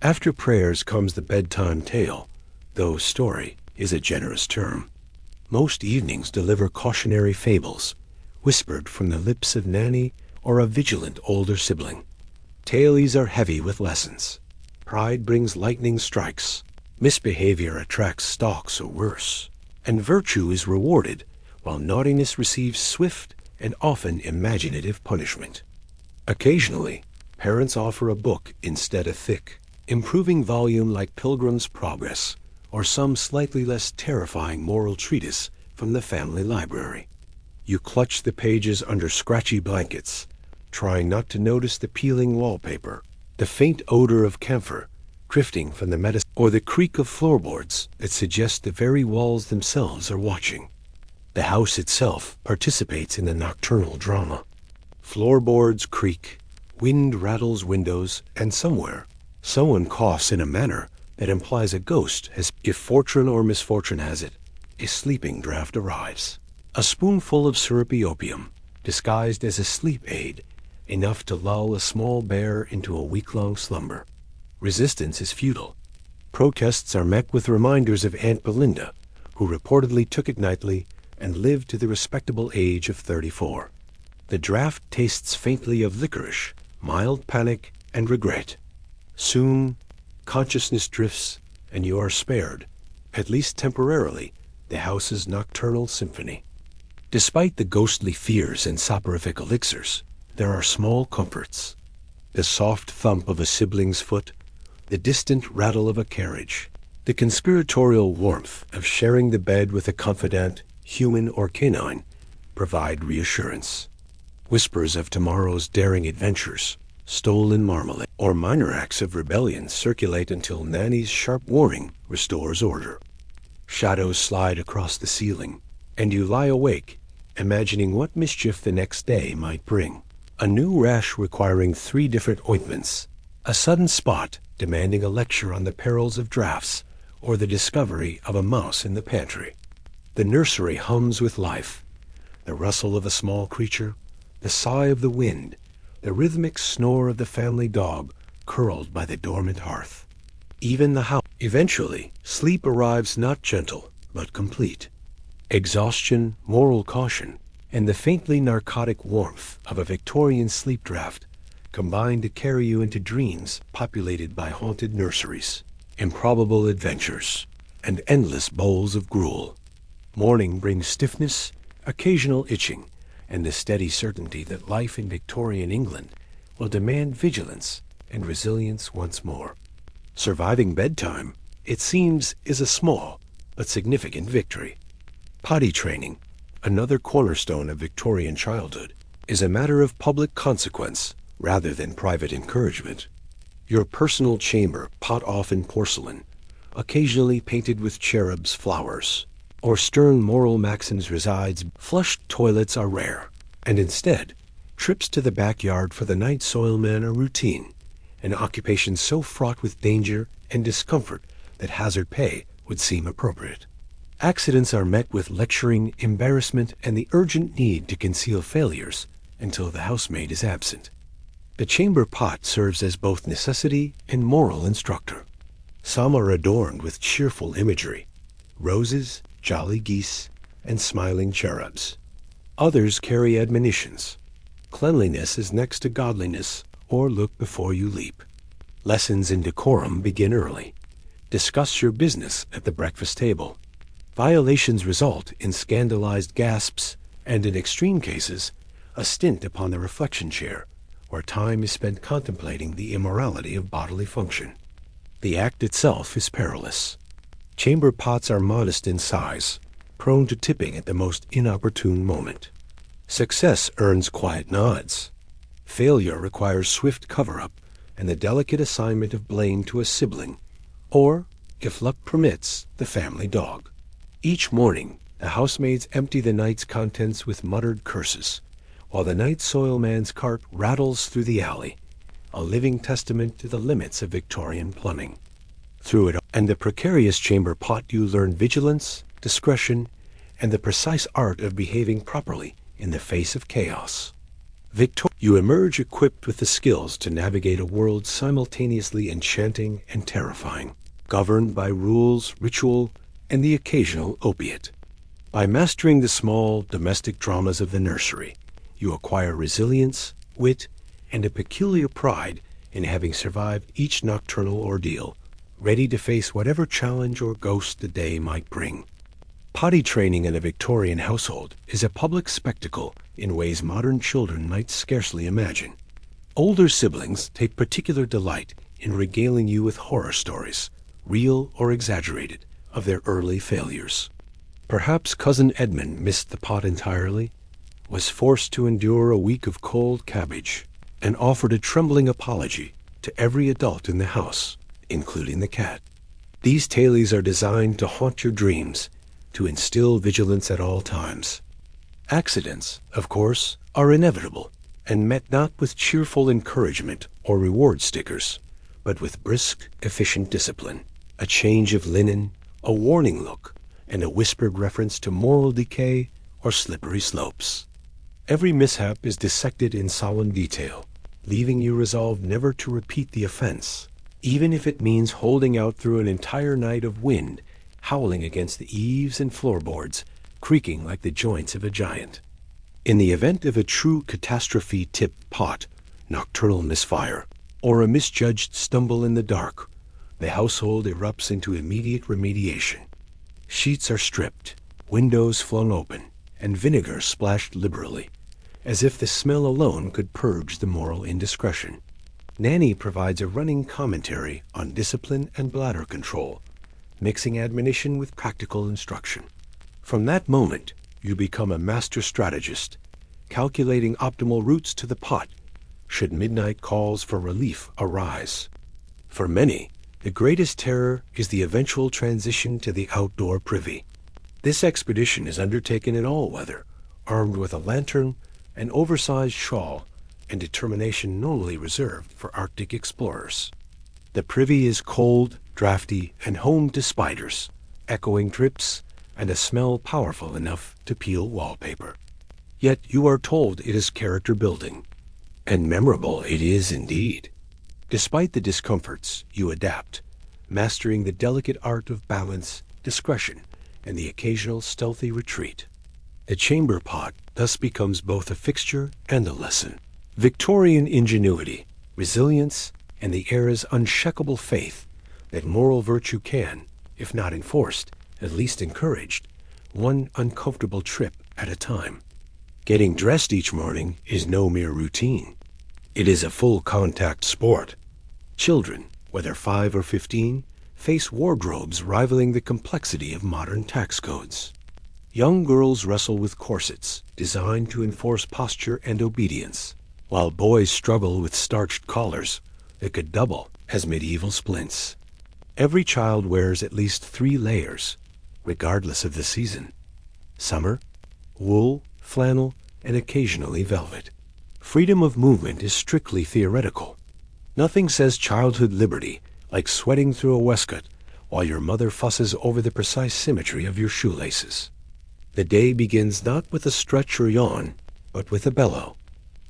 After prayers comes the bedtime tale, though story is a generous term. Most evenings deliver cautionary fables, whispered from the lips of nanny or a vigilant older sibling. Tales are heavy with lessons. Pride brings lightning strikes, misbehavior attracts stalks or worse, and virtue is rewarded while naughtiness receives swift and often imaginative punishment. Occasionally, parents offer a book instead of thick, improving volume like Pilgrim's Progress, or some slightly less terrifying moral treatise from the family library. You clutch the pages under scratchy blankets, trying not to notice the peeling wallpaper, the faint odor of camphor drifting from the medicine, or the creak of floorboards that suggest the very walls themselves are watching. The house itself participates in the nocturnal drama. Floorboards creak, wind rattles windows, and somewhere, someone coughs in a manner that implies a ghost has, if fortune or misfortune has it, a sleeping draught arrives. A spoonful of syrupy opium, disguised as a sleep aid, enough to lull a small bear into a week-long slumber. Resistance is futile. Protests are met with reminders of Aunt Belinda, who reportedly took it nightly and lived to the respectable age of 34. The draught tastes faintly of licorice, mild panic, and regret. Soon, consciousness drifts, and you are spared, at least temporarily, the house's nocturnal symphony. Despite the ghostly fears and soporific elixirs, there are small comforts. The soft thump of a sibling's foot, the distant rattle of a carriage, the conspiratorial warmth of sharing the bed with a confidant, human or canine, provide reassurance. Whispers of tomorrow's daring adventures, stolen marmalade, or minor acts of rebellion circulate until Nanny's sharp warning restores order. Shadows slide across the ceiling, and you lie awake, imagining what mischief the next day might bring. A new rash requiring 3 different ointments, a sudden spot demanding a lecture on the perils of draughts, or the discovery of a mouse in the pantry. The nursery hums with life, the rustle of a small creature, the sigh of the wind, the rhythmic snore of the family dog curled by the dormant hearth. Even the house. Eventually, sleep arrives not gentle, but complete. Exhaustion, moral caution, and the faintly narcotic warmth of a Victorian sleep draft combine to carry you into dreams populated by haunted nurseries, improbable adventures, and endless bowls of gruel. Morning brings stiffness, occasional itching, and the steady certainty that life in Victorian England will demand vigilance and resilience once more. Surviving bedtime, it seems, is a small but significant victory. Potty training, another cornerstone of Victorian childhood, is a matter of public consequence rather than private encouragement. Your personal chamber, pot off in porcelain, occasionally painted with cherubs' flowers, or stern moral maxims resides, flushed toilets are rare, and instead, trips to the backyard for the night soilman are routine, an occupation so fraught with danger and discomfort that hazard pay would seem appropriate. Accidents are met with lecturing, embarrassment, and the urgent need to conceal failures until the housemaid is absent. The chamber pot serves as both necessity and moral instructor. Some are adorned with cheerful imagery, roses, jolly geese, and smiling cherubs. Others carry admonitions. Cleanliness is next to godliness, or look before you leap. Lessons in decorum begin early. Discuss your business at the breakfast table. Violations result in scandalized gasps and, in extreme cases, a stint upon the reflection chair, where time is spent contemplating the immorality of bodily function. The act itself is perilous. Chamber pots are modest in size, prone to tipping at the most inopportune moment. Success earns quiet nods. Failure requires swift cover-up and the delicate assignment of blame to a sibling, or, if luck permits, the family dog. Each morning, the housemaids empty the night's contents with muttered curses, while the night soilman's cart rattles through the alley, a living testament to the limits of Victorian plumbing. Through it all, and the precarious chamber pot, you learn vigilance, discretion, and the precise art of behaving properly in the face of chaos. You emerge equipped with the skills to navigate a world simultaneously enchanting and terrifying, governed by rules, ritual, and the occasional opiate. By mastering the small domestic dramas of the nursery, you acquire resilience, wit, and a peculiar pride in having survived each nocturnal ordeal, ready to face whatever challenge or ghost the day might bring. Potty training in a Victorian household is a public spectacle in ways modern children might scarcely imagine. Older siblings take particular delight in regaling you with horror stories, real or exaggerated, of their early failures. Perhaps Cousin Edmund missed the pot entirely, was forced to endure a week of cold cabbage, and offered a trembling apology to every adult in the house, including the cat. These tales are designed to haunt your dreams, to instill vigilance at all times. Accidents, of course, are inevitable, and met not with cheerful encouragement or reward stickers, but with brisk, efficient discipline, a change of linen, a warning look, and a whispered reference to moral decay or slippery slopes. Every mishap is dissected in solemn detail, leaving you resolved never to repeat the offense, even if it means holding out through an entire night of wind, howling against the eaves and floorboards, creaking like the joints of a giant. In the event of a true catastrophe-tipped pot, nocturnal misfire, or a misjudged stumble in the dark, the household erupts into immediate remediation. Sheets are stripped, windows flung open, and vinegar splashed liberally, as if the smell alone could purge the moral indiscretion. Nanny provides a running commentary on discipline and bladder control, mixing admonition with practical instruction. From that moment, you become a master strategist, calculating optimal routes to the pot should midnight calls for relief arise. For many, the greatest terror is the eventual transition to the outdoor privy. This expedition is undertaken in all weather, armed with a lantern, an oversized shawl, and determination normally reserved for Arctic explorers. The privy is cold, drafty, and home to spiders, echoing trips, and a smell powerful enough to peel wallpaper. Yet you are told it is character building, and memorable it is indeed. Despite the discomforts, you adapt, mastering the delicate art of balance, discretion, and the occasional stealthy retreat. The chamber pot thus becomes both a fixture and a lesson. Victorian ingenuity, resilience, and the era's unshakable faith that moral virtue can, if not enforced, at least encouraged, one uncomfortable trip at a time. Getting dressed each morning is no mere routine. It is a full-contact sport. Children, whether 5 or 15, face wardrobes rivaling the complexity of modern tax codes. Young girls wrestle with corsets designed to enforce posture and obedience, while boys struggle with starched collars that could double as medieval splints. Every child wears at least 3 layers, regardless of the season. Summer, wool, flannel, and occasionally velvet. Freedom of movement is strictly theoretical. Nothing says childhood liberty like sweating through a waistcoat while your mother fusses over the precise symmetry of your shoelaces. The day begins not with a stretch or yawn, but with a bellow.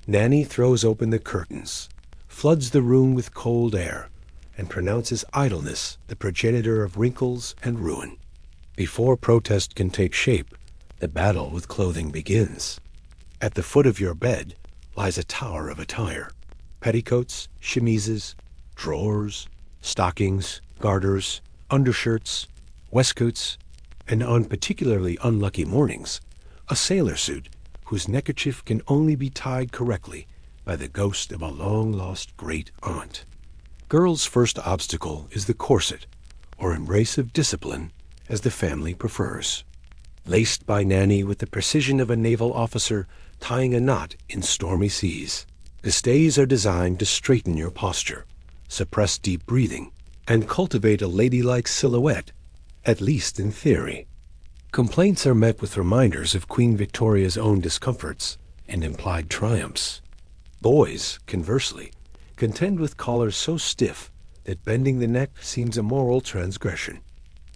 Nanny throws open the curtains, floods the room with cold air, and pronounces idleness the progenitor of wrinkles and ruin. Before protest can take shape, the battle with clothing begins. At the foot of your bed lies a tower of attire. Petticoats, chemises, drawers, stockings, garters, undershirts, waistcoats, and on particularly unlucky mornings, a sailor suit whose neckerchief can only be tied correctly by the ghost of a long-lost great-aunt. Girls' first obstacle is the corset, or embrace of discipline, as the family prefers. Laced by Nanny with the precision of a naval officer tying a knot in stormy seas, the stays are designed to straighten your posture, suppress deep breathing, and cultivate a ladylike silhouette, at least in theory. Complaints are met with reminders of Queen Victoria's own discomforts and implied triumphs. Boys, conversely, contend with collars so stiff that bending the neck seems a moral transgression.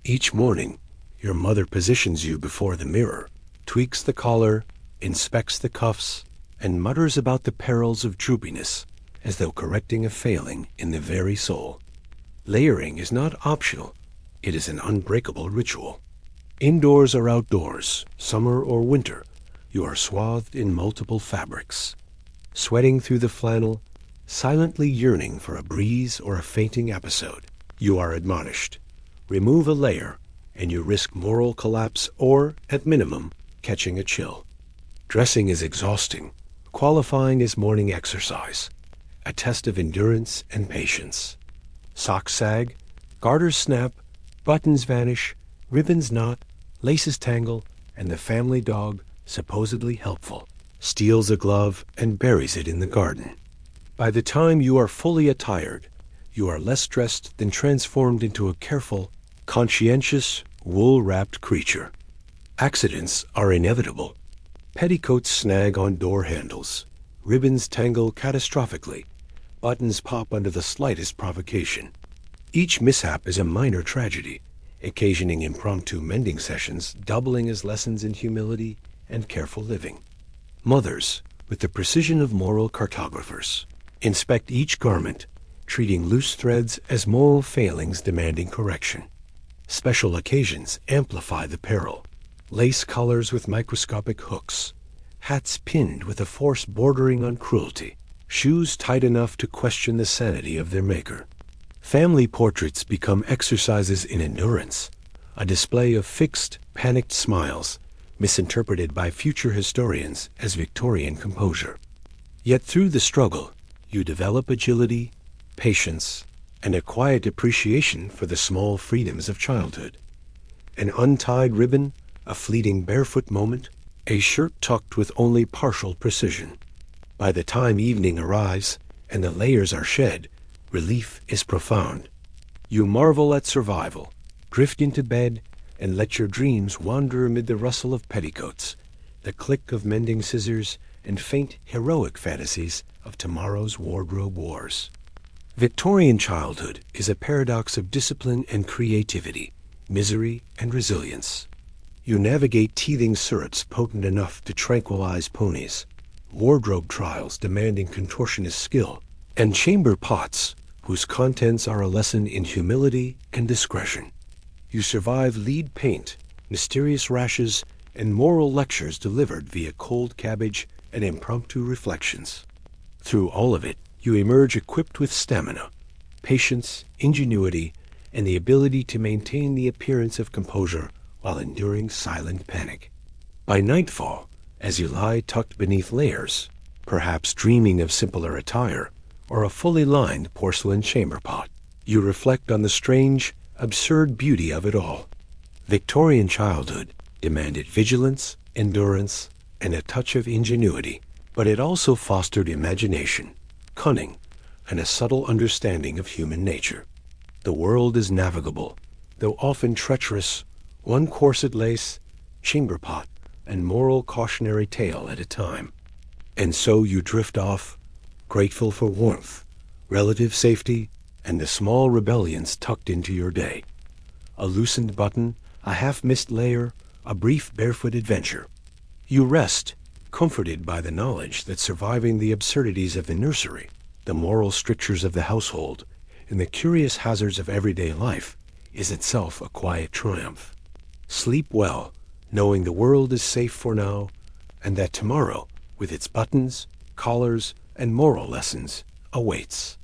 Each morning, your mother positions you before the mirror, tweaks the collar, inspects the cuffs, and mutters about the perils of droopiness, as though correcting a failing in the very soul. Layering is not optional. It is an unbreakable ritual. Indoors or outdoors, summer or winter, you are swathed in multiple fabrics. Sweating through the flannel, silently yearning for a breeze or a fainting episode, you are admonished. Remove a layer, and you risk moral collapse or, at minimum, catching a chill. Dressing is exhausting, qualifying as morning exercise, a test of endurance and patience. Socks sag, garters snap, buttons vanish, ribbons knot, laces tangle, and the family dog, supposedly helpful, steals a glove and buries it in the garden. By the time you are fully attired, you are less dressed than transformed into a careful, conscientious, wool-wrapped creature. Accidents are inevitable. Petticoats snag on door handles, ribbons tangle catastrophically, buttons pop under the slightest provocation. Each mishap is a minor tragedy, occasioning impromptu mending sessions doubling as lessons in humility and careful living. Mothers, with the precision of moral cartographers, inspect each garment, treating loose threads as moral failings demanding correction. Special occasions amplify the peril. Lace collars with microscopic hooks, hats pinned with a force bordering on cruelty, shoes tight enough to question the sanity of their maker. Family portraits become exercises in endurance, a display of fixed, panicked smiles, misinterpreted by future historians as Victorian composure. Yet through the struggle, you develop agility, patience, and a quiet appreciation for the small freedoms of childhood. An untied ribbon, a fleeting barefoot moment, a shirt tucked with only partial precision. By the time evening arrives and the layers are shed, relief is profound. You marvel at survival, drift into bed, and let your dreams wander amid the rustle of petticoats, the click of mending scissors, and faint heroic fantasies of tomorrow's wardrobe wars. Victorian childhood is a paradox of discipline and creativity, misery and resilience. You navigate teething syrups potent enough to tranquilize ponies, wardrobe trials demanding contortionist skill, and chamber pots whose contents are a lesson in humility and discretion. You survive lead paint, mysterious rashes, and moral lectures delivered via cold cabbage and impromptu reflections. Through all of it, you emerge equipped with stamina, patience, ingenuity, and the ability to maintain the appearance of composure while enduring silent panic. By nightfall, as you lie tucked beneath layers, perhaps dreaming of simpler attire or a fully lined porcelain chamber pot, you reflect on the strange, absurd beauty of it all. Victorian childhood demanded vigilance, endurance, and a touch of ingenuity, but it also fostered imagination, cunning, and a subtle understanding of human nature. The world is navigable, though often treacherous, one corset lace, chamber pot, and moral cautionary tale at a time. And so you drift off, grateful for warmth, relative safety, and the small rebellions tucked into your day. A loosened button, a half-missed layer, a brief barefoot adventure. You rest, comforted by the knowledge that surviving the absurdities of the nursery, the moral strictures of the household, and the curious hazards of everyday life is itself a quiet triumph. Sleep well, knowing the world is safe for now, and that tomorrow, with its buttons, collars, and moral lessons, awaits.